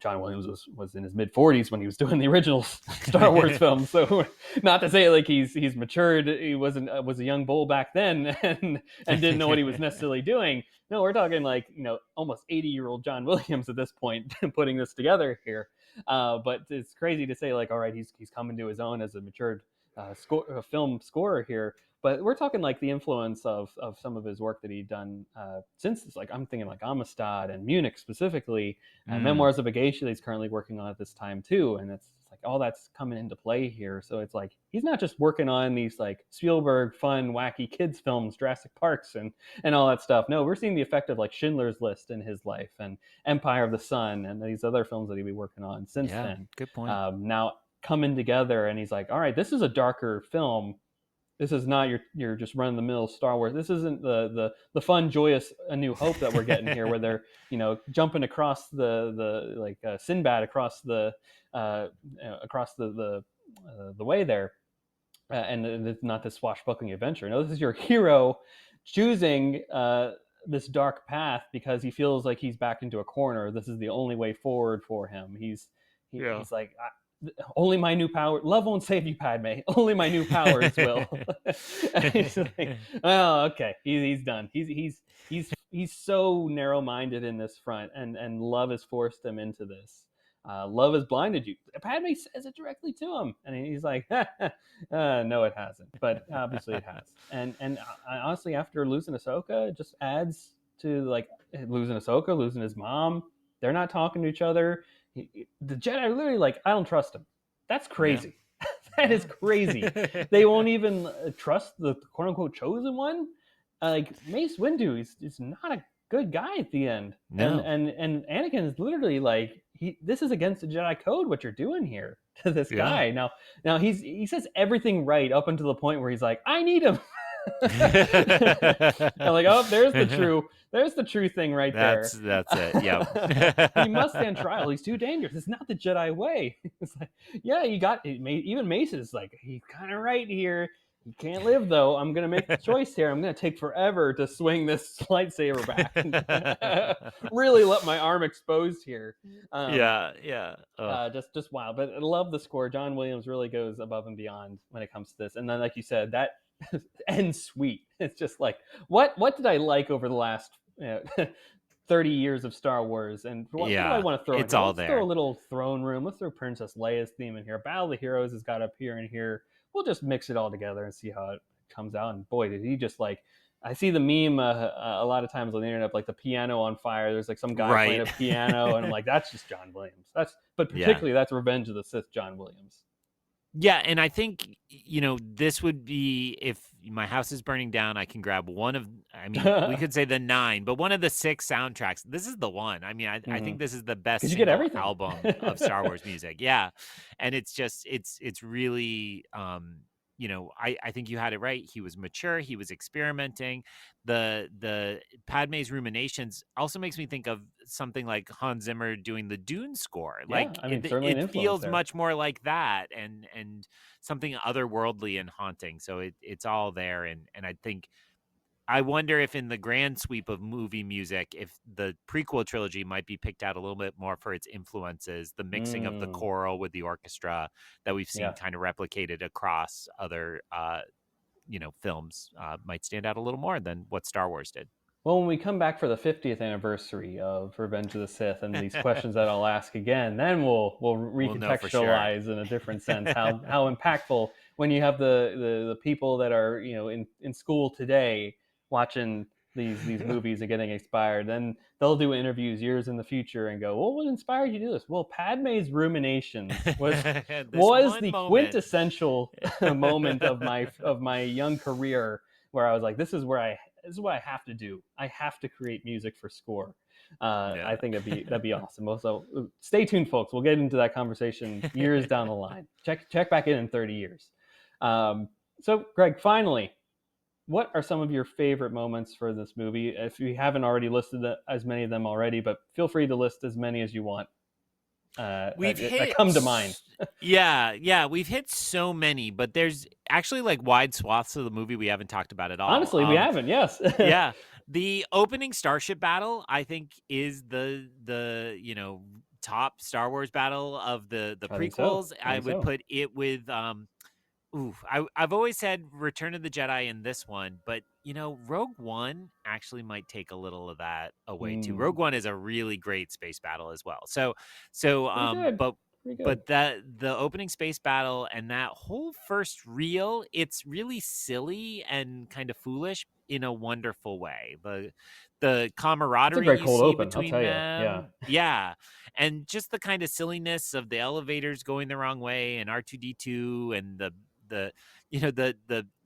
John Williams was in his mid 40s when he was doing the original Star Wars film. So, not to say like he's matured. He was a young bull back then, and didn't know what he was necessarily doing. No, we're talking like almost 80-year-old John Williams at this point putting this together here. But it's crazy to say like, all right, he's coming to his own as a matured film scorer here. But we're talking like the influence of some of his work that he'd done since this. Like I'm thinking like Amistad and Munich specifically,
Mm,
Memoirs of a Geisha that he's currently working on at this time too, and it's like all that's coming into play here. So it's like he's not just working on these like Spielberg fun wacky kids films, Jurassic Parks and all that stuff. No, we're seeing the effect of like Schindler's List in his life and Empire of the Sun and these other films that he'd be working on since
yeah.
then.
Good point.
Now coming together, and he's like, all right, this is a darker film. This is not your just run of the mill Star Wars. This isn't the fun, joyous A New Hope that we're getting here, where they're jumping across the like Sinbad across the way there, and it's not this swashbuckling adventure. No, this is your hero choosing this dark path because he feels like he's backed into a corner. This is the only way forward for him.
Yeah.
He's like, only my new power. Love won't save you, Padme. Only my new powers will. He's like, oh, okay. He's done. He's so narrow minded in this front, and love has forced him into this. Love has blinded you. Padme says it directly to him, and he's like, no, it hasn't, but obviously it has. And honestly, after losing Ahsoka, it just adds to like losing Ahsoka, losing his mom. They're not talking to each other. The Jedi are literally like, I don't trust him. That's
Yeah.
crazy. That is
Yeah.
crazy. They won't even trust the quote unquote chosen one. Like Mace Windu is not a good guy at the end, and
No.
and and Anakin is literally like this is against the Jedi code. What you're doing here to this
Yeah.
guy now he says everything right up until the point where he's like, I need him. I'm like, oh, there's the true thing right there.
That's it. Yep.
He must stand trial. He's too dangerous. It's not the Jedi way. It's like, yeah, you got it. Even Mace is like, he's kind of right here. He can't live though. I'm gonna make the choice here. I'm gonna take forever to swing this lightsaber back. Really let my arm exposed here. Um,
Yeah, yeah. Ugh.
just wild. But I love the score. John Williams really goes above and beyond when it comes to this. And then, like you said, that end sweet. It's just like what did I like over the last 30 years of Star Wars, and what do I
Yeah,
want to throw in
it's
here?
all
Let's throw a
there.
little throne room. Let's throw Princess Leia's theme in here. Battle of the Heroes has got up here and here. We'll just mix it all together and see how it comes out. And boy, did he just like. I see the meme a lot of times on the internet, like the piano on fire. There's like some guy playing
Right.
a piano, and I'm like, that's just John Williams. But
Yeah.
particularly that's Revenge of the Sith, John Williams.
Yeah, and I think, this would be if my house is burning down, I can grab one of I mean, we could say the 9, but one of the 6 soundtracks. This is the one. I mean, I
Mhm.
think this is the
'Cause
best
you get
single
everything.
album of Star Wars music. Yeah. And it's just it's really, I think you had it right. He was mature, he was experimenting. The Padme's ruminations also makes me think of something like Hans Zimmer doing the Dune score.
Yeah,
Like
I mean,
it
certainly an
it
influence
feels
there.
much more like that, and something otherworldly and haunting. So it's all there, and I wonder if in the grand sweep of movie music, if the prequel trilogy might be picked out a little bit more for its influences, the mixing of the
Mm,
choral with the orchestra that we've seen
yeah.
kind of replicated across other films might stand out a little more than what Star Wars did.
Well, when we come back for the 50th anniversary of Revenge of the Sith and these questions that I'll ask again, then we'll
We'll know for sure.
recontextualize in a different sense how impactful when you have the people that are, in school today watching these movies and getting inspired. Then they'll do interviews years in the future and go, "Well, what inspired you to do this?" Well, Padme's ruminations was
This one
the
moment.
quintessential moment of my young career, where I was like, this is what I have to do. I have to create music for score.
Yeah.
I think that'd be awesome. Also, stay tuned, folks. We'll get into that conversation years down the line. Check back in 30 years. So, Greg, finally, what are some of your favorite moments for this movie? If you haven't already listed as many of them already, but feel free to list as many as you want
We've
that
hit
come to mind.
yeah, we've hit so many, but there's actually like wide swaths of the movie we haven't talked about at all.
Honestly, we haven't. Yes.
Yeah, the opening starship battle I think is the top Star Wars battle of the
I think so.
prequels.
I
I
think
would
so.
put it with I've always said Return of the Jedi in this one, but Rogue One actually might take a little of that away too.
Mm,
Rogue One is a really great space battle as well. So
pretty good.
but
Pretty good.
that the opening space battle and that whole first reel, it's really silly and kind of foolish in a wonderful way. The
It's a
camaraderie
great
you
cold
see
open, I'll
between
tell you. Yeah.
them, yeah, and just the kind of silliness of the elevators going the wrong way and R2D2 and the the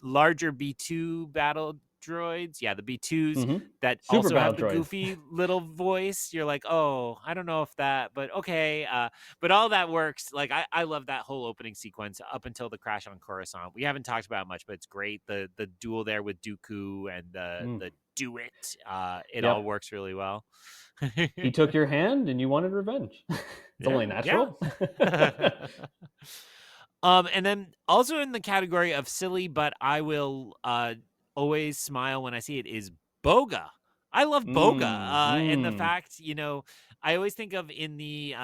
larger B2 battle droids. Yeah, the B2s
Hmm.
that
Super
also
battle
have the
droids.
goofy little voice. You're like, "Oh, I don't know if that, but okay." But all that works. Like I love that whole opening sequence up until the crash on Coruscant. We haven't talked about it much, but it's great. The duel there with Dooku and
Mm.
the do it. It all
Yep.
works really well.
He took your hand and you wanted revenge. It's only
Yeah.
natural.
And then also in the category of silly, but I will always smile when I see it is Boga. I love Boga,
Mm,
and the
mm.
fact I always think of in the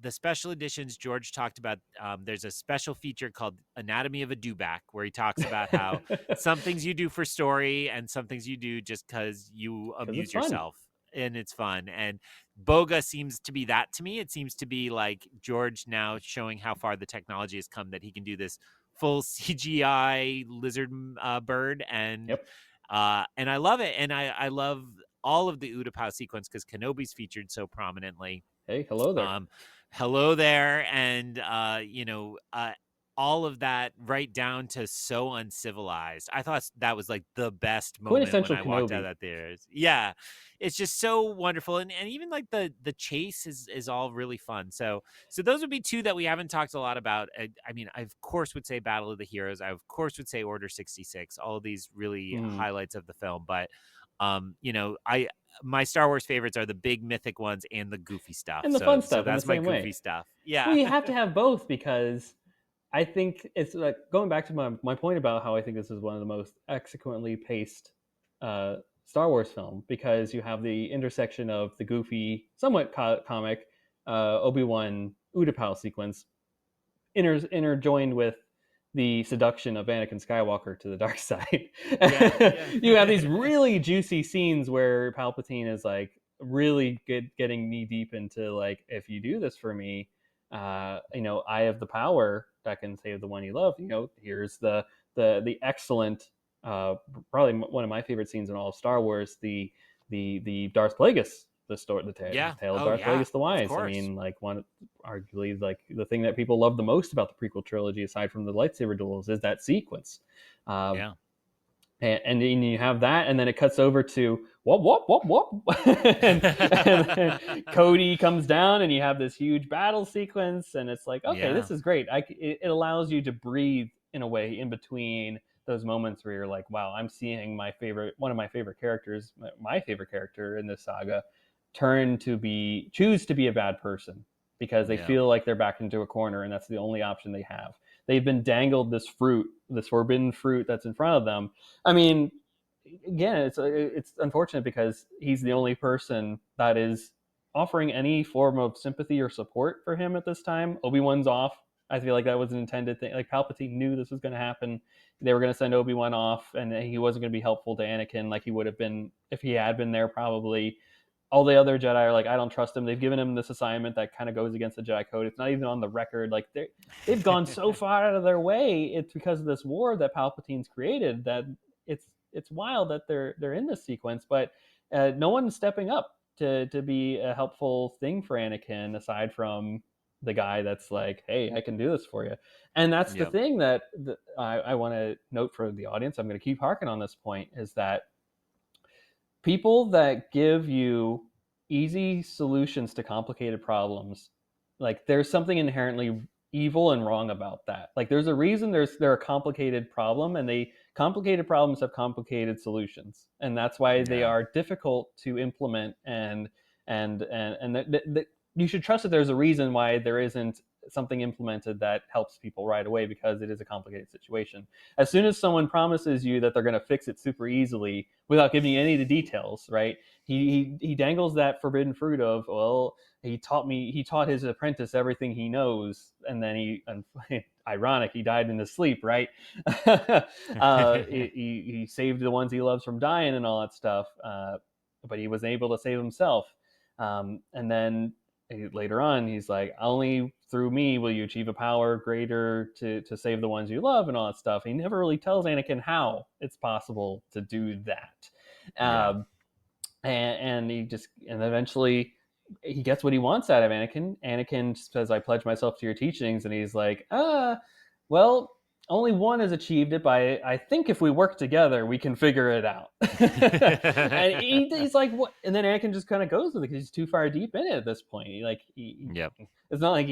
special editions. George talked about there's a special feature called Anatomy of a Dewback where he talks about how some things you do for story and some things you do just because you
Because it's
amuse
fun.
yourself and it's fun. And Boga seems to be that to me. It seems to be like George now showing how far the technology has come that he can do this full CGI lizard bird,
Yep.
and I love it, and I love all of the Utapau sequence because Kenobi's featured so prominently.
Hey, hello there.
Um, Hello there, and all of that right down to so uncivilized. I thought that was like the best moment when
Quintessential
I walked out of
Kenobi.
that theaters. Yeah, it's just so wonderful, and even like the chase is all really fun. So those would be two that we haven't talked a lot about. I mean, I of course would say Battle of the Heroes. I of course would say Order 66. All of these really
Mm.
highlights of the film, but I my Star Wars favorites are the big mythic ones and the goofy stuff.
And the fun
So
stuff in the
that's my
same
goofy
way.
stuff.
Well,
Yeah.
you have to have both because I think it's like going back to my point about how I think this is one of the most exequently paced uh, Star Wars film, because you have the intersection of the goofy, somewhat comic Obi-Wan Utapau sequence interjoined with the seduction of Anakin Skywalker to the dark side.
Yeah, yeah.
You have these really juicy scenes where Palpatine is like really getting knee deep into like, if you do this for me, I have the power that can save the one you love. Here's the excellent, probably one of my favorite scenes in all of Star Wars, the Darth Plagueis
Yeah.
tale of
Oh
Darth
yeah.
Plagueis the
Of
Wise. I
course.
mean, like arguably like the thing that people love the most about the prequel trilogy, aside from the lightsaber duels, is that sequence. Um,
Yeah.
and then you have that, and then it cuts over to whoop whoop whoop whoop, and then Cody comes down, and you have this huge battle sequence, and it's like, okay,
Yeah.
this is great. It allows you to breathe in a way in between those moments where you're like, wow, I'm seeing one of my favorite characters, my favorite character in this saga, choose to be a bad person because they
Yeah.
feel like they're backed into a corner, and that's the only option they have. They've been dangled this fruit, this forbidden fruit that's in front of them. I mean, again, it's unfortunate because he's the only person that is offering any form of sympathy or support for him at this time. Obi-Wan's off. I feel like that was an intended thing. Like Palpatine knew this was going to happen. They were going to send Obi-Wan off, and he wasn't going to be helpful to Anakin like he would have been if he had been there. Probably all the other Jedi are like, I don't trust him. They've given him this assignment that kind of goes against the Jedi code. It's not even on the record. Like they've gone so far out of their way. It's because of this war that Palpatine's created that it's wild that they're in this sequence, but no one's stepping up to be a helpful thing for Anakin aside from the guy that's like, hey, I can do this for you. And that's the
Yep.
thing that I want to note for the audience. I'm going to keep harking on this point is that people that give you easy solutions to complicated problems, like there's something inherently evil and wrong about that. Like there's a reason they're a complicated problem, and complicated problems have complicated solutions, and that's why they
Yeah.
are difficult to implement. You should trust that there's a reason why there isn't something implemented that helps people right away, because it is a complicated situation. As soon as someone promises you that they're going to fix it super easily without giving you any of the details, right? He dangles that forbidden fruit of, well, he taught his apprentice everything he knows, and then ironic, he died in his sleep, right? He saved the ones he loves from dying and all that stuff, but he was able to save himself. And then later on, he's like, only through me will you achieve a power greater to save the ones you love and all that stuff. He never really tells Anakin how it's possible to do that.
Yeah.
And eventually he gets what he wants out of Anakin. Anakin says, I pledge myself to your teachings. And he's like, well, only one has achieved it, but I think if we work together, we can figure it out. And he's like, what? And then Anakin just kind of goes with it because he's too far deep in it at this point.
Yep.
It's not like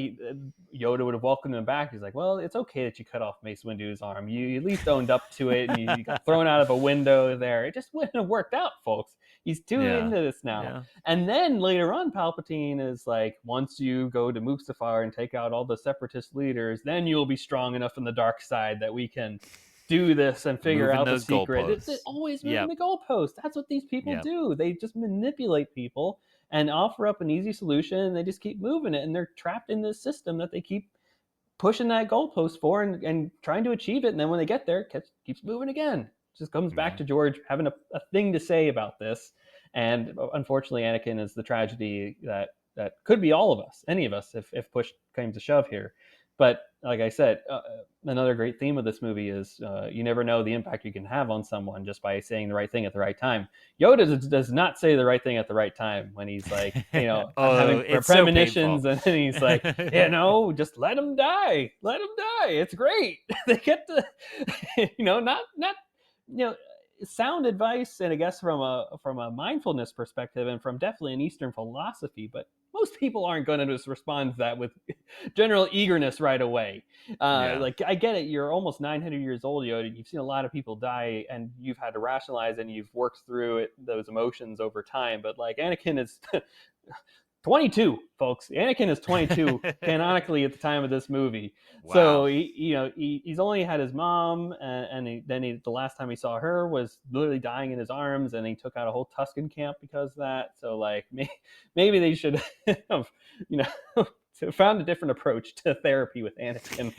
Yoda would have welcomed him back. He's like, well, it's okay that you cut off Mace Windu's arm. You at least owned up to it, and you got thrown out of a window there. It just wouldn't have worked out, folks. He's too
Yeah.
into this now.
Yeah.
And then later on, Palpatine is like, once you go to Mustafar and take out all the separatist leaders, then you'll be strong enough in the dark side that we can do this and figure
Moving
out the
those
secret. It's
goalposts.
always moving
Yep.
the goalposts. That's what these people
Yep.
do. They just manipulate people and offer up an easy solution, and they just keep moving it, and they're trapped in this system that they keep pushing that goalpost for and trying to achieve it. And then when they get there, it keeps moving again. It just comes back
Yeah.
to George having a thing to say about this. And unfortunately, Anakin is the tragedy that could be all of us, any of us, if push came to shove here. But like I said, another great theme of this movie is you never know the impact you can have on someone just by saying the right thing at the right time. Yoda does not say the right thing at the right time when he's like, I'm
Oh,
having
it's so
premonitions,
painful.
and then he's like, just let him die. Let him die. It's great. They get to, not sound advice, and I guess from a mindfulness perspective, and from definitely an Eastern philosophy, but most people aren't going to just respond to that with general eagerness right away.
Yeah.
Like, I get it, you're almost 900 years old, Yoda. You've seen a lot of people die, and you've had to rationalize, and you've worked through those emotions over time. But like Anakin is 22, folks. Anakin is 22 canonically at the time of this movie. So
Wow.
he's only had his mom, then the last time he saw her was literally dying in his arms, and he took out a whole Tusken camp because of that. So like maybe they should have found a different approach to therapy with Anakin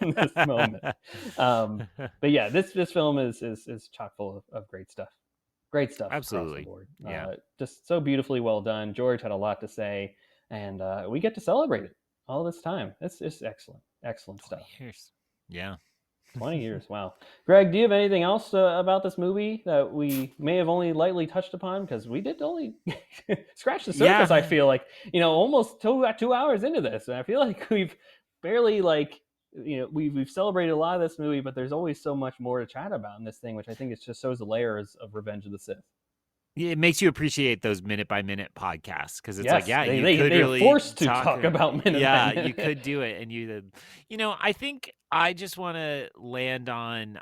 in this moment. But yeah, this film is chock full of great stuff. Great stuff across the
Absolutely.
board.
Yeah.
Just so beautifully well done. George had a lot to say, and we get to celebrate it all this time. It's just excellent, excellent
20
stuff.
years. Yeah.
20 years. Wow. Greg, do you have anything else about this movie that we may have only lightly touched upon? Because we did only scratch the surface, I
Yeah.
feel like, almost 2 hours into this. And I feel like we've barely, we've celebrated a lot of this movie, but there's always so much more to chat about in this thing, which I think it just shows the layers of Revenge of the Sith.
It makes you appreciate those minute by minute podcasts because it's like,
Yes,
yeah, you
they
could
are
really
forced to talk about minute by
yeah,
minute.
you could do it. And I think I just want to land on,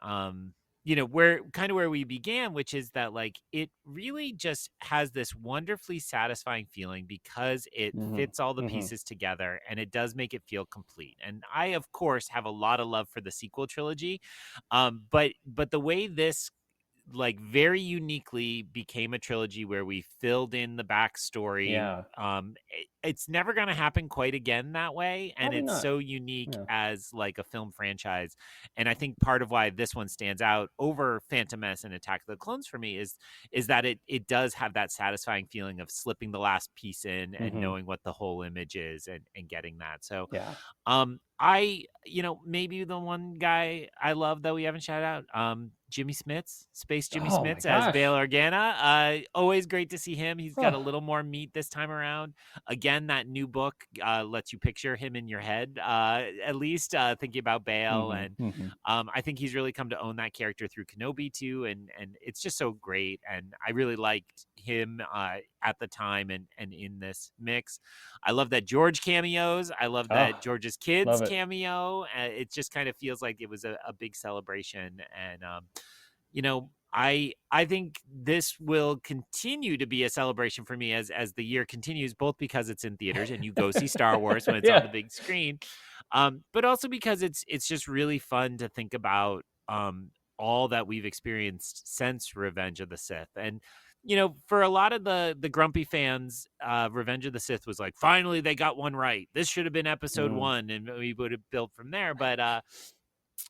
where we began, which is that like it really just has this wonderfully satisfying feeling because it fits all the pieces together and it does make it feel complete. And I, of course, have a lot of love for the sequel trilogy, but the way this like very uniquely became a trilogy where we filled in the backstory.
Yeah,
It's never going to happen quite again that way, and
probably
it's
not.
so unique
Yeah.
as like a film franchise. And I think part of why this one stands out over Phantom Menace and Attack of the Clones for me is that it does have that satisfying feeling of slipping the last piece in and knowing what the whole image is and getting that. So
Yeah.
maybe the one guy I love that we haven't shouted out, Jimmy Smits, Space Jimmy
Oh my
Smits as
gosh.
Bail Organa. Always great to see him. He's got a
Oh.
little more meat this time around. Again, that new book lets you picture him in your head, at least thinking about Bail. And I think he's really come to own that character through Kenobi too. And it's just so great. And I really liked him at the time and in this mix. I love that George cameos. I love that George's kids
love it.
cameo. It just kind of feels like it was a big celebration. And, I think this will continue to be a celebration for me as the year continues, both because it's in theaters and you go see Star Wars when it's on the big screen, but also because it's just really fun to think about all that we've experienced since Revenge of the Sith. And for a lot of the grumpy fans, Revenge of the Sith was like, finally they got one right. This should have been episode 1, and we would have built from there.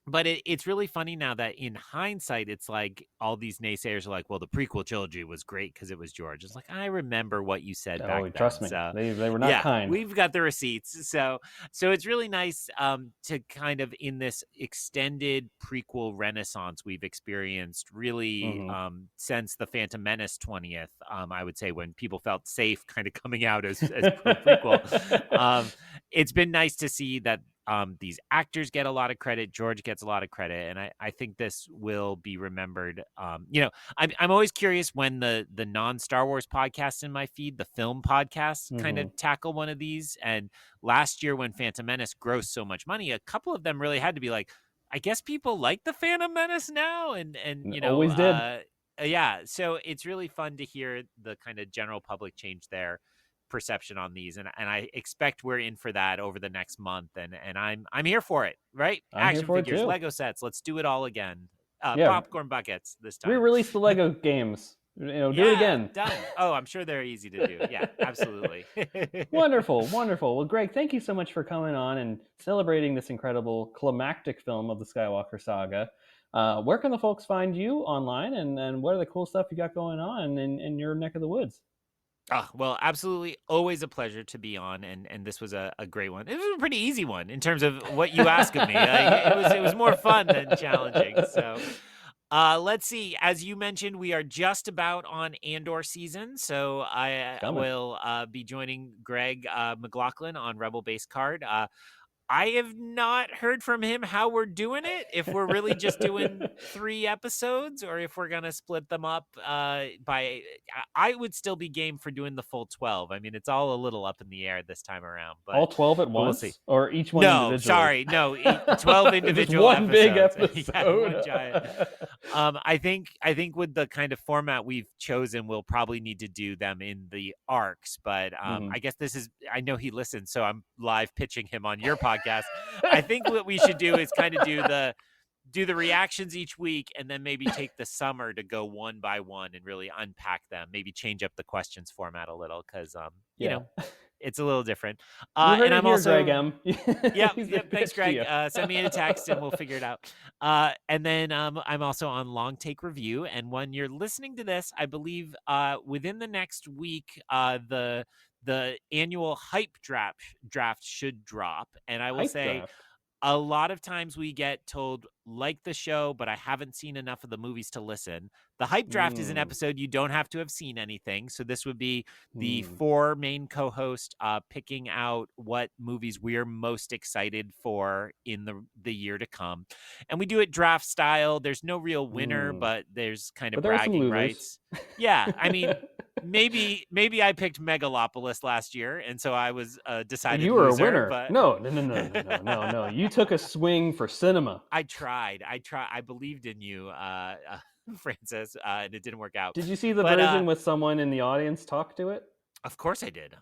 But it's really funny now that in hindsight, it's like all these naysayers are like, well, the prequel trilogy was great because it was George. It's like, I remember what you said back then.
Trust me.
So,
they were not kind.
We've got the receipts. So it's really nice to kind of in this extended prequel renaissance we've experienced really since the Phantom Menace 20th, I would say, when people felt safe kind of coming out as prequel. It's been nice to see that these actors get a lot of credit. George gets a lot of credit. And I think this will be remembered. I'm always curious when the non-Star Wars podcasts in my feed, the film podcasts kind of tackle one of these. And last year when Phantom Menace grossed so much money, a couple of them really had to be like, I guess people like the Phantom Menace now. And
always did.
Yeah. So it's really fun to hear the kind of general public change their perception on these, and I expect we're in for that over the next month, and I'm here for it, right? Action figures, Lego sets, let's do it all again. Popcorn buckets this time.
Re-release the Lego games. Do it again.
Done. Oh, I'm sure they're easy to do. Yeah, absolutely.
Wonderful. Well, Greg, thank you so much for coming on and celebrating this incredible climactic film of the Skywalker saga. Where can the folks find you online, and what are the cool stuff you got going on in your neck of the woods?
Well, absolutely. Always a pleasure to be on. And this was a great one. It was a pretty easy one in terms of what you asked of me. It was more fun than challenging. So let's see. As you mentioned, we are just about on Andor season. So I will be joining Greg McLaughlin on Rebel Base Card. I have not heard from him how we're doing it, if we're really just doing 3 episodes or if we're going to split them up by... I would still be game for doing the full 12. I mean, it's all a little up in the air this time around. But
all 12 at once?
We'll see.
Or each one individually?
Sorry. No, 12 individual
one
episodes.
Big episode.
Yeah, one giant. I think with the kind of format we've chosen, we'll probably need to do them in the arcs. But I guess this is... I know he listens, so I'm live pitching him on your podcast. I think what we should do is kind of do the reactions each week, and then maybe take the summer to go one by one and really unpack them. Maybe change up the questions format a little because it's a little different.
And I'm also Greg M.
Thanks, Greg. Send me a text and we'll figure it out. And then I'm also on Long Take Review, and when you're listening to this, I believe within the next week, the annual hype draft should drop, and I will say a lot of times we get told, like the show, but I haven't seen enough of the movies to listen. The hype draft is an episode you don't have to have seen anything. So this would be the 4 main co-hosts picking out what movies we're most excited for in the year to come. And we do it draft style. There's no real winner, but there's kind of
But there are some
bragging
losers.
rights. Yeah, I mean, maybe I picked Megalopolis last year, and so I was a decided
You were
loser.
a winner.
But
No. You took a swing for cinema.
I tried. I believed in you, Francis, and it didn't work out.
Did you see the version with someone in the audience talk to it?
Of course I did.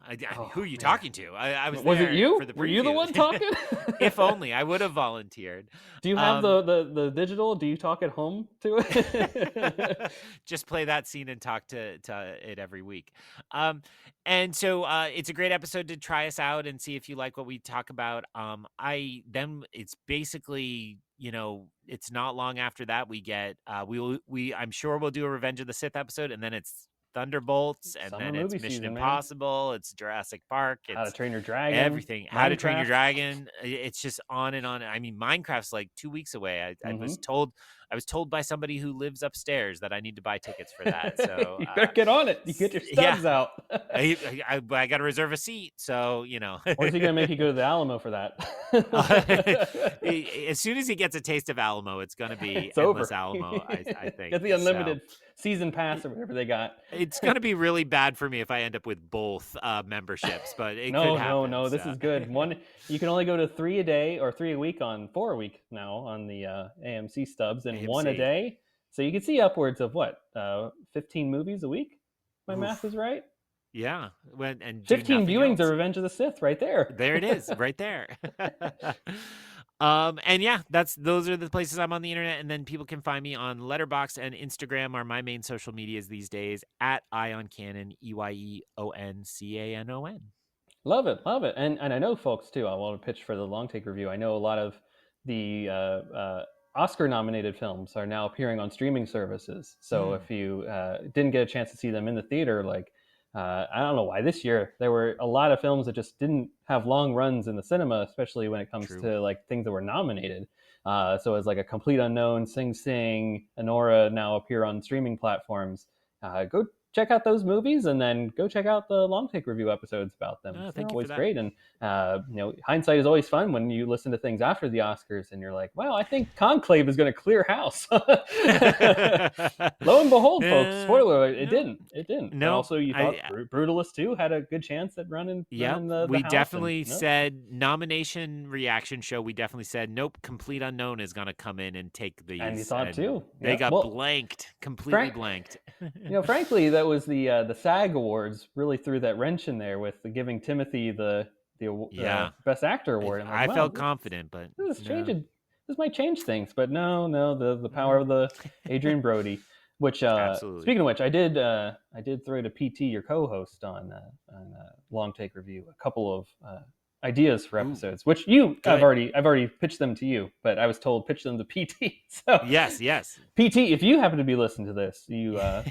Who are you talking to? I was
Was
there
it you?
for the preview.
Were you the one talking?
If only. I would have volunteered.
Do you have the digital? Do you talk at home to it?
Just play that scene and talk to it every week. And so it's a great episode to try us out and see if you like what we talk about. It's basically, it's not long after that we get I'm sure we'll do a Revenge of the Sith episode, and then it's Thunderbolts, and
Summer
then it's
movie
Mission
season, man.
Impossible, it's Jurassic Park, it's
How to Train Your Dragon,
everything. How to Train Your
Minecraft.
Dragon. It's just on and on. I mean, Minecraft's like 2 weeks away. I was told by somebody who lives upstairs that I need to buy tickets for that. So
you better get on it. You get your stubs out.
I got to reserve a seat. So
Or is he gonna make you go to the Alamo for that?
As soon as he gets a taste of Alamo, it's gonna be
it's
endless
over.
Alamo. I think
Get the unlimited season pass or whatever they got.
It's gonna be really bad for me if I end up with both memberships, but it could happen.
No. This is good. One, you can only go to 3 a day or 3 a week on 4 a week now on the AMC stubs, and AMC. 1 a day. So you can see upwards of 15 movies a week. My math is right.
Yeah, and
15 viewings of Revenge of the Sith right there.
There it is, right there. And yeah, those are the places I'm on the internet, and then people can find me on Letterboxd and Instagram are my main social medias these days at EyeOnCanon, EyeOnCanon.
Love it. And I know folks too. I want to pitch for the long take review. I know a lot of the Oscar-nominated films are now appearing on streaming services. So if you didn't get a chance to see them in the theater, I don't know why this year there were a lot of films that just didn't have long runs in the cinema, especially when it comes to things that were nominated. So as A Complete Unknown, Sing Sing, Anora now appear on streaming platforms. Go check out those movies, and then go check out the long take review episodes about them. They're always great. And hindsight is always fun when you listen to things after the Oscars and you're like, wow, I think Conclave is going to clear house. Lo and behold, folks, spoiler alert, it didn't.
No,
also, you thought Brutalist 2 had a good chance at running the
we
house,
definitely said nomination reaction show. We definitely said, nope, Complete Unknown is going to come in and take these.
And you thought too.
They got blanked, completely blanked.
Frankly, that was the SAG Awards really threw that wrench in there with giving Timothy the Best Actor award.
I felt confident, but
this might change things. But no, the power of the Adrian Brody. Which speaking of which, I did throw to PT, your co-host, on Long Take Review, a couple of ideas for episodes, which I've already pitched them to you, but I was told pitch them to PT. So
yes,
PT, if you happen to be listening to this, I'm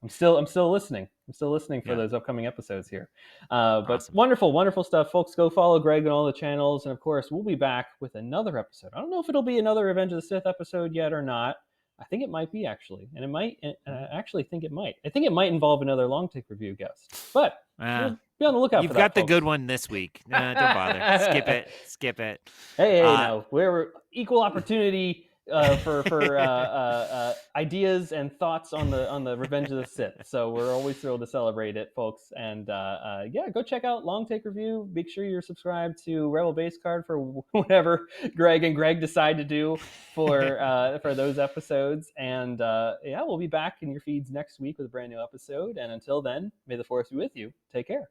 still listening. I'm still listening for those upcoming episodes here. But
awesome.
Wonderful stuff, folks. Go follow Greg on all the channels, and of course, we'll be back with another episode. I don't know if it'll be another Revenge of the Sith episode yet or not. I think it might be, actually, and it might. I actually think it might. I think it might involve another long take review guest, but be on the lookout.
You've
for that,
got the
folks.
good one this week. Don't bother. Skip it.
Hey, no, we're equal opportunity for ideas and thoughts on the Revenge of the Sith. So we're always thrilled to celebrate it, folks. And go check out Long Take Review. Make sure you're subscribed to Rebel Base Card for whatever Greg and Greg decide to do for those episodes. And we'll be back in your feeds next week with a brand new episode. And until then, may the Force be with you. Take care.